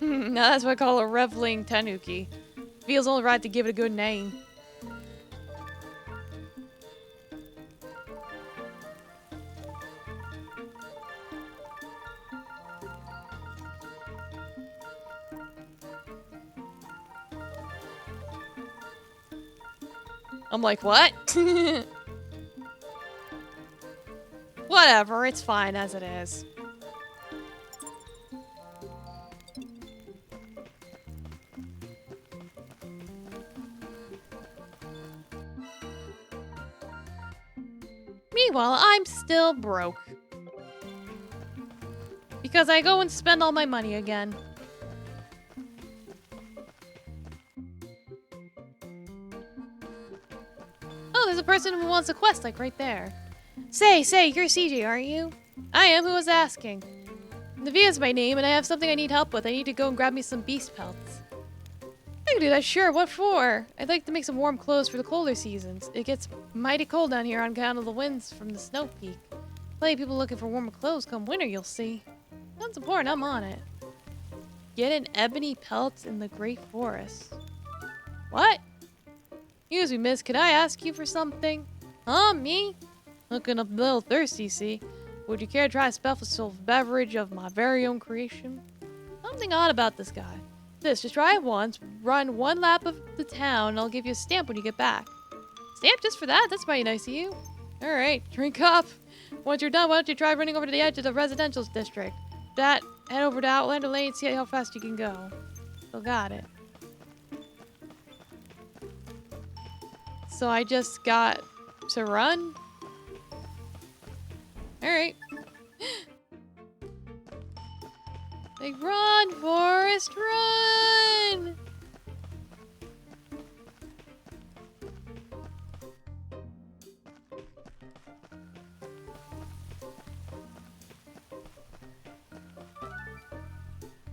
A: Now that's what I call a reveling tanuki. Feels only right to give it a good name. I'm like, what? Whatever, it's fine as it is. Meanwhile, I'm still broke. Because I go and spend all my money again. Oh, there's a person who wants a quest, like right there. Say, you're CJ, aren't you? I am, who was asking. Navia's my name, and I have something I need help with. I need to go and grab me some beast pelts. I can do that, sure. What for? I'd like to make some warm clothes for the colder seasons. It gets mighty cold down here on account of the winds from the snow peak. Plenty of people looking for warmer clothes come winter, you'll see. Sounds important, I'm on it. Get an ebony pelt in the Great Forest. What? Excuse me, miss, could I ask you for something? Huh, me? Looking a little thirsty, see? Would you care to try a special beverage of my very own creation? Something odd about this guy. Just try it once, run one lap of the town, and I'll give you a stamp when you get back. Stamp just for that? That's mighty nice of you. Alright, drink up. Once you're done, why don't you try running over to the edge of the residential district? Head over to Outlander Lane and see how fast you can go. Still got it. So I just got to run? Alright. Like, run, Forrest, run!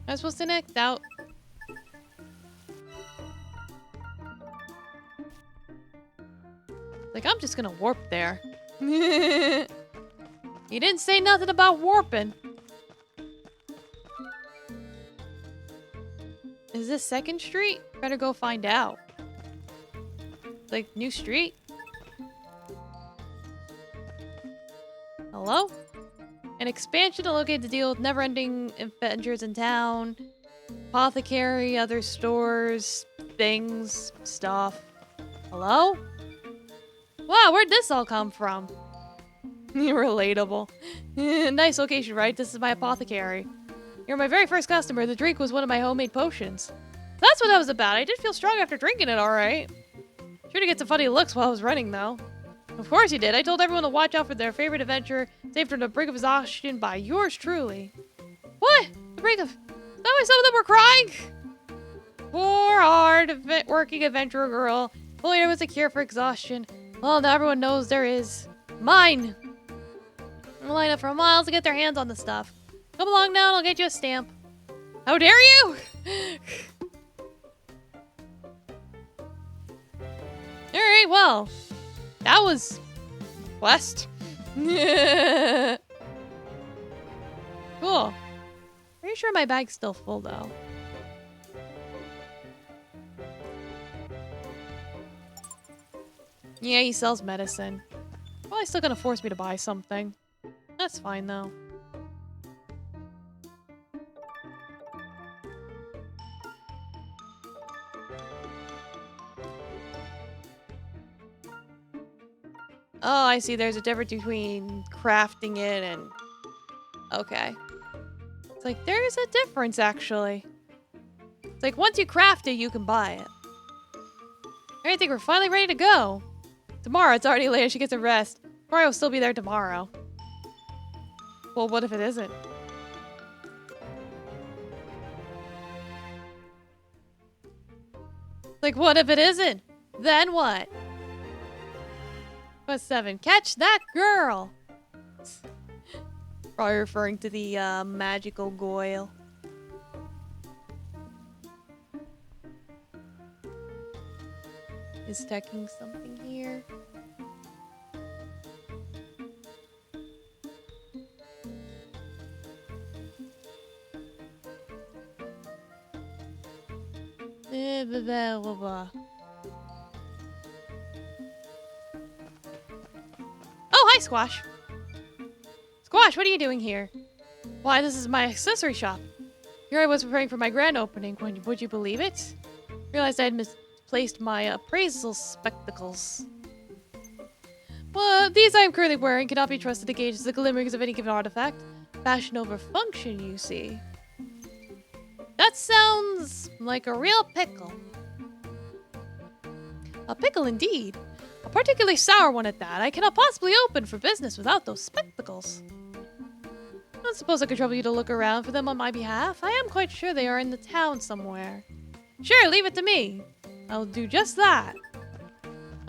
A: Am I supposed to next out? Like, I'm just gonna warp there. You didn't say nothing about warping. Is this 2nd Street? Better go find out. Like, new street? Hello? An expansion to locate to deal with never-ending adventures in town. Apothecary, other stores, things, stuff. Hello? Wow, where'd this all come from? Relatable. Nice location, right? This is my apothecary. You're my very first customer. The drink was one of my homemade potions. That's what that was about. I did feel strong after drinking it, alright. Sure to get some funny looks while I was running, though. Of course you did. I told everyone to watch out for their favorite adventure, saved from the brink of exhaustion by yours truly. What? The brink of... Is that why some of them were crying? Poor, hard-working adventurer girl. Only there was a cure for exhaustion. Well, now everyone knows there is. Mine! I'm line up for miles to get their hands on the stuff. Come along now and I'll get you a stamp. How dare you! Alright, well. That was... quest. Cool. Pretty sure my bag's still full, though. Yeah, he sells medicine. Probably still gonna force me to buy something. That's fine, though. Oh, I see. There's a difference between crafting it and... Okay. It's like, there is a difference, actually. It's like, once you craft it, you can buy it. I think we're finally ready to go. Tomorrow, it's already late and she gets a rest. Probably will still be there tomorrow. Well, what if it isn't? Like, what if it isn't? Then what? Quest 7. Catch that girl! Probably referring to the magical Goyle. Is teching something here? Blah, blah, blah. Oh, hi, Squash. Squash, what are you doing here? Why, this is my accessory shop. Here I was preparing for my grand opening. Would you believe it? Realized I had misplaced my appraisal spectacles. Well, these I am currently wearing cannot be trusted to gauge the glimmerings of any given artifact. Fashion over function, you see. That sounds like a real pickle. A pickle indeed. A particularly sour one at that. I cannot possibly open for business without those spectacles. I don't suppose I could trouble you to look around for them on my behalf. I am quite sure they are in the town somewhere. Sure, leave it to me. I'll do just that.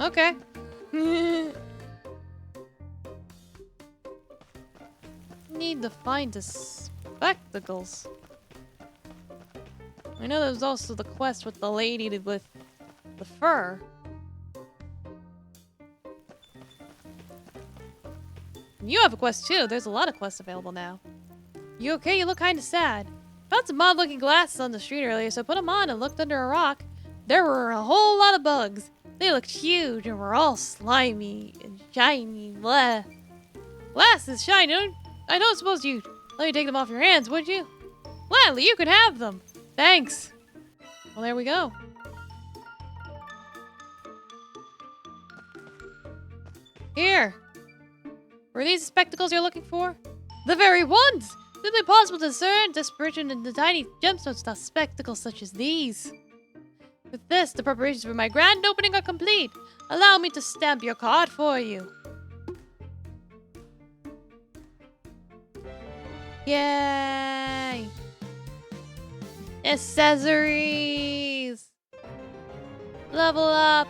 A: Okay. Need to find the spectacles. I know there was also the quest with the lady with the fur. You have a quest too. There's a lot of quests available now. You okay? You look kind of sad. Found some odd-looking glasses on the street earlier, so I put them on and looked under a rock. There were a whole lot of bugs. They looked huge and were all slimy and shiny. Blah. Glasses shiny. I don't suppose you'd let me take them off your hands, would you? Gladly, you could have them. Thanks. Well, there we go. Here. Were these the spectacles you're looking for? The very ones! Simply possible to discern dispersion in the tiny gemstones, not spectacles such as these. With this, the preparations for my grand opening are complete. Allow me to stamp your card for you. Yay! Accessories! Level up!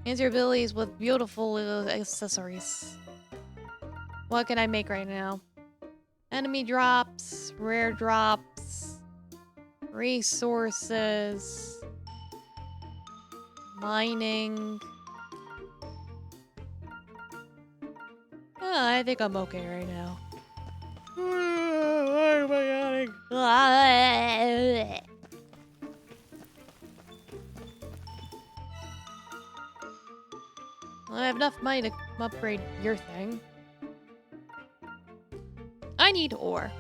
A: Enhance your abilities with beautiful accessories. What can I make right now? Enemy drops, rare drops, resources, mining. I think I'm okay right now. Why am I yawning? I have enough money to upgrade your thing. I need ore.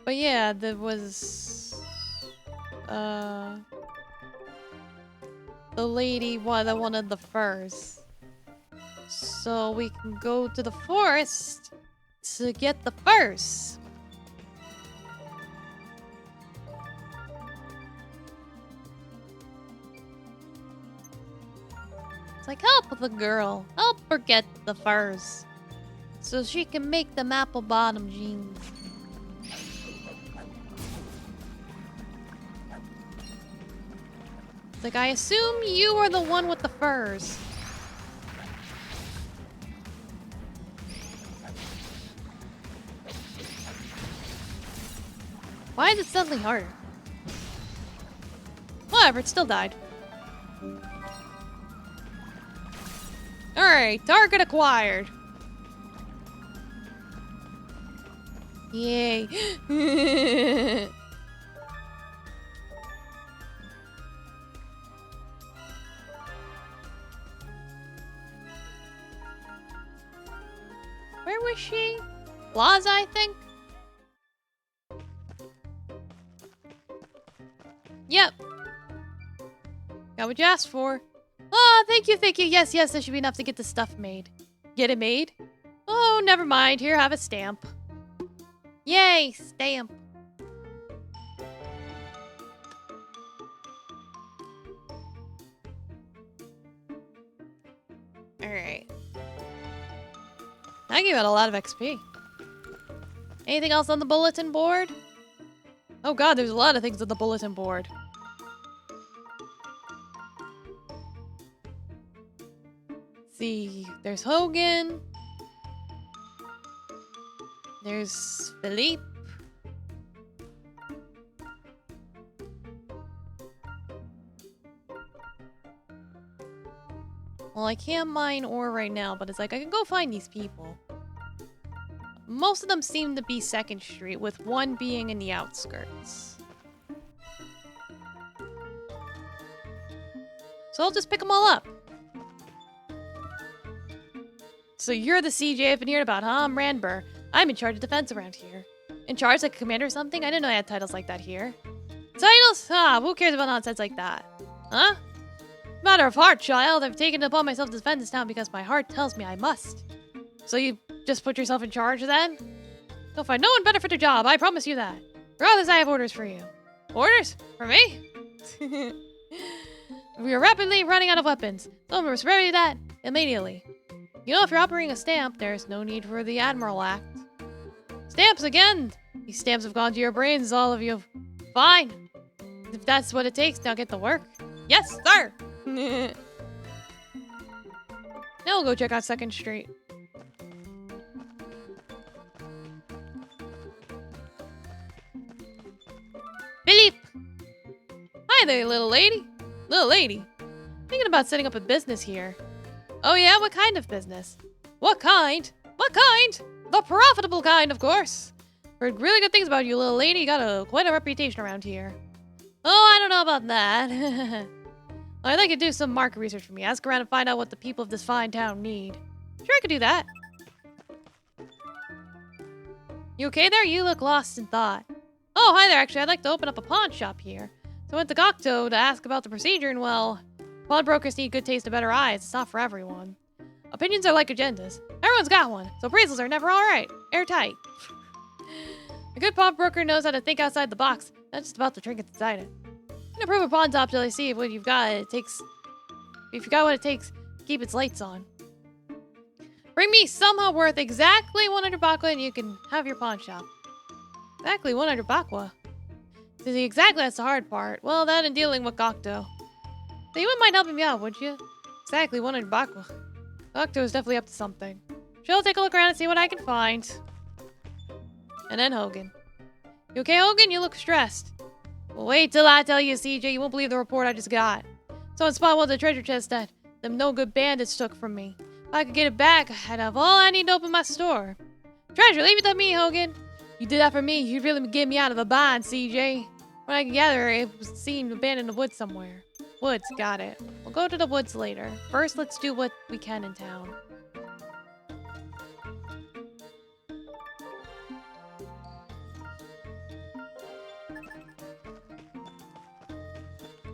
A: But yeah, there was... the lady that wanted the furs. So we can go to the forest to get the furs. It's like, help the girl. Help her get the furs. So she can make them apple bottom jeans. It's like, I assume you are the one with the furs. Why is it suddenly harder? Whatever, it still died. Alright, target acquired. Yay. Where was she? Plaza, I think? Yep. Got what you asked for. Oh, thank you, thank you. Yes, yes, that should be enough to get the stuff made. Get it made? Oh, never mind. Here, have a stamp. Yay, stamp. Alright. I gave out a lot of XP. Anything else on the bulletin board? Oh god, there's a lot of things on the bulletin board. See, there's Hogan. There's Philippe. Well, I can't mine ore right now, but it's like I can go find these people. Most of them seem to be 2nd Street, with one being in the outskirts. So I'll just pick them all up. So you're the CJ I've been hearing about, huh? I'm Randburr. I'm in charge of defense around here. In charge like a commander or something? I didn't know I had titles like that here. Titles? Ah, who cares about nonsense like that? Huh? Matter of heart, child. I've taken it upon myself to defend this town because my heart tells me I must. So you just put yourself in charge then? You'll find no one better for the job, I promise you that. Regardless, I have orders for you. Orders? For me? We are rapidly running out of weapons, so we must remedy that immediately. You know, if you're operating a stamp, there's no need for the Admiral Act. Stamps again! These stamps have gone to your brains, all of you. Fine. If that's what it takes, now get to work. Yes, sir! Now we'll go check out 2nd Street. Philippe! Hi there, little lady. Little lady. Thinking about setting up a business here. Oh yeah? What kind of business? What kind? What kind? The profitable kind, of course. Heard really good things about you, little lady. You got quite a reputation around here. Oh, I don't know about that. I'd like you to do some market research for me. Ask around and find out what the people of this fine town need. Sure, I could do that. You okay there? You look lost in thought. Oh, hi there. Actually, I'd like to open up a pawn shop here. So I went to Gokto to ask about the procedure, and well, pawnbrokers need good taste and better eyes. It's not for everyone. Opinions are like agendas. Everyone's got one, so appraisals are never alright. Airtight. A good pawnbroker knows how to think outside the box, not just about the trinkets inside it. I'm gonna prove a pawn top till I see if what you've got it takes. If you got what it takes, keep its lights on. Bring me somehow worth exactly 100 bakwa and you can have your pawn shop. Exactly 100 bakwa. See, exactly that's the hard part. Well, that and dealing with Gokto. So you wouldn't mind helping me out, would you? Exactly 100 bakwa. Gokto is definitely up to something. She'll take a look around and see what I can find. And then Hogan. You okay, Hogan? You look stressed. Well, wait till I tell you, CJ. You won't believe the report I just got. Someone spotted one of the treasure chests that them no-good bandits took from me. If I could get it back, I'd have all I need to open my store. Treasure, leave it to me, Hogan. You did that for me. You'd really get me out of a bind, CJ. When I can gather, it was seen abandoned in the woods somewhere. Woods, got it. We'll go to the woods later. First, let's do what we can in town.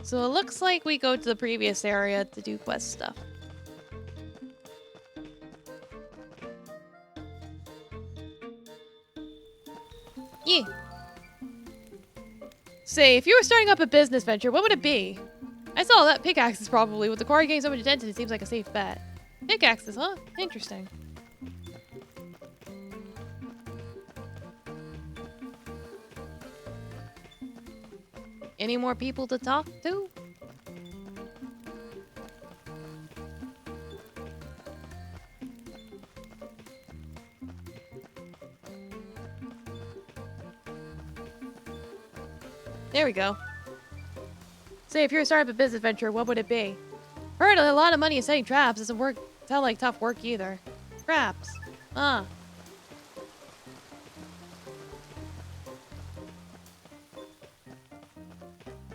A: So it looks like we go to the previous area to do quest stuff. Yeah. Say, if you were starting up a business venture, what would it be? I saw that pickaxes probably. With the quarry getting so much attention, it seems like a safe bet. Pickaxes, huh? Interesting. Any more people to talk to? There we go. Say, if you were starting up a business venture, what would it be? Heard a lot of money in setting traps. Doesn't sound like tough work either. Traps. Huh.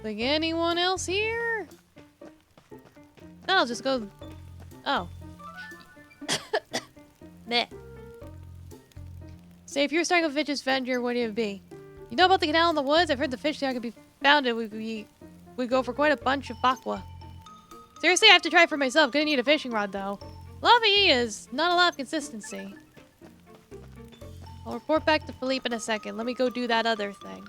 A: Like anyone else here? No, I'll just go. Oh. Meh. Say, if you were starting a fish venture, what would it be? You know about the canal in the woods? I've heard the fish there could be found. It would be would go for quite a bunch of bakwa. Seriously, I have to try it for myself. Gonna need a fishing rod, though. Lava is not a lot of consistency. I'll report back to Philippe in a second. Let me go do that other thing.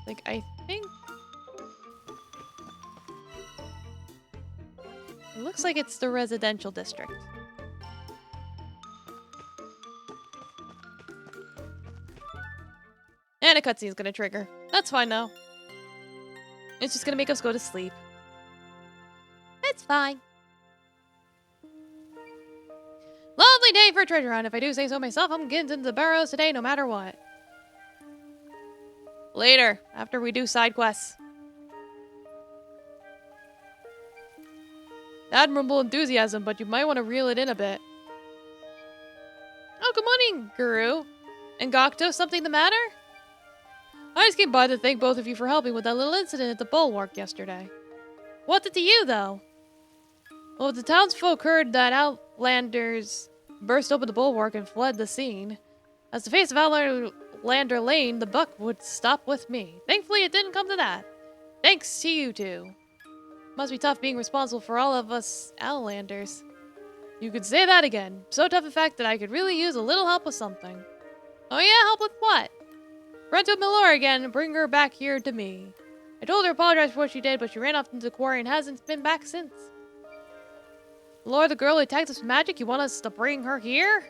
A: Like, I think... It looks like it's the residential district. And a cutscene's gonna trigger. That's fine, though. It's just gonna make us go to sleep. It's fine. Lovely day for a treasure hunt. If I do say so myself, I'm getting into the burrows today no matter what. Later, after we do side quests. Admirable enthusiasm, but you might want to reel it in a bit. Oh, good morning, Guru. And Gokto, something the matter? I just came by to thank both of you for helping with that little incident at the bulwark yesterday. What's it to you, though? Well, if the townsfolk heard that Outlanders burst open the bulwark and fled the scene, as the face of Outlander Lane, the buck would stop with me. Thankfully, it didn't come to that. Thanks to you two. Must be tough being responsible for all of us Outlanders. You could say that again. So tough, in fact, that I could really use a little help with something. Oh yeah? Help with what? Run to Milora again and bring her back here to me. I told her to apologize for what she did, but she ran off into the quarry and hasn't been back since. Milora, the girl who attacked us with magic, you want us to bring her here?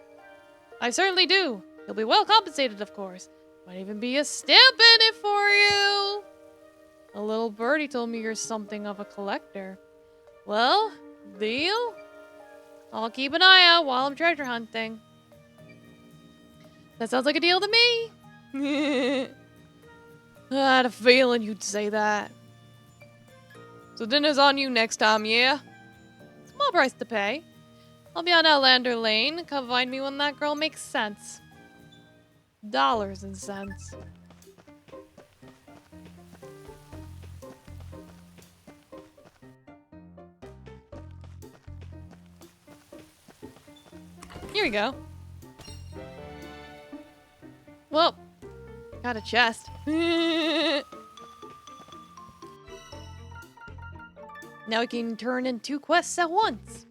A: I certainly do. You'll be well compensated, of course. Might even be a stamp in it for you. A little birdie told me you're something of a collector. Well, deal? I'll keep an eye out while I'm treasure hunting. That sounds like a deal to me. I had a feeling you'd say that. So dinner's on you next time, yeah? Small price to pay. I'll be on Outlander Lane. Come find me when that girl makes sense. Dollars and cents. Here we go. Well, got a chest. Now we can turn in 2 quests at once.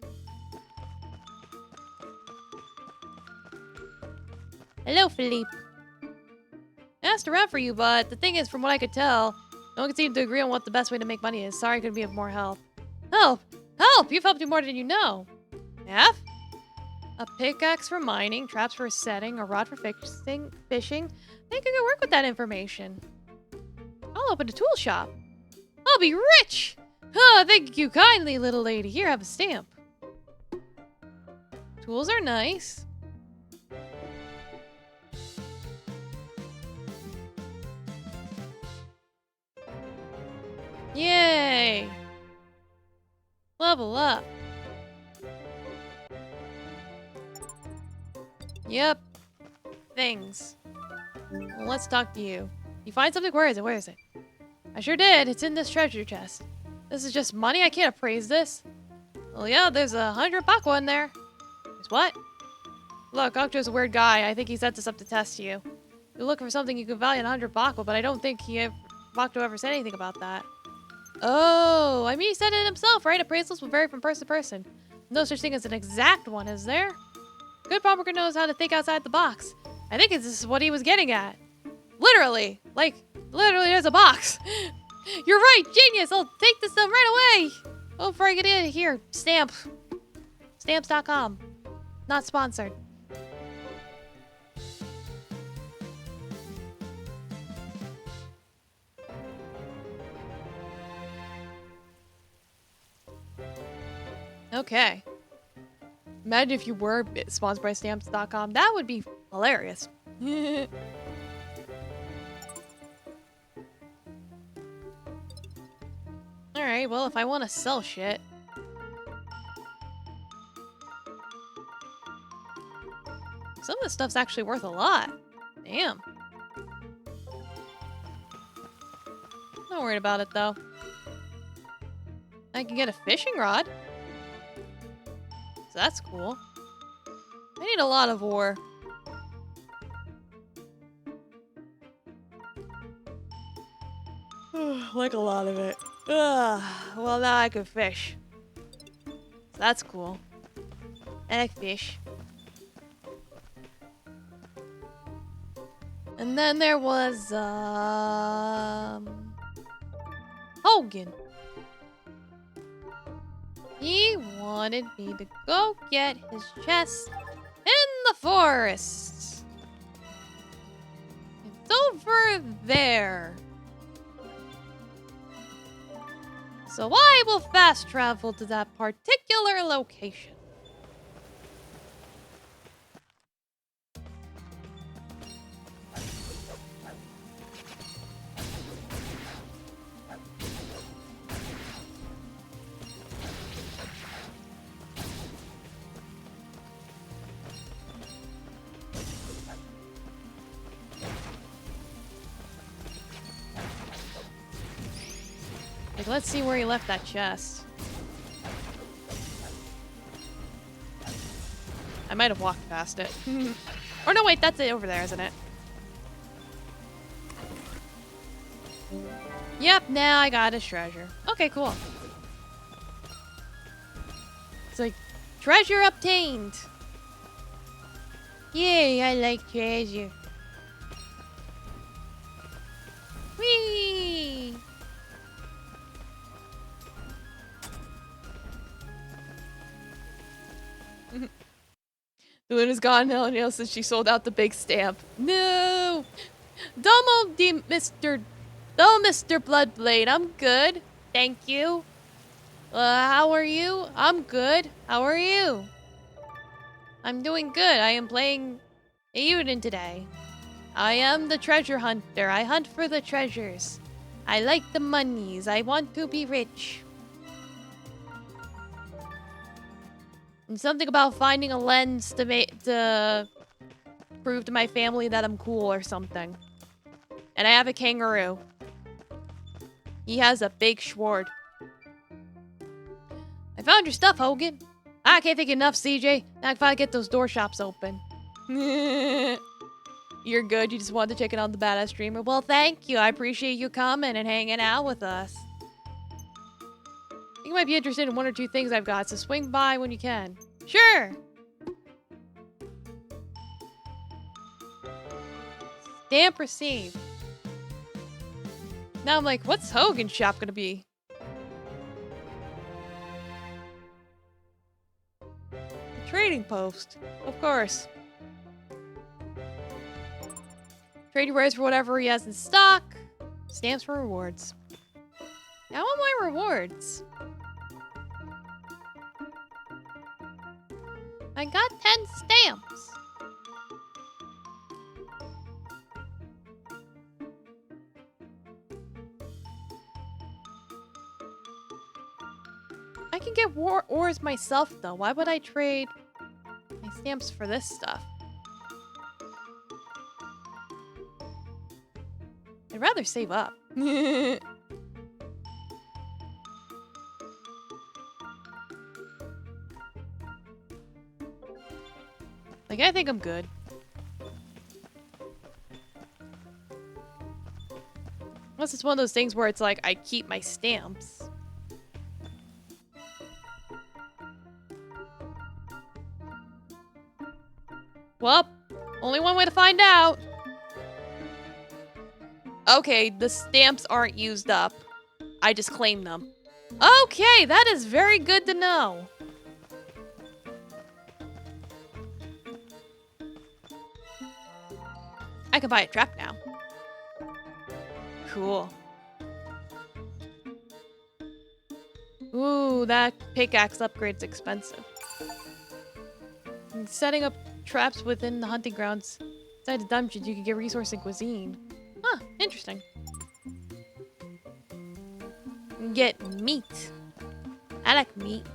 A: Hello, Philippe. I asked around for you, but the thing is, from what I could tell, no one could seem to agree on what the best way to make money is. Sorry I couldn't be of more help. Help! Help! You've helped me more than you know. Have? A pickaxe for mining, traps for setting, a rod for fishing. I think I could work with that information. I'll open a tool shop. I'll be rich! Oh, thank you kindly, little lady. Here, have a stamp. Tools are nice. Yay! Level up. Yep. Things. Well, let's talk to you. You find something? Where is it? Where is it? I sure did. It's in this treasure chest. This is just money? I can't appraise this. Well, yeah, there's 100 bakwa in there. There's what? Look, Okto's a weird guy. I think he set this up to test you. You're looking for something you can value at 100 bakwa, but I don't think Okto ever said anything about that. Oh, I mean, he said it himself, right? Appraisals will vary from person to person. No such thing as an exact one, is there? Good pawnbroker knows how to think outside the box. I think this is what he was getting at. Literally. Like, literally there's a box. You're right, genius. I'll take this stuff right away. Oh, before I get in here, stamp. Stamps.com. Not sponsored. Okay. Imagine if you were sponsored by stamps.com. That would be hilarious. Alright, well, if I want to sell shit. Some of this stuff's actually worth a lot. Damn. Not worried about it, though. I can get a fishing rod. So that's cool. I need a lot of ore. Like a lot of it. Ugh. Well, now I can fish. So that's cool. I like fish. And then there was, Hogan. He wanted me to go get his chest in the forest. It's over there. So I will fast travel to that particular location. Like, let's see where he left that chest. I might have walked past it. Or no, wait, that's it over there, isn't it? Yep, now I got his treasure. Okay, cool. It's like, treasure obtained. Yay, I like treasure. Whee! Luna's gone now, and Neil says she sold out the big stamp. No! Domo di Mr. Oh, Mr. Bloodblade, I'm good. Thank you. How are you? I'm good. How are you? I'm doing good. I am playing Eiyuden today. I am the treasure hunter. I hunt for the treasures. I like the monies. I want to be rich. And something about finding a lens to prove to my family that I'm cool or something. And I have a kangaroo. He has a big sword. I found your stuff, Hogan. I can't think enough, CJ. Now I can finally get those door shops open. You're good. You just wanted to check in on the badass streamer. Well, thank you. I appreciate you coming and hanging out with us. You might be interested in one or two things I've got, so swing by when you can. Sure. Stamp received. Now I'm like, what's Hogan's shop gonna be? Trading post. Of course. Trade wares for whatever he has in stock. Stamps for rewards. Now want my rewards. I got 10 stamps. I can get ores myself, though. Why would I trade my stamps for this stuff? I'd rather save up. Like, I think I'm good. Unless it's one of those things where it's like, I keep my stamps. Well, only one way to find out. Okay, the stamps aren't used up. I just claimed them. Okay, that is very good to know. I can buy a trap now. Cool. Ooh, that pickaxe upgrade's expensive. And setting up traps within the hunting grounds. Inside the dungeons, you can get resource and cuisine. Huh, interesting. You can get meat. I like meat.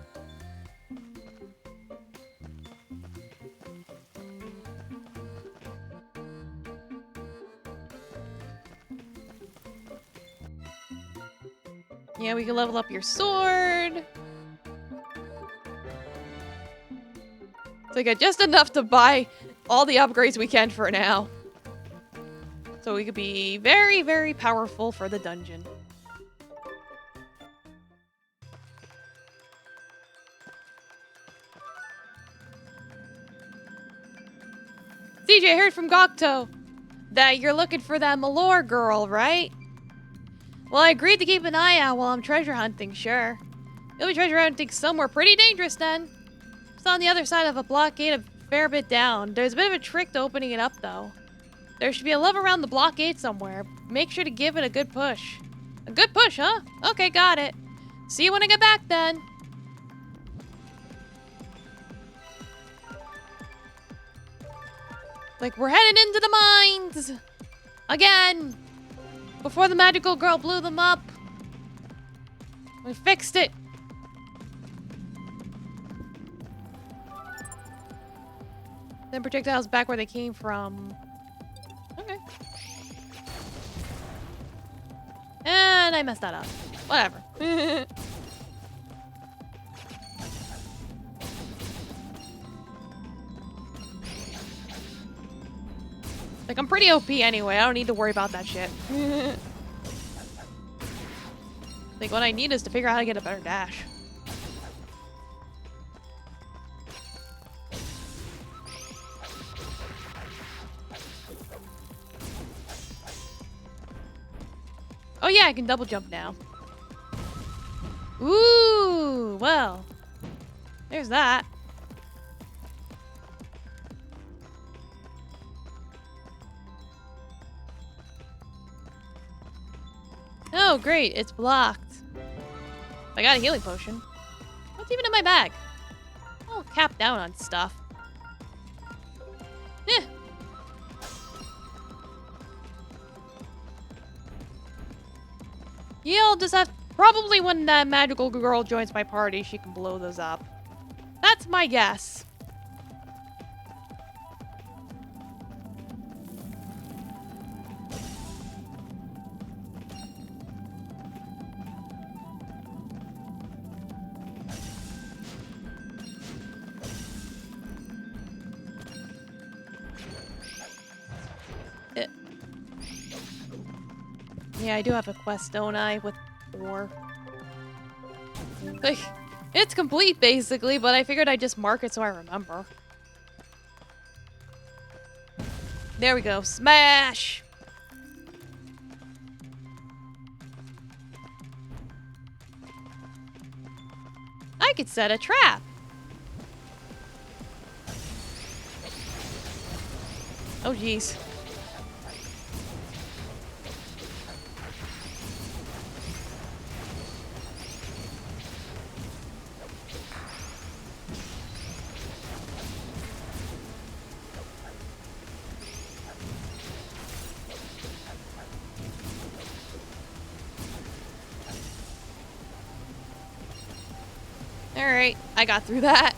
A: Yeah, we can level up your sword. It's like just enough to buy all the upgrades we can for now. So we could be very, very powerful for the dungeon. CJ, I heard from Gokto that you're looking for that Malore girl, right? Well, I agreed to keep an eye out while I'm treasure hunting, sure. You'll be treasure hunting somewhere pretty dangerous then. It's on the other side of a blockade a fair bit down. There's a bit of a trick to opening it up, though. There should be a lever around the blockade somewhere. Make sure to give it a good push. A good push, huh? Okay, got it. See you when I get back, then. Like, we're heading into the mines! Again! Before the magical girl blew them up. We fixed it. Then projectiles back where they came from. Okay. And I messed that up. Whatever. Like, I'm pretty OP anyway. I don't need to worry about that shit. Like, what I need is to figure out how to get a better dash. Oh yeah, I can double jump now. Ooh, well. There's that. Oh, great. It's blocked. I got a healing potion. What's even in my bag? I'll cap down on stuff. Eh. You'll just have... Probably when that magical girl joins my party, she can blow those up. That's my guess. Yeah, I do have a quest, don't I? With 4. Like, it's complete, basically, but I figured I'd just mark it so I remember. There we go. Smash! I could set a trap. Oh, jeez. Alright, I got through that.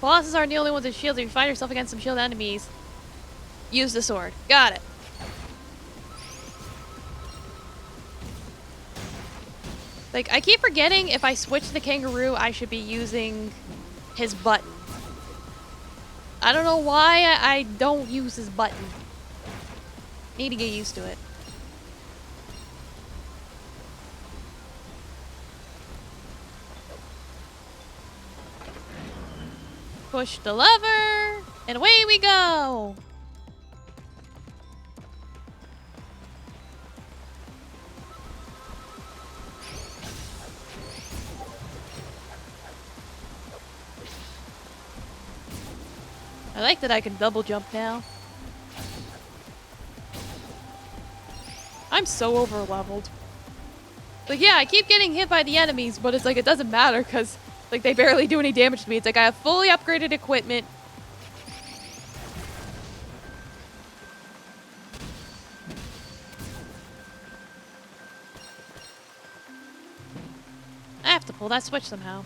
A: Bosses aren't the only ones with shields. If you find yourself against some shield enemies, use the sword. Got it. Like, I keep forgetting if I switch to the kangaroo, I should be using his button. I don't know why I don't use his button. Need to get used to it. Push the lever, and away we go! I like that I can double jump now. I'm so over leveled. Like, yeah, I keep getting hit by the enemies, but it's like, it doesn't matter because, like, they barely do any damage to me. It's like I have fully upgraded equipment. I have to pull that switch somehow.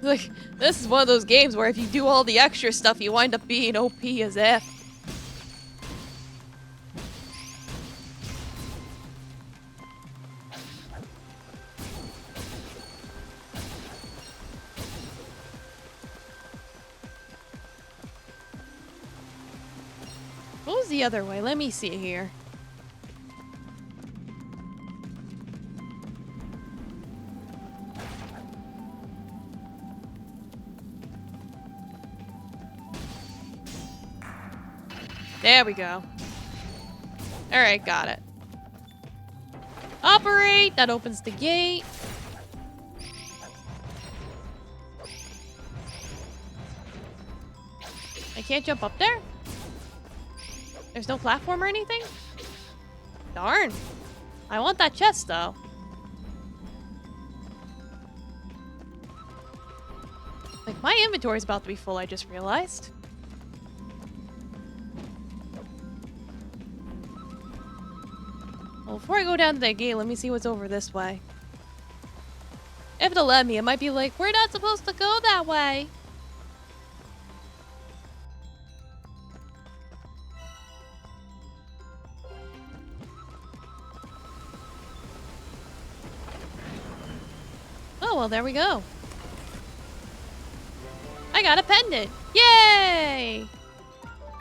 A: Like, this is one of those games where if you do all the extra stuff, you wind up being OP as F. was the other way? Let me see here. There we go. Alright, got it. Operate! That opens the gate. I can't jump up there? There's no platform or anything? Darn. I want that chest, though. Like, my inventory's about to be full, I just realized. Well, before I go down to that gate, let me see what's over this way. If it'll let me, it might be like, we're not supposed to go that way. Oh, well, there we go. I got a pendant. Yay!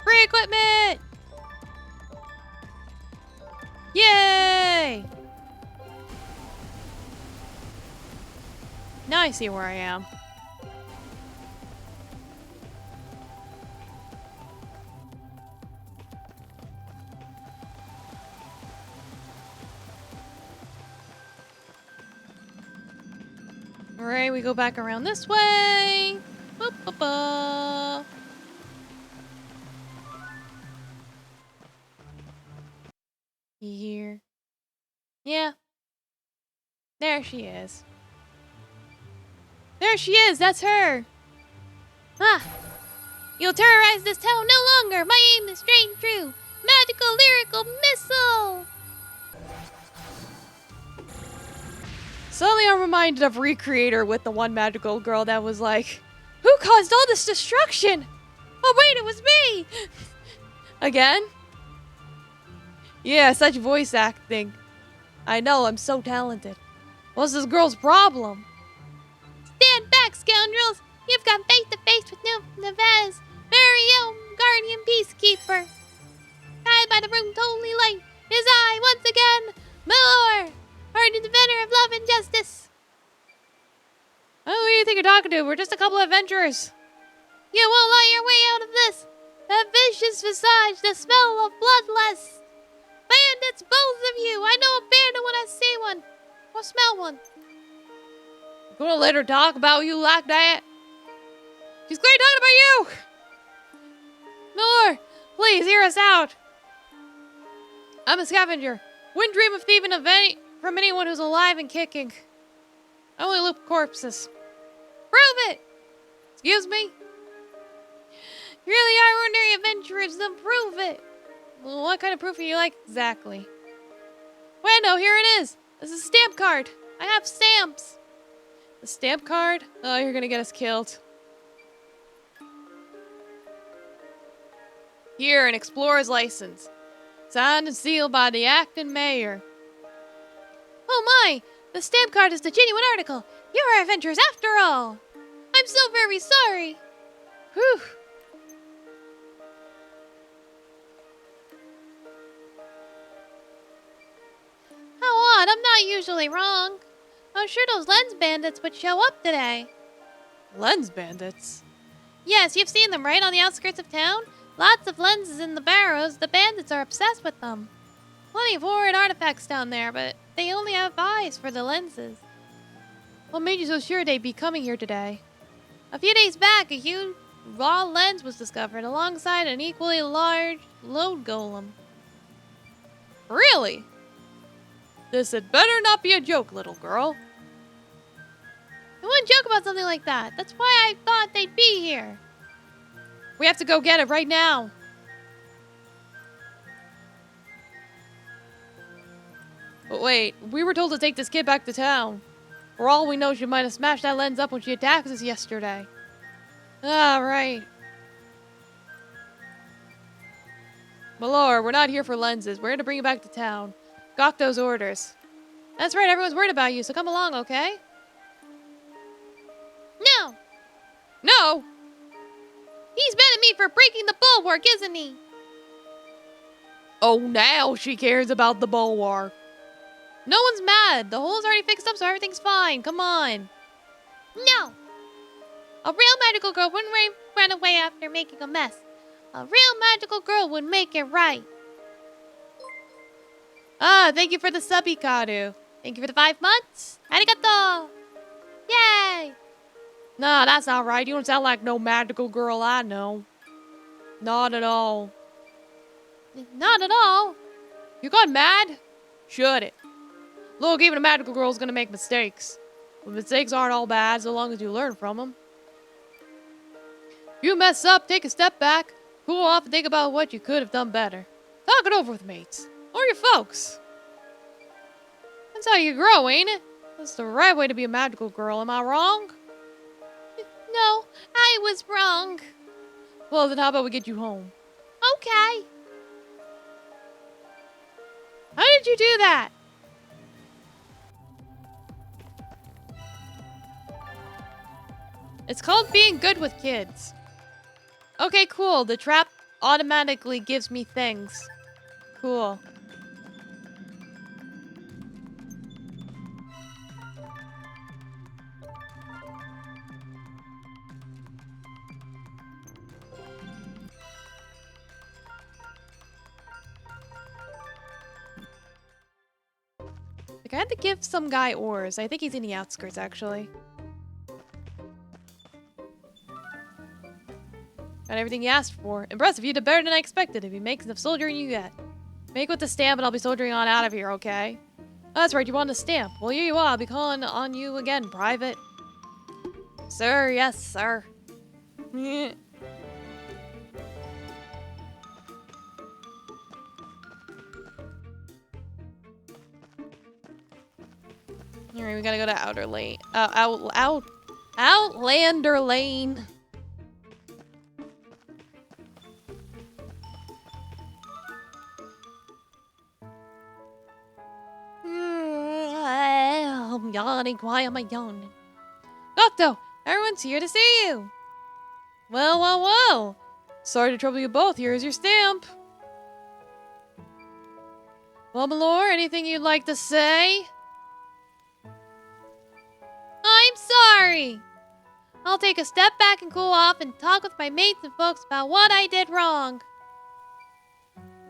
A: Free equipment! Yay! Now I see where I am. Alright, we go back around this way. Boop, boop, boop. Here. Yeah. There she is. There she is! That's her! Ah! You'll terrorize this town no longer! My aim is straight and true! Magical lyrical missile! Suddenly I'm reminded of Recreator with the one magical girl that was like, who caused all this destruction? Oh wait, it was me! Again? Yeah, such voice acting. I know, I'm so talented. What's this girl's problem? Stand back, scoundrels! You've come face to face with Nevada's very own guardian peacekeeper. Guided by the room's holy light, it is I, once again, Malor, ardent defender of love and justice. Oh, who do you think you're talking to? We're just a couple of adventurers. You won't lie your way out of this. That vicious visage, the smell of bloodlust. Bandits, both of you! I know a bandit when I see one. Or smell one. You gonna let her talk about you like that? She's great talking about you! Miller, please hear us out. I'm a scavenger. Wouldn't dream of thieving from anyone who's alive and kicking. I only loot corpses. Prove it! Excuse me? You really are ordinary adventurers, then prove it. Well, what kind of proof are you like exactly? Wait, no, here it is. This is a stamp card. I have stamps. The stamp card? Oh, you're gonna get us killed. Here, an explorer's license. Signed and sealed by the acting mayor. Oh my! The stamp card is the genuine article. You are adventurers after all. I'm so very sorry. Whew. How odd, I'm not usually wrong. I'm sure those lens bandits would show up today. Lens bandits? Yes, you've seen them, right? On the outskirts of town? Lots of lenses in the barrows. The bandits are obsessed with them. Plenty of horrid artifacts down there, but they only have eyes for the lenses. What made you so sure they'd be coming here today? A few days back, a huge raw lens was discovered alongside an equally large load golem. Really? This had better not be a joke, little girl. I wouldn't joke about something like that. That's why I thought they'd be here. We have to go get it right now. But wait, we were told to take this kid back to town. For all we know, she might have smashed that lens up when she attacked us yesterday. Ah, right. Malor, we're not here for lenses. We're here to bring you back to town. Got those orders. That's right, everyone's worried about you, so come along, okay? No! No! He's mad at me for breaking the bulwark, isn't he? Oh, now she cares about the bulwark. No one's mad. The hole's already fixed up, so everything's fine. Come on. No. A real magical girl wouldn't run away after making a mess. A real magical girl would make it right. Ah, thank you for the sub, Hikaru. Thank you for the 5 months. Arigato. Yay. Nah, that's not right. You don't sound like no magical girl I know. Not at all. Not at all. You got mad? Shut it. Look, even a magical girl's gonna make mistakes. But mistakes aren't all bad so long as you learn from them. If you mess up, take a step back, cool off, and think about what you could have done better. Talk it over with mates. Or your folks. That's how you grow, ain't it? That's the right way to be a magical girl, am I wrong? No, I was wrong. Well, then how about we get you home? Okay. How did you do that? It's called being good with kids. Okay, cool. The trap automatically gives me things. Cool. Like, I had to give some guy ores. I think he's in the outskirts, actually. Got everything you asked for. Impressive, you did better than I expected. If you make the soldiering you get. Make with the stamp and I'll be soldiering on out of here, okay? Oh, that's right, you want a stamp. Well, here you are. I'll be calling on you again, Private. Sir, yes, sir. Alright, we gotta go to Outer Lane. Outlander Lane. I'm yawning. Why am I yawning? Doctor, everyone's here to see you. Well, well, well. Sorry to trouble you both. Here's your stamp. Well, Malor, anything you'd like to say? I'm sorry. I'll take a step back and cool off and talk with my mates and folks about what I did wrong.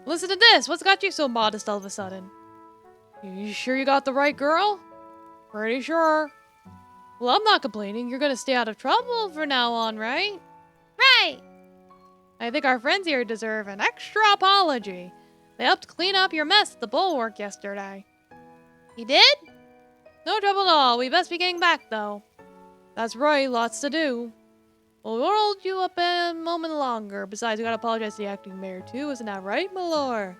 A: Listen to this. What's got you so modest all of a sudden? You sure you got the right girl? Pretty sure. Well, I'm not complaining. You're gonna stay out of trouble from now on, right? Right! I think our friends here deserve an extra apology. They helped clean up your mess at the bulwark yesterday. You did? No trouble at all. We best be getting back, though. That's right. Lots to do. Well, we won't hold you up a moment longer. Besides, we gotta apologize to the acting mayor, too. Isn't that right, Malor?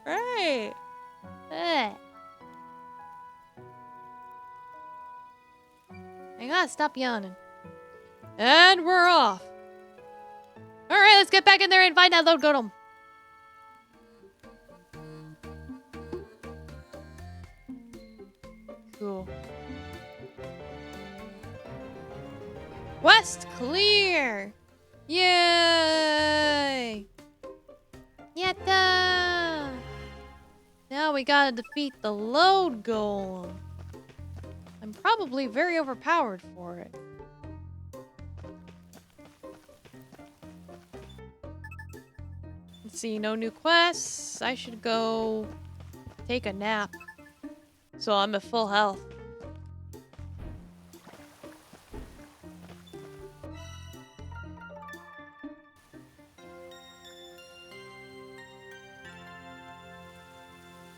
A: Right. I gotta stop yawning. And we're off. Alright, let's get back in there and find that load golem. Cool. Quest clear! Yay! Yatta! Now we gotta defeat the load golem. I'm probably very overpowered for it. Let's see, no new quests. I should go take a nap. So I'm at full health.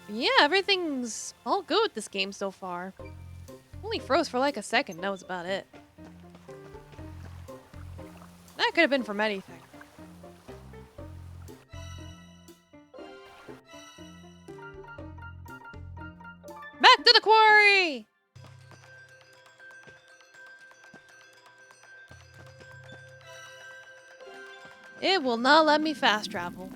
A: Yeah, everything's all good with this game so far. Only froze for like a second, that was about it. That could have been from anything. Back to the quarry! It will not let me fast travel.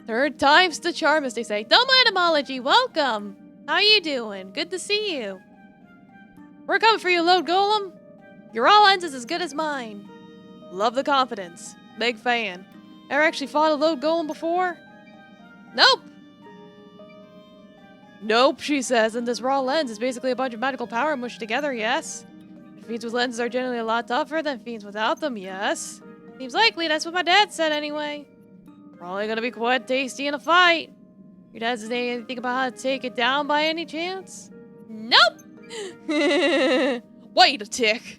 A: Third time's the charm, as they say. Domo Etymology, welcome! How you doing? Good to see you. We're coming for you, Load Golem. Your all ends is as good as mine. Love the confidence. Big fan. Ever actually fought a load golem before? Nope. Nope, she says, and this raw lens is basically a bunch of magical power mushed together, yes? Fiends with lenses are generally a lot tougher than fiends without them, yes? Seems likely, that's what my dad said anyway. Probably gonna be quite tasty in a fight. Your dad saying anything about how to take it down by any chance? Nope! Wait a tick.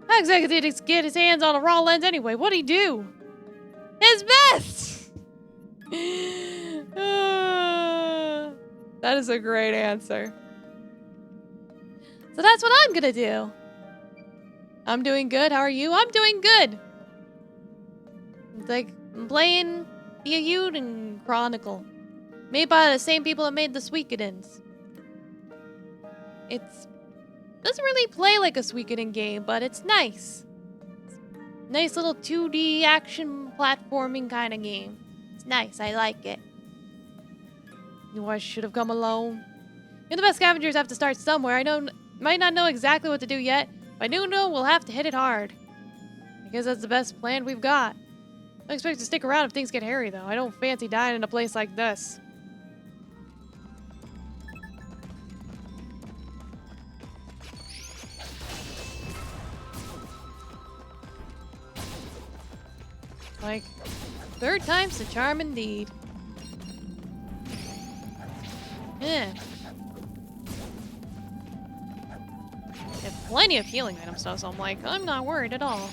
A: How exactly did he get his hands on a raw lens anyway? What'd he do? His best! That is a great answer. So that's what I'm gonna do. I'm doing good. How are you? I'm doing good. It's like I'm playing the Eiyuden Chronicle. Made by the same people that made the Suikodens. It doesn't really play like a Suikoden game, but it's nice. Nice little 2D action platforming kind of game. It's nice. I like it. Knew I should have come alone. You're the best scavengers have to start somewhere. I might not know exactly what to do yet, but I do know we'll have to hit it hard. I guess that's the best plan we've got. I expect to stick around if things get hairy, though. I don't fancy dying in a place like this. Like, third time's the charm indeed. Yeah. I have plenty of healing items though, so I'm like, I'm not worried at all.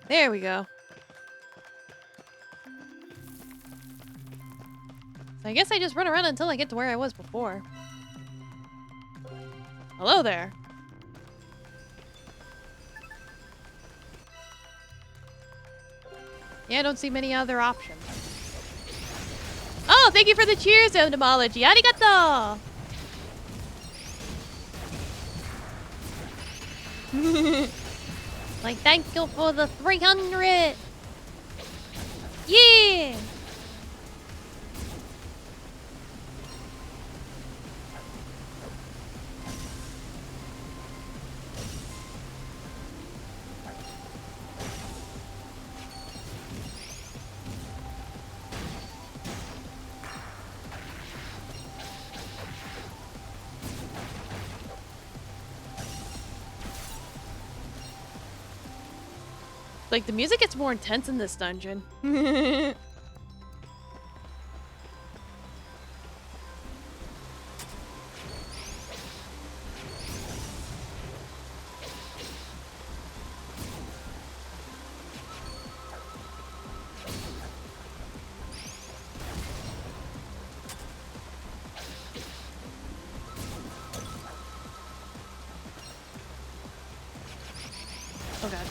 A: There we go. So I guess I just run around until I get to where I was before. Hello there. Yeah, I don't see many other options. Oh, thank you for the cheers, etymology. Arigato! Like, thank you for the 300! Yeah! Like, the music gets more intense in this dungeon. Oh god.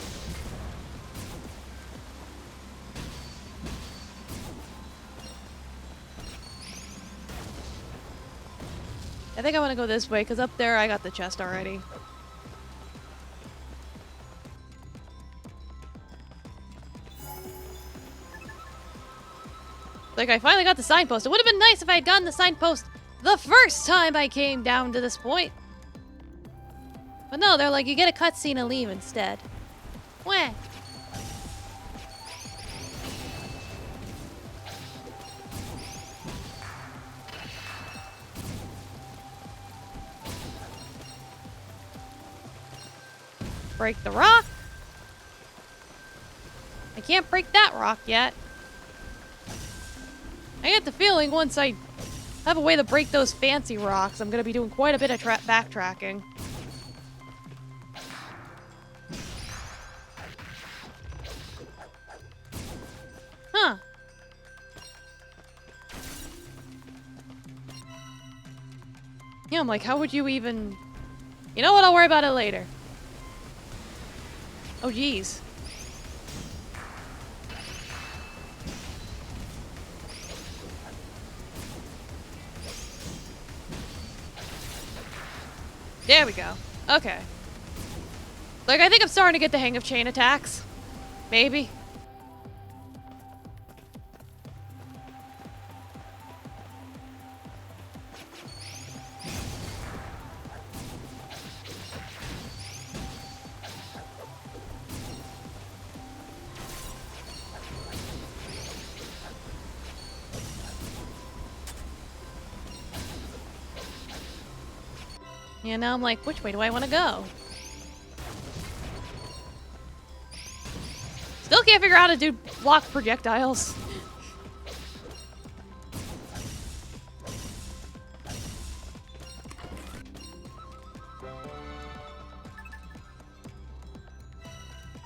A: I think I want to go this way, because up there I got the chest already. Like, I finally got the signpost. It would have been nice if I had gotten the signpost the first time I came down to this point. But no, they're like, you get a cutscene and leave instead. Wah. Break the rock. I can't break that rock yet. I get the feeling once I have a way to break those fancy rocks, I'm gonna be doing quite a bit of backtracking. Huh. Yeah, I'm like, how would you even... You know what? I'll worry about it later. Oh, geez. There we go. Okay. Like, I think I'm starting to get the hang of chain attacks. Maybe. And now I'm like, which way do I want to go? Still can't figure out how to do block projectiles.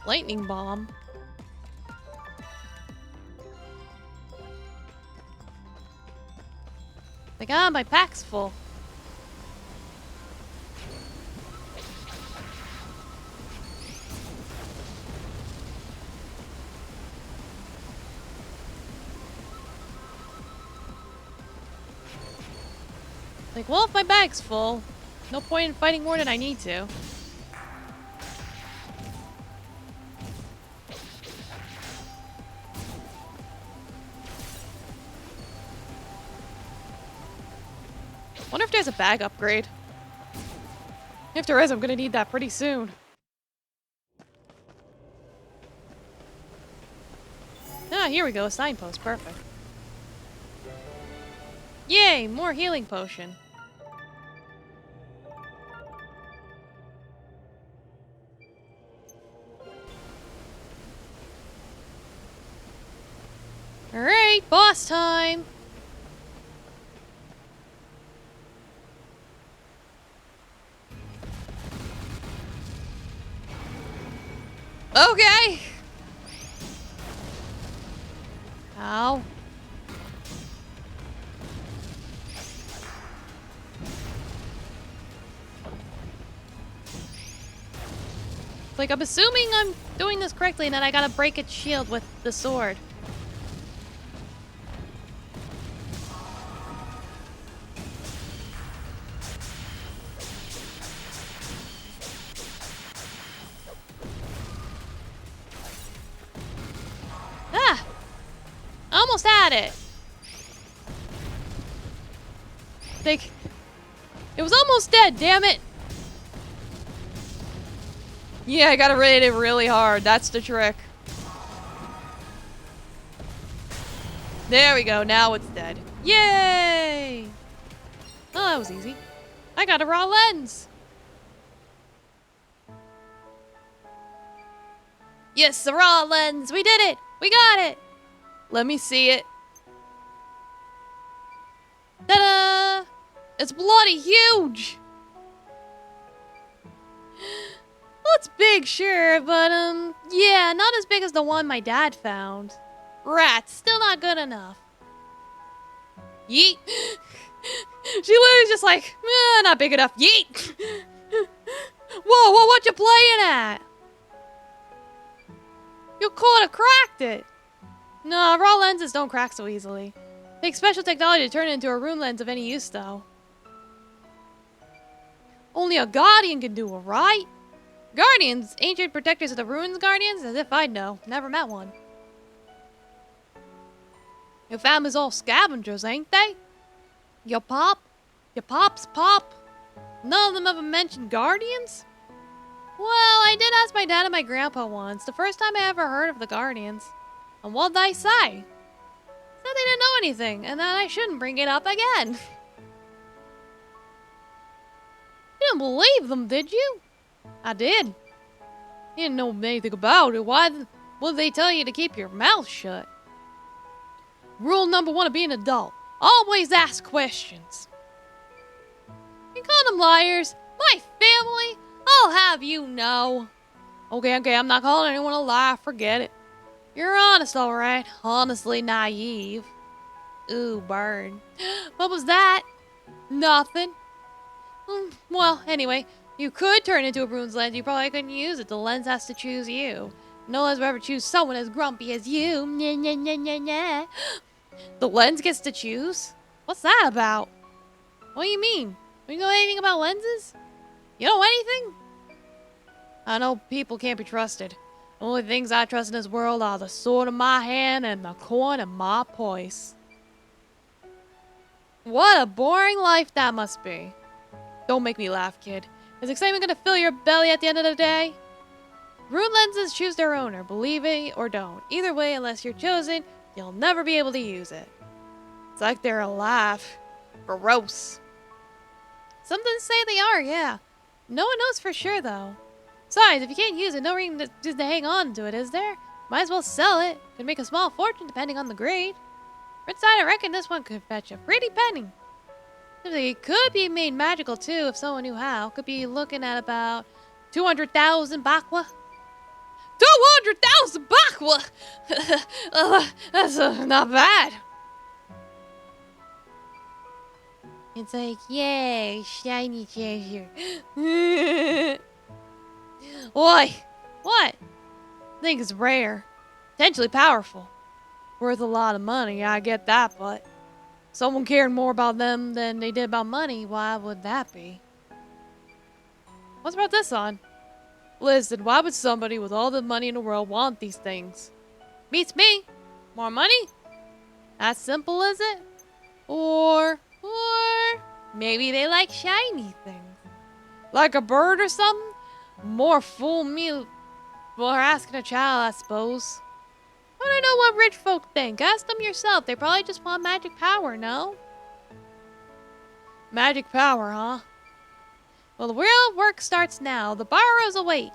A: Lightning bomb. Like, my pack's full. Like, well, if my bag's full, no point in fighting more than I need to. Wonder if there's a bag upgrade. If there is, I'm gonna need that pretty soon. Ah, here we go, a signpost, perfect. Yay, more healing potion. Alright, boss time! Okay! Ow. Like, I'm assuming I'm doing this correctly and that I gotta break its shield with the sword. Ah! I almost had it! Like, it was almost dead, damn it! Yeah, I gotta hit it really hard. That's the trick. There we go. Now it's dead. Yay! Oh, that was easy. I got a raw lens. Yes, the raw lens. We did it. We got it. Let me see it. Ta-da! It's bloody huge. Well, it's big, sure, but, yeah, not as big as the one my dad found. Rats, still not good enough. Yeet. She literally just like, not big enough. Yeet. Whoa, what you playing at? You could have cracked it. No, raw lenses don't crack so easily. Takes special technology to turn it into a rune lens of any use, though. Only a guardian can do it, right? Guardians? Ancient protectors of the ruins guardians? As if I'd know. Never met one. Your family's all scavengers, ain't they? Your pop's pop? None of them ever mentioned guardians? Well, I did ask my dad and my grandpa once, the first time I ever heard of the guardians. And what'd they say? Said they didn't know anything, and that I shouldn't bring it up again. You didn't believe them, did you? I did. You didn't know anything about it. Why would they tell you to keep your mouth shut? Rule number 1 of being an adult. Always ask questions. You call them liars. My family? I'll have you know. Okay, I'm not calling anyone a liar. Forget it. You're honest, alright. Honestly naive. Ooh, burn. What was that? Nothing. Well, anyway, you could turn into a rune's lens. You probably couldn't use it. The lens has to choose you. No lens will ever choose someone as grumpy as you. Nya, nya, nya, nya, nya. The lens gets to choose? What's that about? What do you mean? Do you know anything about lenses? You know anything? I know people can't be trusted. The only things I trust in this world are the sword in my hand and the coin in my purse. What a boring life that must be. Don't make me laugh, kid. Is excitement gonna fill your belly at the end of the day? Rune lenses choose their owner, believe it or don't. Either way, unless you're chosen, you'll never be able to use it. It's like they're alive. Gross. Something to say they are, yeah. No one knows for sure, though. Besides, if you can't use it, no reason to hang on to it, is there? Might as well sell it. Could make a small fortune depending on the grade. For inside, I reckon this one could fetch a pretty penny. It could be made magical, too, if someone knew how. Could be looking at about 200,000 bakwa. 200,000 bakwa! That's not bad. It's like, yay, shiny treasure. Oi! What? I think it's rare. Potentially powerful. Worth a lot of money, I get that, but someone cared more about them than they did about money, why would that be? What's about this on? Listen, why would somebody with all the money in the world want these things? Beats me. More money? That simple, is it? Or maybe they like shiny things. Like a bird or something? More fool me. Well, asking a child, I suppose. I don't know what rich folk think. Ask them yourself. They probably just want magic power, no? Magic power, huh? Well, the real work starts now. The borrows await.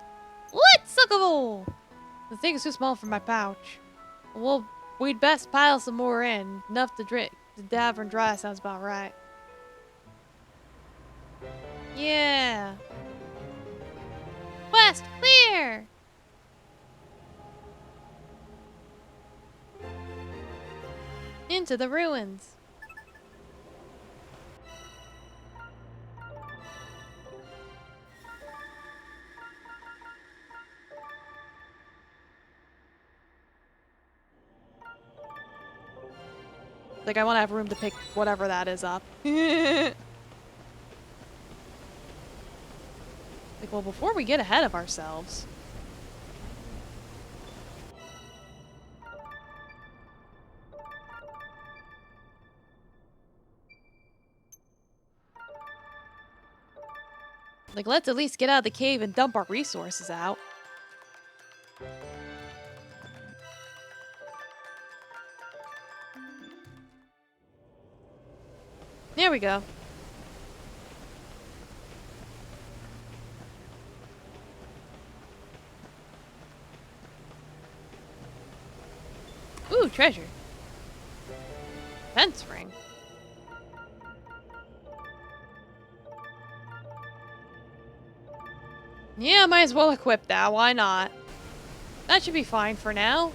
A: Let's go! The thing is too small for my pouch. Well, we'd best pile some more in. Enough to drink. The Davern Dry sounds about right. Yeah. Quest clear! Into the ruins. Like, I want to have room to pick whatever that is up. Like, well, before we get ahead of ourselves. Like, let's at least get out of the cave and dump our resources out. There we go. Ooh, treasure. Fence ring. Yeah, might as well equip that. Why not? That should be fine for now.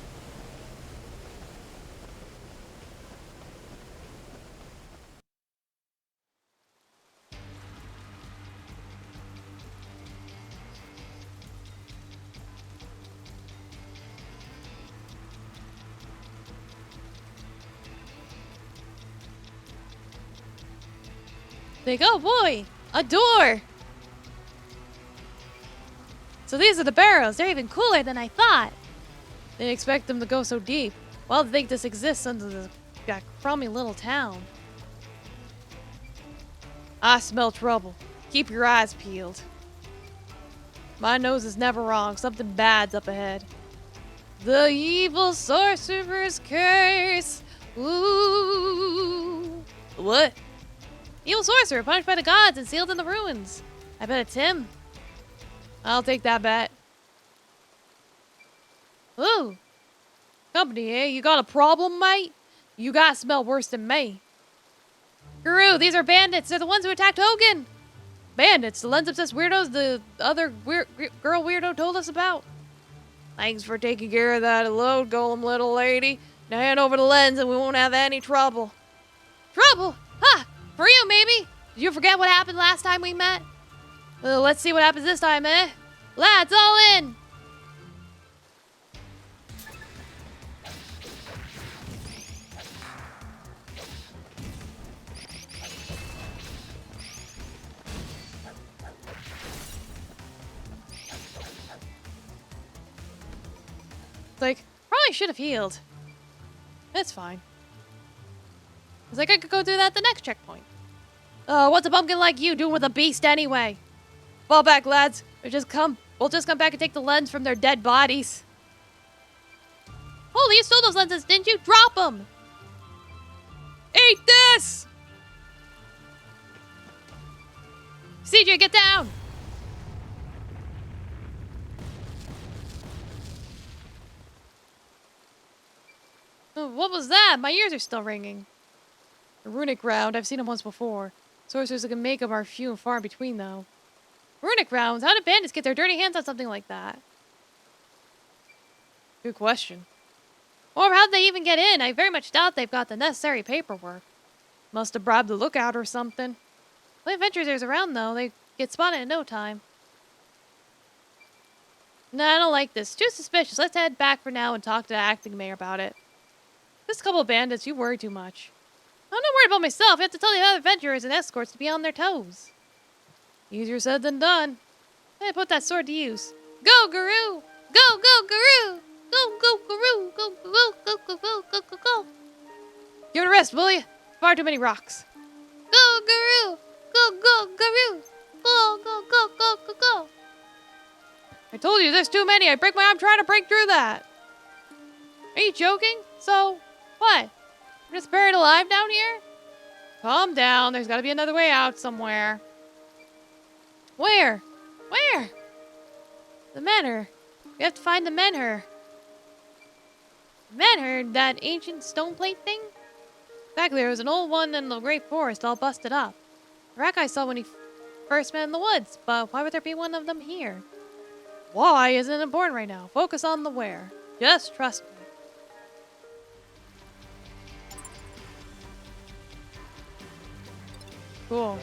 A: Like, oh boy, a door! So these are the barrows. They're even cooler than I thought. Didn't expect them to go so deep. Well, to think this exists under this crummy little town. I smell trouble. Keep your eyes peeled. My nose is never wrong. Something bad's up ahead. The evil sorcerer's curse. Ooh. What? Evil sorcerer punished by the gods and sealed in the ruins. I bet it's him. I'll take that bet. Ooh. Company, eh? You got a problem, mate? You guys smell worse than me. Guru, these are bandits. They're the ones who attacked Hogan. Bandits, the lens-obsessed weirdos the other girl weirdo told us about. Thanks for taking care of that load, golem little lady. Now hand over the lens and we won't have any trouble. Trouble? Ha! For you, maybe? Did you forget what happened last time we met? Let's see what happens this time, eh? Lads, all in! Like, probably should have healed. It's fine. It's like I could go do that at the next checkpoint. What's a pumpkin like you doing with a beast anyway? Fall back, lads. We'll just come back and take the lens from their dead bodies. Holy, you stole those lenses, didn't you? Drop them! Eat this! CJ, get down! Oh, what was that? My ears are still ringing. A runic round. I've seen them once before. Sorcerers that can make them are few and far between, though. Runic rounds? How did bandits get their dirty hands on something like that? Good question. Or how'd they even get in? I very much doubt they've got the necessary paperwork. Must have bribed the lookout or something. The adventurers around, though, they get spotted in no time. Nah, I don't like this. Too suspicious. Let's head back for now and talk to the acting mayor about it. This couple of bandits, you worry too much. I'm not worried about myself. You have to tell the other adventurers and escorts to be on their toes. Easier said than done. Hey, put that sword to use. Go, Guru! Go, go, Guru! Go, go, Guru! Go, go, go, go, go, go, go, go, go! Give it a rest, will you? Far too many rocks. Go, Guru! Go, go, Guru! Go, go, go, go, go, go! I told you there's too many. I break my arm trying to break through that. Are you joking? So, what? We're just buried alive down here? Calm down. There's got to be another way out somewhere. Where? Where? The manor. We have to find the menhir. Menhir? That ancient stone plate thing? Exactly. There was an old one in the great forest all busted up. The rat guy saw when he first met in the woods, but why would there be one of them here? Why isn't important right now. Focus on the where. Just trust me. Cool.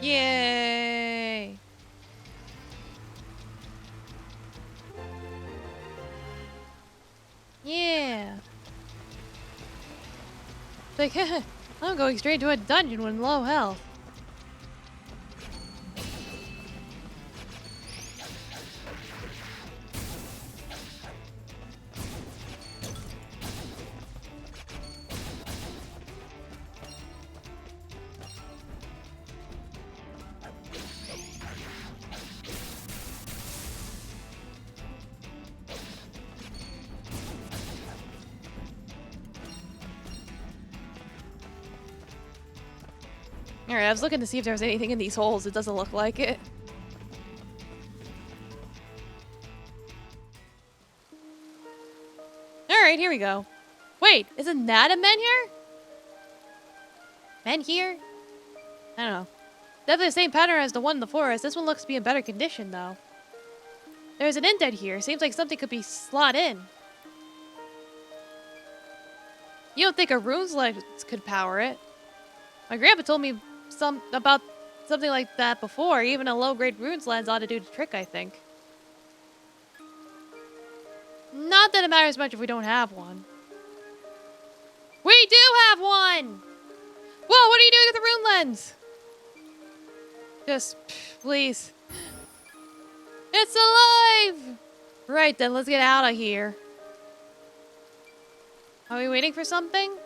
A: Yay! Yeah. It's like, I'm going straight to a dungeon with low health. Alright, I was looking to see if there was anything in these holes. It doesn't look like it. Alright, here we go. Wait, isn't that a menhir? Menhir? I don't know. Definitely the same pattern as the one in the forest. This one looks to be in better condition, though. There's an indent here. Seems like something could be slot in. You don't think a rune's lens could power it? My grandpa told me about something like that before. Even a low-grade runes lens ought to do the trick, I think. Not that it matters much if we don't have one. We do have one! Whoa, what are you doing with the rune lens? Just, please. It's alive! Right then, let's get out of here. Are we waiting for something?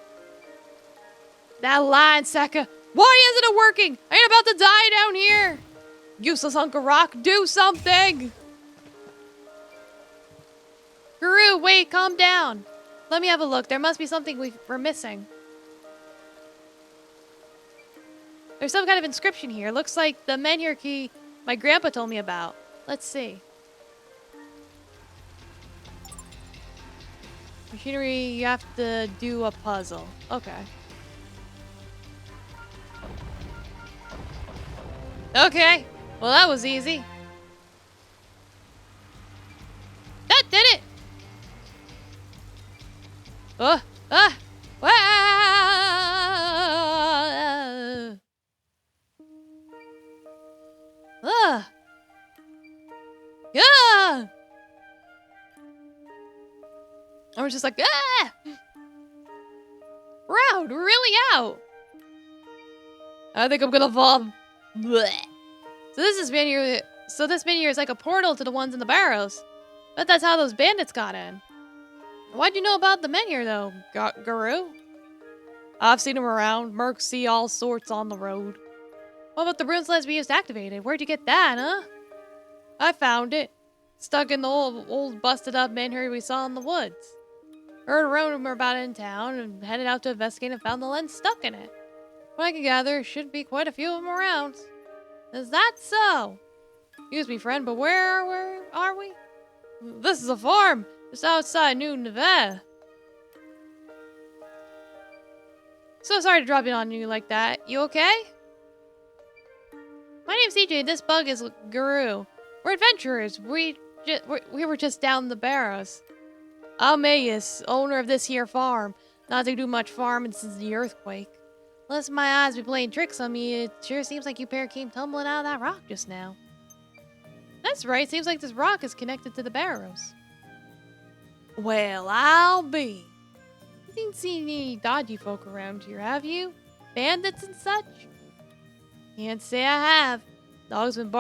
A: That line, Seka. Why isn't it working? I ain't about to die down here. Useless hunk of rock, do something. Guru, wait, calm down. Let me have a look. There must be something we're missing. There's some kind of inscription here. Looks like the menhir key my grandpa told me about. Let's see. Machinery, you have to do a puzzle. Okay. Okay. Well, that was easy. That did it! Wow! Yeah! I was just like, ah! Round, we're really out. I think I'm gonna fall. Blech. So this menhir is like a portal to the ones in the barrows. Bet that's how those bandits got in. Why'd you know about the menhir though, Guru? I've seen them around. Mercs see all sorts on the road. What about the runes lens we used to activate it? Where'd you get that, huh? I found it. Stuck in the old busted up menhir we saw in the woods. Heard a rumor about it in town and headed out to investigate and found the lens stuck in it. From what I can gather, there should be quite a few of them around. Is that so? Excuse me, friend, but where are we? This is a farm just outside New Nevada. So sorry to drop in on you like that. You okay? My name's CJ. This bug is Guru. We're adventurers. We were just down the barrows. I'm Mayus, owner of this here farm. Not to do much farming since the earthquake. Unless my eyes be playing tricks on me, it sure seems like you pair came tumbling out of that rock just now. That's right. Seems like this rock is connected to the barrows. Well, I'll be. You didn't see any dodgy folk around here, have you? Bandits and such? Can't say I have. Dogs haven't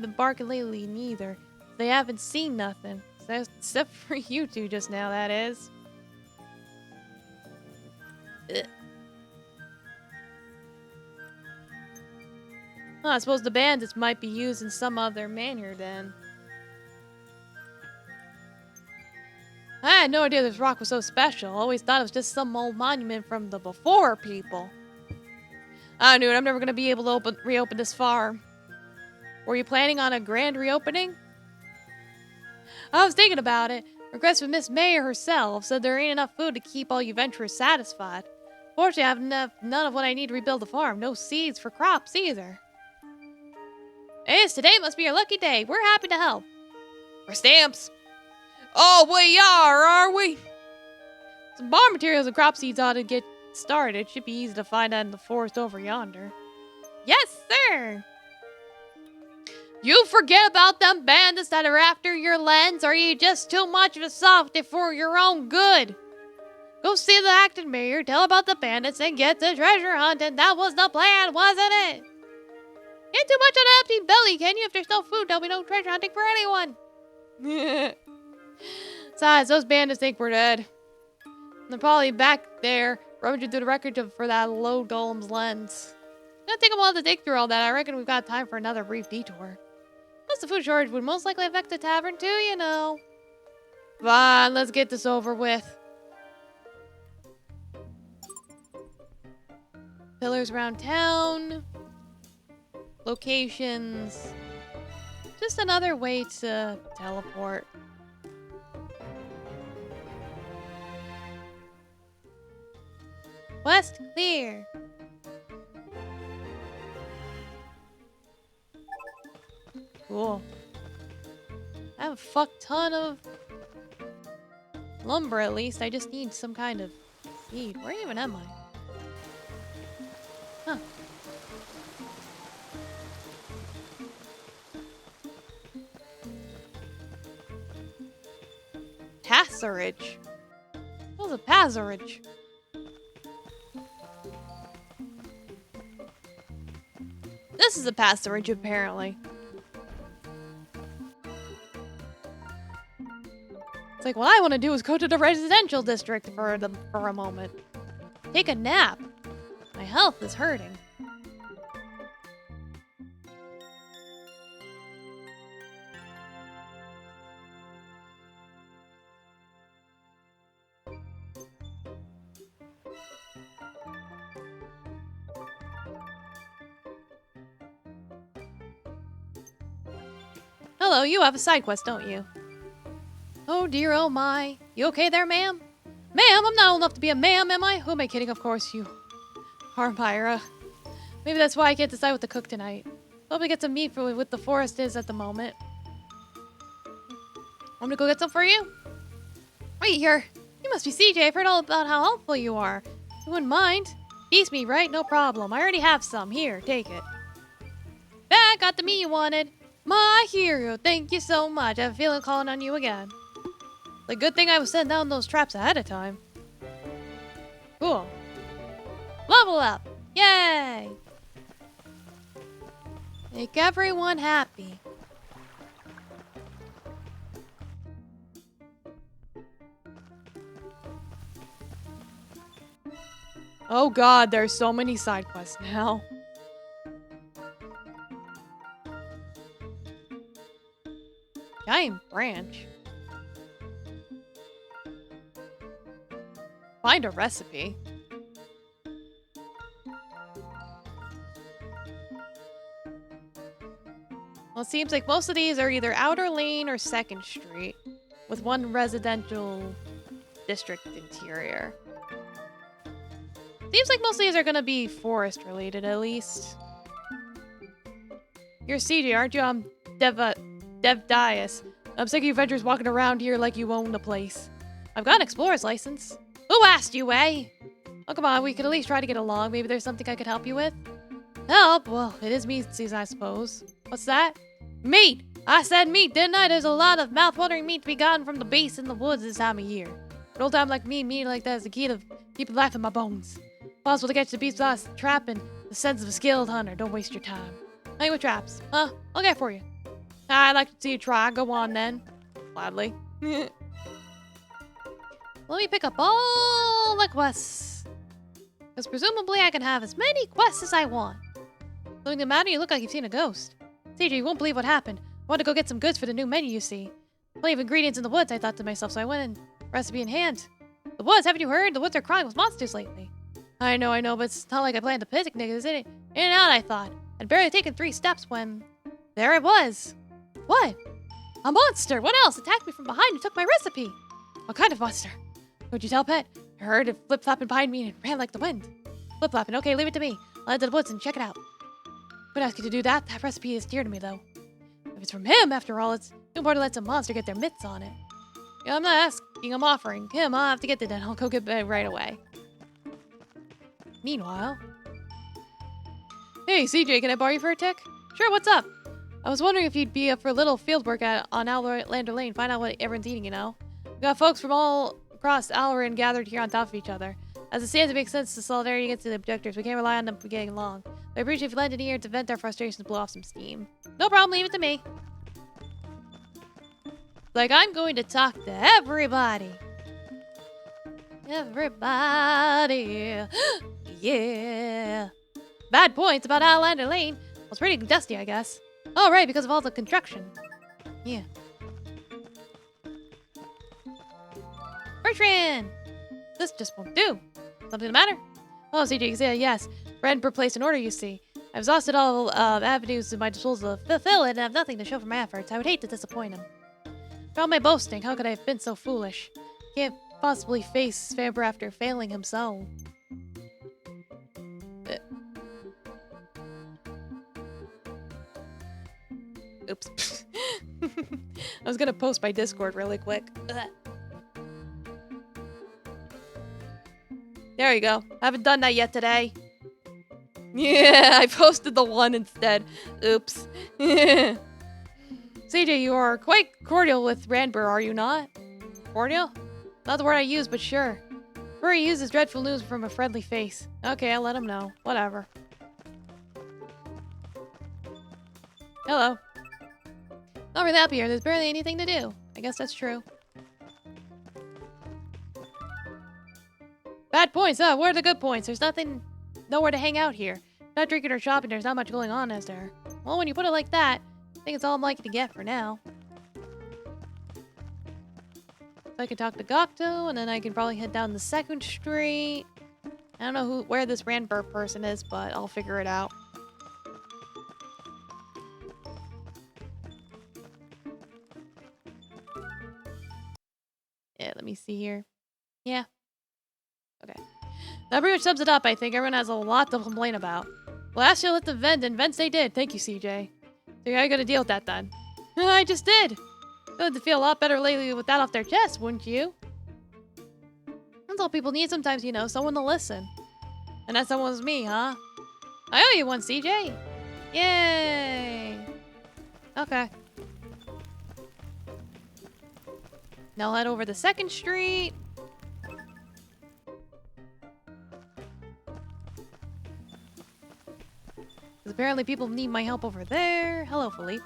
A: been barking lately neither. They haven't seen nothing. Except for you two just now, that is. Ugh. Well, I suppose the bandits might be used in some other manner then. I had no idea this rock was so special. I always thought it was just some old monument from the before people. I knew it. I'm never going to be able to reopen this farm. Were you planning on a grand reopening? I was thinking about it. Request from Miss Mayor herself said there ain't enough food to keep all you venturers satisfied. Fortunately, I have none of what I need to rebuild the farm. No seeds for crops either. Yes, today must be your lucky day. We're happy to help. For stamps. Oh, we are we? Some barn materials and crop seeds ought to get started. It should be easy to find out in the forest over yonder. Yes, sir. You forget about them bandits that are after your lens, or are you just too much of a softy for your own good? Go see the acting mayor, tell about the bandits, and get the treasure hunting. That was the plan, wasn't it? Get too much on an empty belly, can you? If there's no food, there'll be no treasure hunting for anyone. Besides, those bandits think we're dead. They're probably back there, rummaging through the record for that low golem's lens. It's gonna take a while to dig through all that. I reckon we've got time for another brief detour. Plus, the food shortage would most likely affect the tavern too, you know. Fine, let's get this over with. Pillars around town. Locations. Just another way to teleport. West clear. Cool. I have a fuck ton of lumber at least. I just need some kind of seed. Where even am I? Huh. Passerage. What's a passerage? This is a passerage, apparently. It's like, what I want to do is go to the residential district for a moment. Take a nap. My health is hurting. Hello, you have a side quest, don't you? Oh dear, oh my. You okay there, ma'am? Ma'am, I'm not old enough to be a ma'am, am I? Who am I kidding? Of course you are, Myra. Maybe that's why I can't decide what to cook tonight. Hope to get some meat for what the forest is at the moment. Want me to go get some for you? Wait here. You must be CJ. I've heard all about how helpful you are. You wouldn't mind. Feast me, right? No problem. I already have some. Here, take it. Back, got the meat you wanted. My hero, thank you so much. I have a feeling calling on you again. The good thing I was setting down those traps ahead of time. Cool. Level up. Yay! Make everyone happy. Oh god, there's so many side quests now. Giant branch. Find a recipe. Well, it seems like most of these are either Outer Lane or 2nd Street, with one residential district interior. Seems like most of these are gonna be forest related, at least. You're CJ, aren't you? I'm Dev Dias. I'm sick of you vendors walking around here like you own the place. I've got an explorer's license. Who asked you, eh? Oh, come on, we could at least try to get along. Maybe there's something I could help you with. Help? Well, it is meat season, I suppose. What's that? Meat! I said meat, didn't I? There's a lot of mouth-watering meat to be gotten from the base in the woods this time of year. An old time like me, meat like that is the key to keeping life in my bones. Possible to catch the beast without trap and the sense of a skilled hunter. Don't waste your time. Hey, with traps. Huh? I'll get for you. I'd like to see you try. Go on, then. Gladly. Let me pick up all the quests. Because presumably I can have as many quests as I want. Something the matter? You look like you've seen a ghost. CJ, you won't believe what happened. I wanted to go get some goods for the new menu, you see. Plenty of ingredients in the woods, I thought to myself, so I went in, recipe in hand. The woods, haven't you heard? The woods are crawling with monsters lately. I know, but it's not like I planned a picnic, is it? In and out, I thought. I'd barely taken 3 steps when... there it was. What? A monster! What else? Attacked me from behind and took my recipe. What kind of monster? Could you tell, Pet? I heard it flip-flopping behind me and it ran like the wind. Flip-flopping, okay, leave it to me. I'll head to the woods and check it out. But ask you to do that. That recipe is dear to me, though. If it's from him, after all, it's too important to let some monster get their mitts on it. Yeah, I'm not asking, I'm offering. Him, I'll have to get it then. I'll go get it right away. Meanwhile... Hey, CJ, can I borrow you for a tick? Sure, what's up? I was wondering if you'd be up for a little field work on Outlander Lane. Find out what everyone's eating, you know? We got folks from all across Alvarin gathered here on top of each other. As it stands, it makes sense to solidarity against the objectors. We can't rely on them for getting along. I appreciate if you lend an ear to vent our frustrations and blow off some steam. No problem, leave it to me. Like, I'm going to talk to everybody. Everybody. Yeah. Bad points about Outlander Lane. Well, it's pretty dusty, I guess. Oh, right, because of all the construction. Yeah. Bertrand! This just won't do. Something the matter? Oh, CJ, yes. Redbird placed an order, you see. I've exhausted all avenues at my disposal to fulfill it and have nothing to show for my efforts. I would hate to disappoint him. For all my boasting, how could I have been so foolish? Can't possibly face Faber after failing him so. Oops. I was gonna post my Discord really quick. There you go. I haven't done that yet today. Yeah, I posted the one instead. Oops. CJ, you are quite cordial with Randbur, are you not? Cordial? Not the word I use, but sure. Furry uses dreadful news from a friendly face. Okay, I'll let him know. Whatever. Hello. Not really up here. There's barely anything to do. I guess that's true. Bad points. Oh, where are the good points? There's nowhere to hang out here. Not drinking or shopping, there's not much going on, is there? Well, when you put it like that, I think it's all I'm likely to get for now. So I can talk to Gokto, and then I can probably head down the 2nd Street. I don't know where this Randbur person is, but I'll figure it out. Yeah, let me see here. Yeah. Okay. That pretty much sums it up, I think. Everyone has a lot to complain about. Well, ask you to let them vent, and vents they did. Thank you, CJ. So how are you gonna deal with that, then? I just did. Feeling to feel a lot better lately with that off their chest, wouldn't you? That's all people need sometimes, you know, someone to listen. And that someone's me, huh? I owe you one, CJ. Yay! Okay. Now head over to 2nd Street. Because apparently people need my help over there. Hello, Philippe.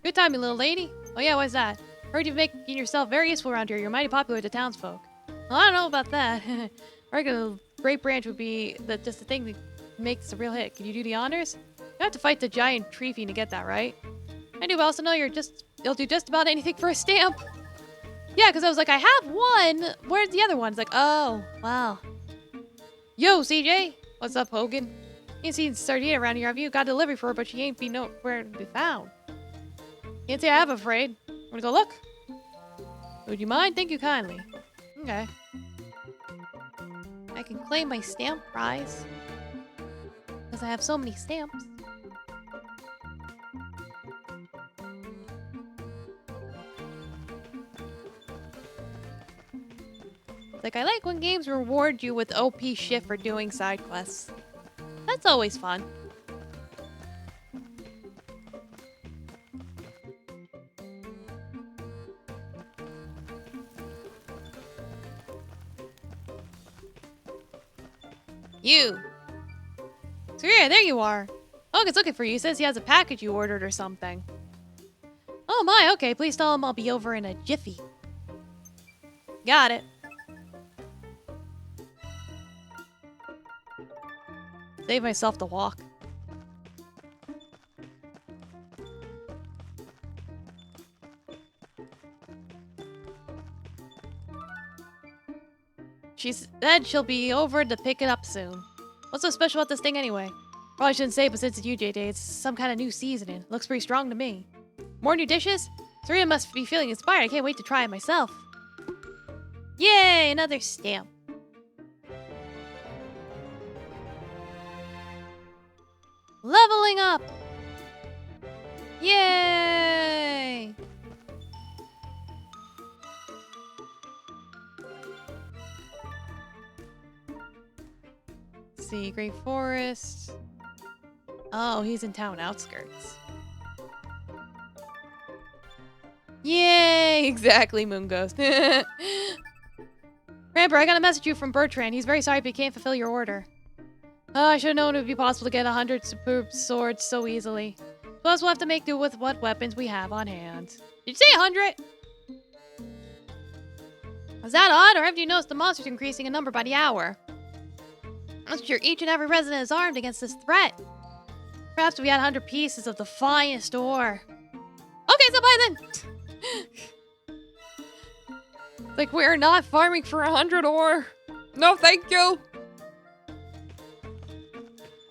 A: Good time, you little lady. Oh yeah, why's that? Heard you're making yourself very useful around here. You're mighty popular with the townsfolk. Well, I don't know about that. I reckon a great branch would be just the thing that makes a real hit. Can you do the honors? You have to fight the giant tree fiend to get that, right? I do, but also know you'll do just about anything for a stamp. Yeah, because I was like, I have one. Where's the other one? It's like, oh, wow. Yo, CJ. What's up, Hogan? Ain't seen Sardina around here. Have you got delivery for her, but she ain't be nowhere to be found. Can't say I have, afraid. Wanna go look? Would you mind? Thank you kindly. Okay. I can claim my stamp prize. Because I have so many stamps. Like, I like when games reward you with OP shit for doing side quests. That's always fun. You! So yeah, there you are. Hogan's looking for you. He says he has a package you ordered or something. Oh my, okay. Please tell him I'll be over in a jiffy. Got it. Save myself the walk. She said she'll be over to pick it up soon. What's so special about this thing anyway? Probably shouldn't say, but since it's UJ Day, it's some kind of new seasoning. Looks pretty strong to me. More new dishes? Serena must be feeling inspired. I can't wait to try it myself. Yay, another stamp. Leveling up! Yay! Let's see, Great Forest. Oh, he's in town outskirts. Yay! Exactly, Moon Ghost. Ramper, I got a message you from Bertrand. He's very sorry but he can't fulfill your order. Oh, I should have known it would be possible to get 100 superb swords so easily. Plus, we'll have to make do with what weapons we have on hand. Did you say 100? Is that odd, or have you noticed the monsters increasing in number by the hour? I'm sure each and every resident is armed against this threat. Perhaps we had 100 pieces of the finest ore. Okay, so buy then! Like, we're not farming for 100 ore. No, thank you.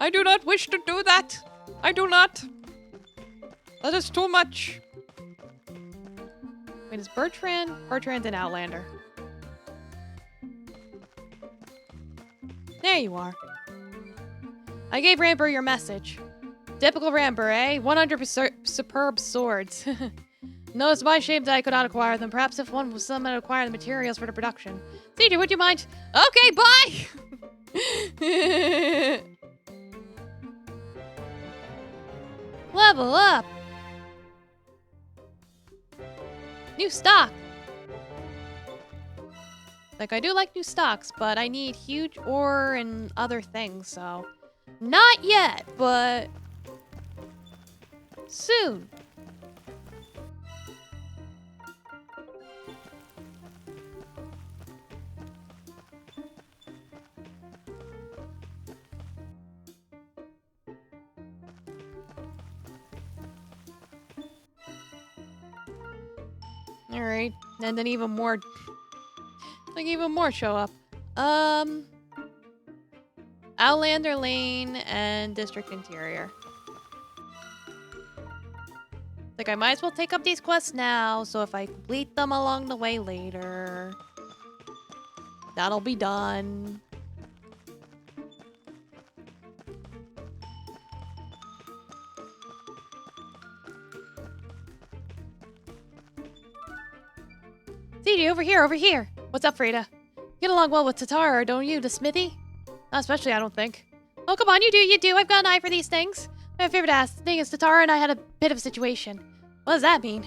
A: I do not wish to do that. I do not. That is too much. Wait, is Bertrand? Bertrand's an Outlander. There you are. I gave Ramper your message. Typical Ramper, eh? 100 superb swords. No, it's my shame that I could not acquire them. Perhaps if one was someone to acquire the materials for the production. CJ, would you mind? Okay, bye! Level up! New stock! Like, I do like new stocks, but I need huge ore and other things, so... Not yet, but... soon. Alright, and then even more... like, even more show up. Outlander Lane and District Interior. Like, I might as well take up these quests now, so if I complete them along the way later, that'll be done. CJ, over here, over here. What's up, Frida? Get along well with Tatara, don't you, the smithy? Not especially, I don't think. Oh, come on, you do. I've got an eye for these things. My favorite ask. The thing is, Tatara and I had a bit of a situation. What does that mean?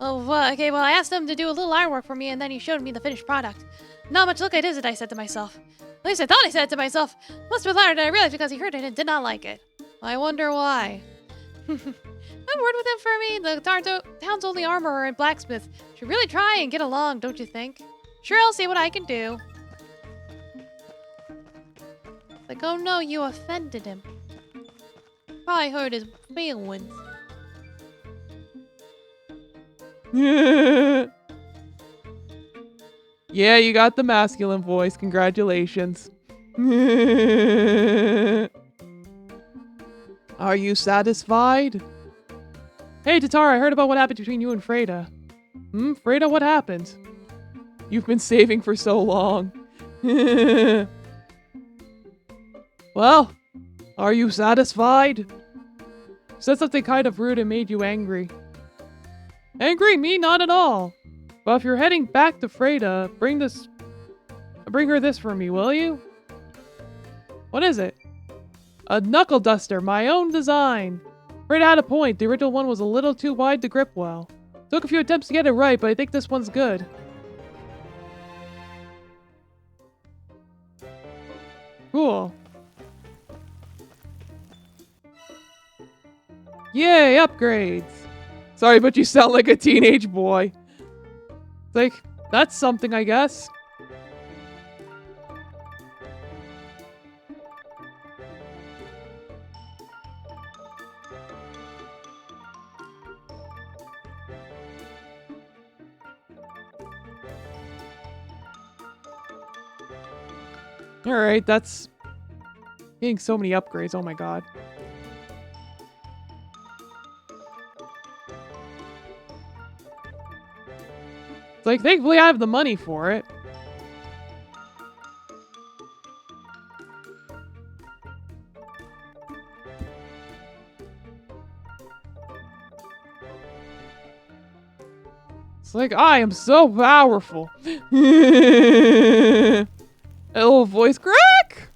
A: Oh, okay, well, I asked him to do a little ironwork for me, and then he showed me the finished product. Not much look at is it, I said to myself. At least I thought I said it to myself. Must have been louder than I realized because he heard it and did not like it. I wonder why. Have a word with him for me? The town's only armorer and blacksmith. Should really try and get along, don't you think? Sure, I'll see what I can do. Like, oh no, you offended him. Probably hurt his feelings.
B: Yeah, you got the masculine voice. Congratulations. Are you satisfied? Hey, Tatara, I heard about what happened between you and Freda. Freda, what happened? You've been saving for so long. Well, are you satisfied? Said something kind of rude and made you angry. Angry? Me? Not at all. But if you're heading back to Freda, bring her this for me, will you? What is it? A knuckle duster, my own design. Freda had a point. The original one was a little too wide to grip well. Took a few attempts to get it right, but I think this one's good. Cool. Yay, upgrades. Sorry, but you sound like a teenage boy. Like, that's something, I guess. Alright, that's... getting so many upgrades, oh my god. It's like, thankfully I have the money for it. It's like, I am so powerful. A little voice crack.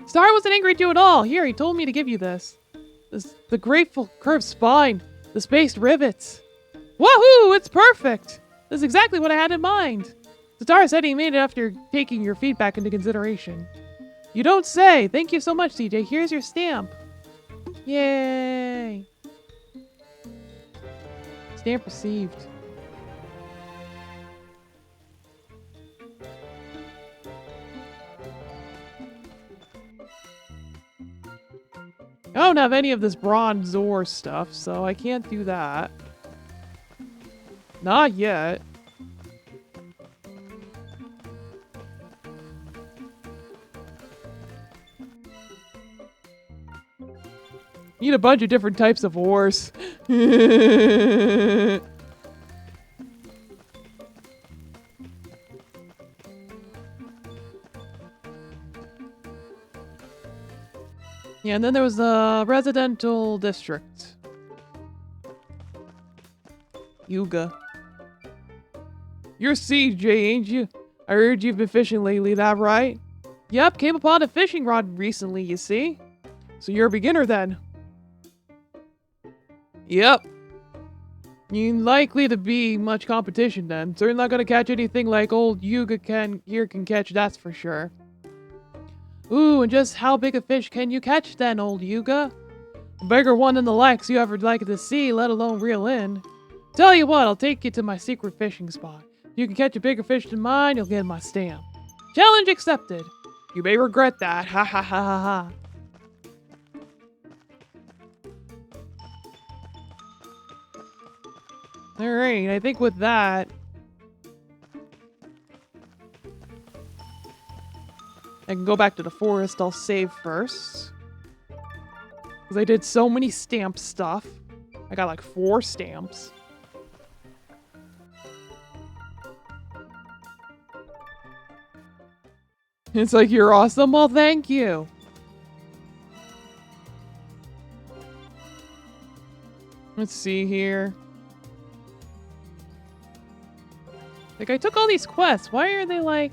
B: Star wasn't angry at you at all. Here, he told me to give you this. The grateful curved spine. The spaced rivets. Woohoo! It's perfect! This is exactly what I had in mind. Zatara said he made it after taking your feedback into consideration. You don't say! Thank you so much, CJ. Here's your stamp. Yay! Stamp received. I don't have any of this bronze ore stuff, so I can't do that. Not yet. Need a bunch of different types of ores. Yeah, and then there was the residential district. Yuga. You're CJ, ain't you? I heard you've been fishing lately, that right? Yep, came upon a fishing rod recently, you see? So you're a beginner then? Yep. You ain't likely to be much competition then. Certainly not gonna catch anything like old Yuga can catch, that's for sure. Ooh, and just how big a fish can you catch then, old Yuga? A bigger one than the likes you ever like to see, let alone reel in. Tell you what, I'll take you to my secret fishing spot. If you can catch a bigger fish than mine, you'll get my stamp. Challenge accepted. You may regret that. Ha ha ha ha ha. Alright, I think with that... I can go back to the forest. I'll save first. Because I did so many stamp stuff. I got like 4 stamps. It's like, you're awesome? Well, thank you. Let's see here. Like, I took all these quests. Why are they like...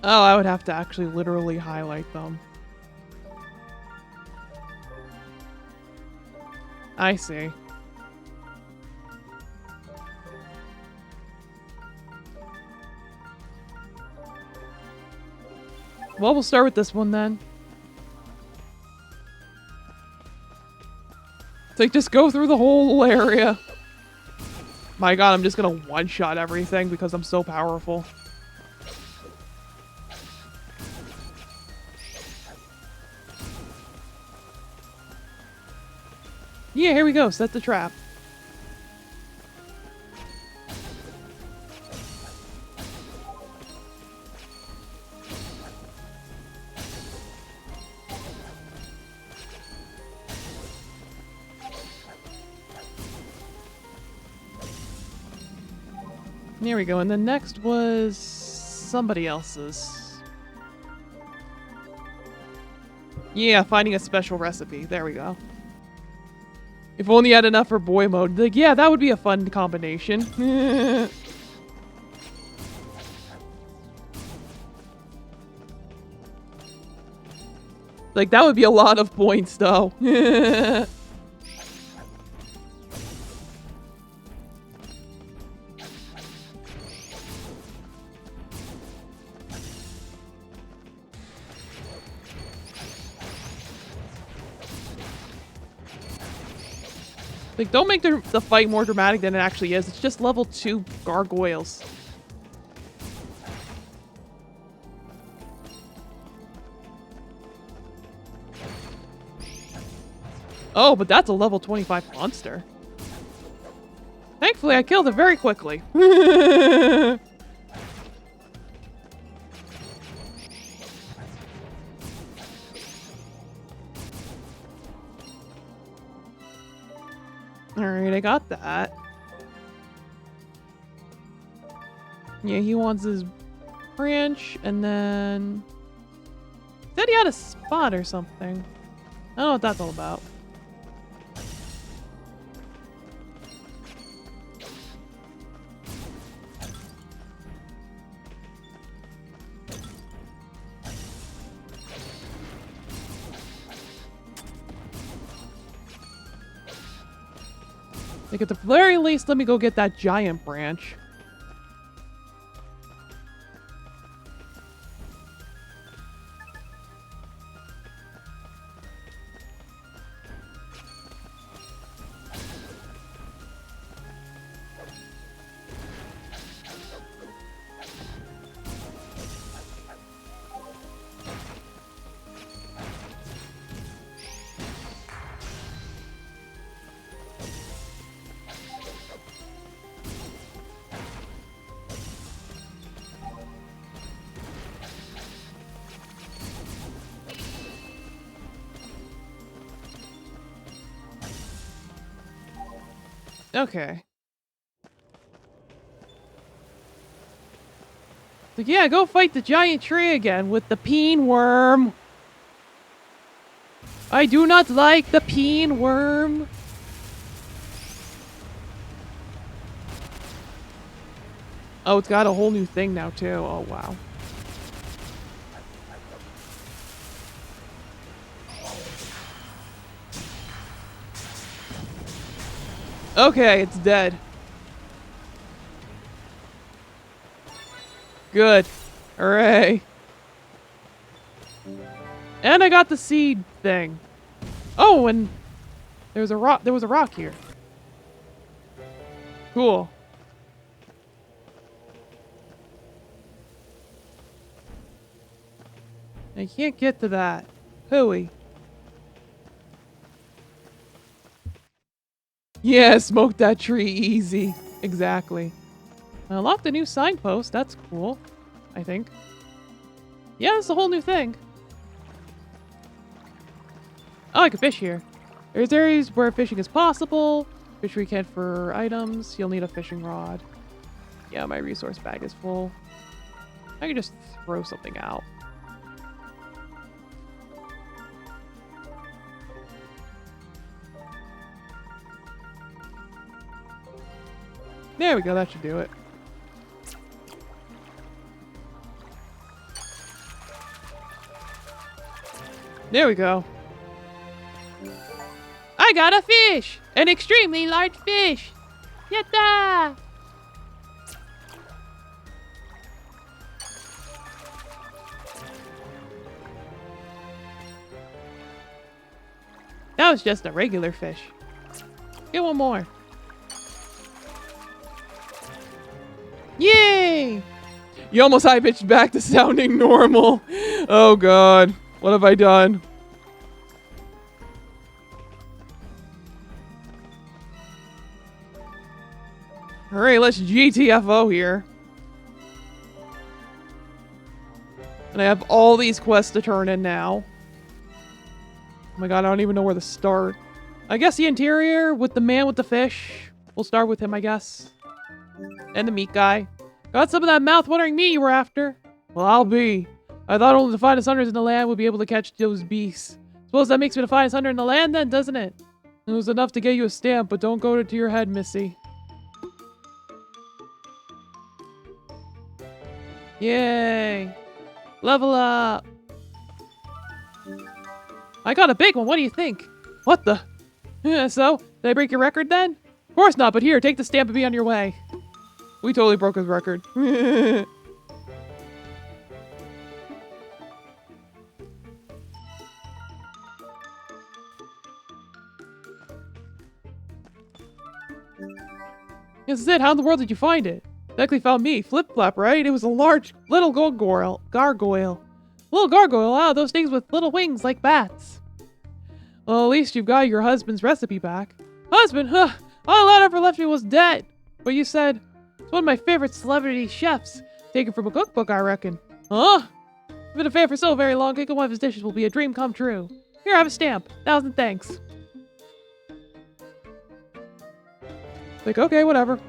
B: Oh, I would have to actually literally highlight them. I see. Well, we'll start with this one then. It's like, just go through the whole area. My god, I'm just gonna one-shot everything because I'm so powerful. Yeah, here we go. Set the trap. There we go. And the next was somebody else's. Yeah, finding a special recipe. There we go. If only you had enough for boy mode. Like, yeah, that would be a fun combination. Like, that would be a lot of points, though. Like, don't make the fight more dramatic than it actually is. It's just level 2 gargoyles. Oh, but that's a level 25 monster. Thankfully, I killed it very quickly. Alright, I got that. Yeah, he wants his branch, and then... Said he had a spot or something. I don't know what that's all about. Like, at the very least, let me go get that giant branch. Okay. So yeah, go fight the giant tree again with the peen worm. I do not like the peen worm. Oh, it's got a whole new thing now too. Oh, wow. Okay, it's dead. Good. Hooray. And I got the seed thing. Oh, and there was a rock here. Cool. I can't get to that. Hooey. Yeah, smoke that tree easy. Exactly. I unlocked a new signpost. That's cool, I think. Yeah, it's a whole new thing. Oh, I can fish here. There's areas where fishing is possible. Fish where you can for items. You'll need a fishing rod. Yeah, my resource bag is full. I can just throw something out. There we go, that should do it. There we go. I got a fish! An extremely large fish! Yatta! That was just a regular fish. Get one more. Yay! You almost high-pitched back to sounding normal. Oh god. What have I done? Alright, let's GTFO here. And I have all these quests to turn in now. Oh my god, I don't even know where to start. I guess the interior with the man with the fish. We'll start with him, I guess. And the meat guy. Got some of that mouth-watering meat you were after? Well, I'll be. I thought only the finest hunters in the land would be able to catch those beasts. Suppose that makes me the finest hunter in the land then, doesn't it? It was enough to get you a stamp, but don't go to your head, Missy. Yay! Level up! I got a big one, what do you think? What the? So, did I break your record then? Of course not, but here, take the stamp and be on your way. We totally broke his record. This is it. How in the world did you find it? Exactly found me. Flip-flop, right? It was a large little gargoyle. Little gargoyle? Ah, those things with little wings like bats. Well, at least you've got your husband's recipe back. Husband? Huh. All that ever left me was dead. But you said it's one of my favorite celebrity chefs. Taken from a cookbook, I reckon. Huh? I've been a fan for so very long, cooking one of his dishes will be a dream come true. Here, have a stamp. 1,000 thanks. Like, okay, whatever.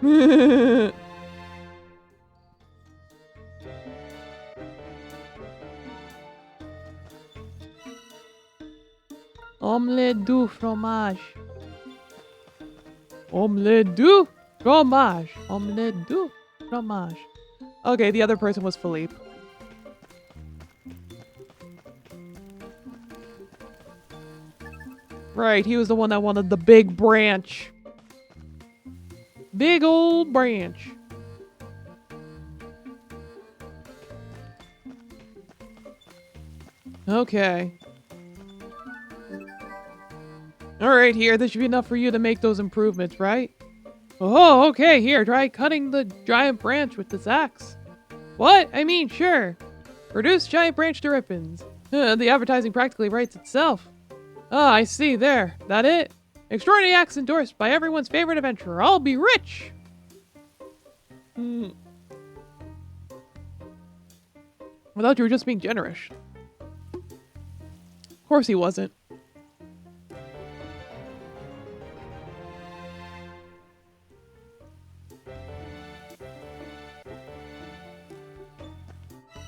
B: Omelette du fromage. Omelette du fromage. Omelette du fromage. Okay, the other person was Philippe. Right, he was the one that wanted the big branch. Big old branch. Okay. Alright, here, this should be enough for you to make those improvements, right? Oh, okay, here, try cutting the giant branch with this axe. What? I mean, sure. Reduce giant branch to ribbons. The advertising practically writes itself. Ah, I see, there. That it? Extraordinary axe endorsed by everyone's favorite adventurer. I'll be rich! I thought you were just being generous. Of course he wasn't.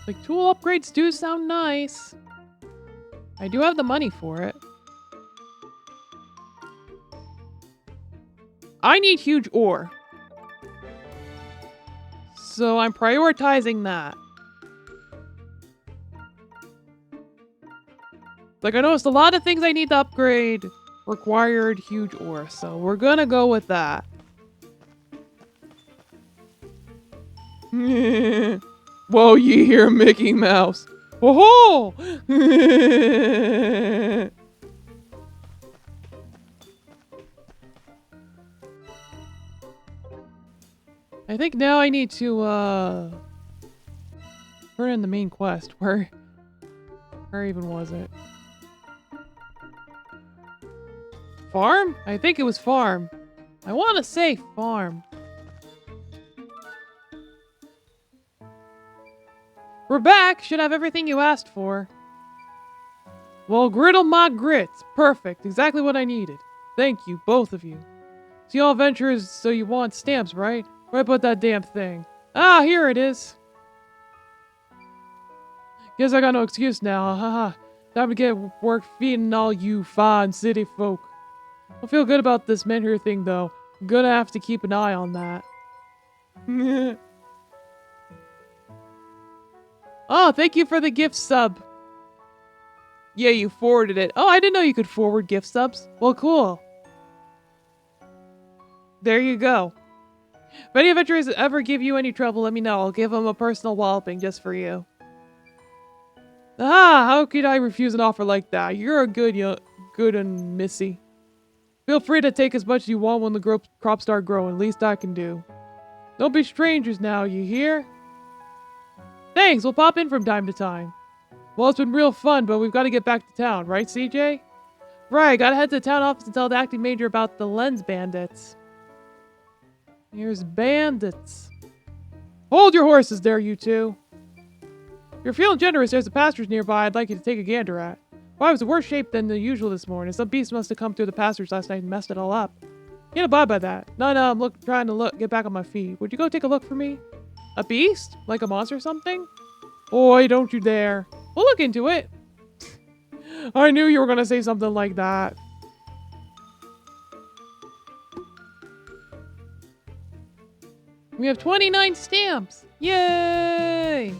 B: Like, tool upgrades do sound nice. I do have the money for it. I need huge ore. So I'm prioritizing that. Like, I noticed a lot of things I need to upgrade required huge ore, so we're gonna go with that. Whoa, you hear Mickey Mouse. Whoa! I think now I need to, turn in the main quest. Where even was it? Farm? I think it was farm. I want to say farm. We're back! Should have everything you asked for. Well, griddle my grits. Perfect. Exactly what I needed. Thank you, both of you. See all adventurers, so you want stamps, right? Where I put that damn thing? Ah, here it is. Guess I got no excuse now, haha. Time to get work feeding all you fine city folk. I feel good about this mentor thing, though. I'm gonna have to keep an eye on that. Oh, thank you for the gift sub. Yeah, you forwarded it. Oh, I didn't know you could forward gift subs. Well, cool. There you go. If any adventurers ever give you any trouble, let me know. I'll give them a personal walloping just for you. Ah, how could I refuse an offer like that? You're a good and Missy. Feel free to take as much as you want when the crops start growing. Least I can do. Don't be strangers now, you hear? Thanks, we'll pop in from time to time. Well, it's been real fun, but we've got to get back to town, right, CJ? Right, gotta head to the town office and tell the acting major about the lens bandits. Here's bandits. Hold your horses there, you two. If you're feeling generous, there's a pastures nearby I'd like you to take a gander at. Well, I was in worse shape than the usual this morning. Some beast must have come through the pastures last night and messed it all up. Can't abide by that. No, I'm trying to get back on my feet. Would you go take a look for me? A beast? Like a monster or something? Boy, don't you dare. We'll look into it. I knew you were going to say something like that. We have 29 stamps. Yay!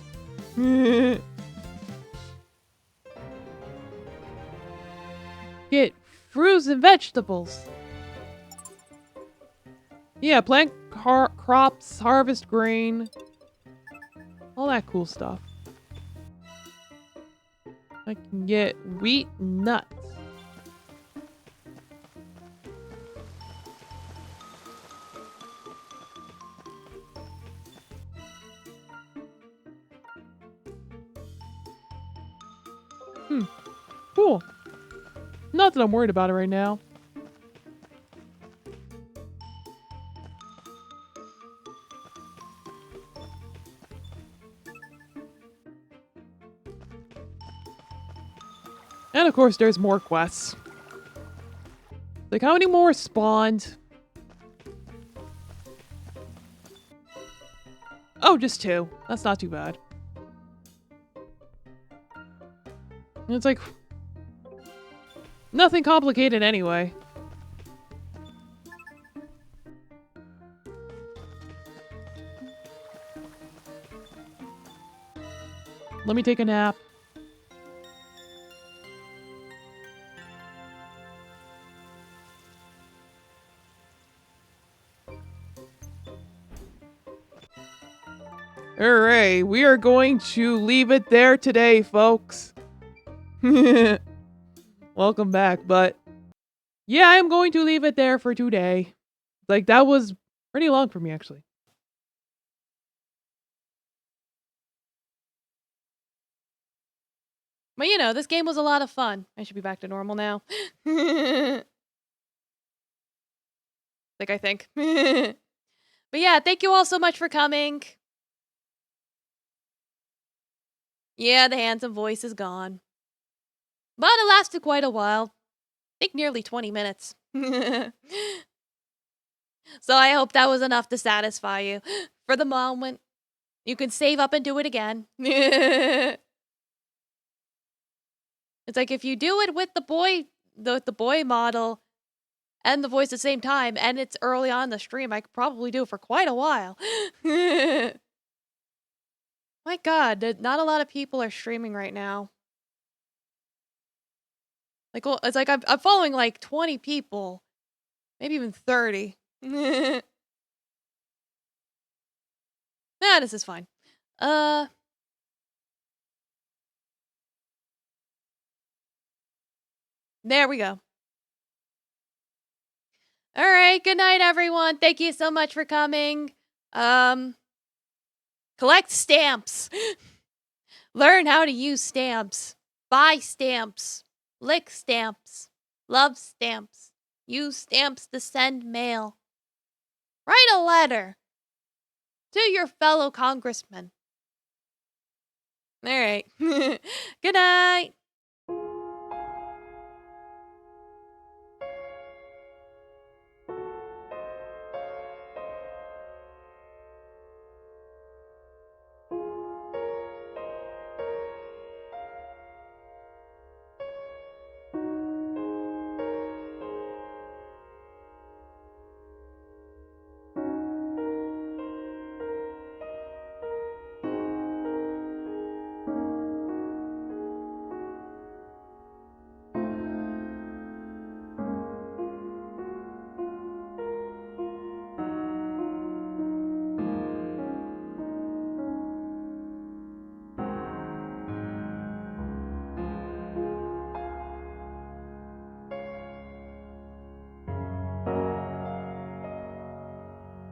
B: Get fruits and vegetables. Yeah, plant crops, harvest grain. All that cool stuff. I can get wheat and nuts. Cool. Not that I'm worried about it right now. And of course, there's more quests. Like, how many more spawned? Oh, just 2. That's not too bad. And it's like... nothing complicated anyway. Let me take a nap. Alright, we are going to leave it there today, folks. Welcome back, but yeah, I'm going to leave it there for today. Like, that was pretty long for me, actually.
A: But you know, this game was a lot of fun. I should be back to normal now. I think. But yeah, thank you all so much for coming. Yeah, the handsome voice is gone. But it lasted quite a while. I think nearly 20 minutes. So I hope that was enough to satisfy you. For the moment, you can save up and do it again. It's like if you do it with the boy model and the voice at the same time, and it's early on in the stream, I could probably do it for quite a while. My God, not a lot of people are streaming right now. Like, well, it's like I'm following like 20 people, maybe even 30. Nah, this is fine. There we go. All right, good night, everyone. Thank you so much for coming. Collect stamps. Learn how to use stamps. Buy stamps. Lick stamps. Love stamps. Use stamps to send mail. Write a letter to your fellow congressman. All right. Good night.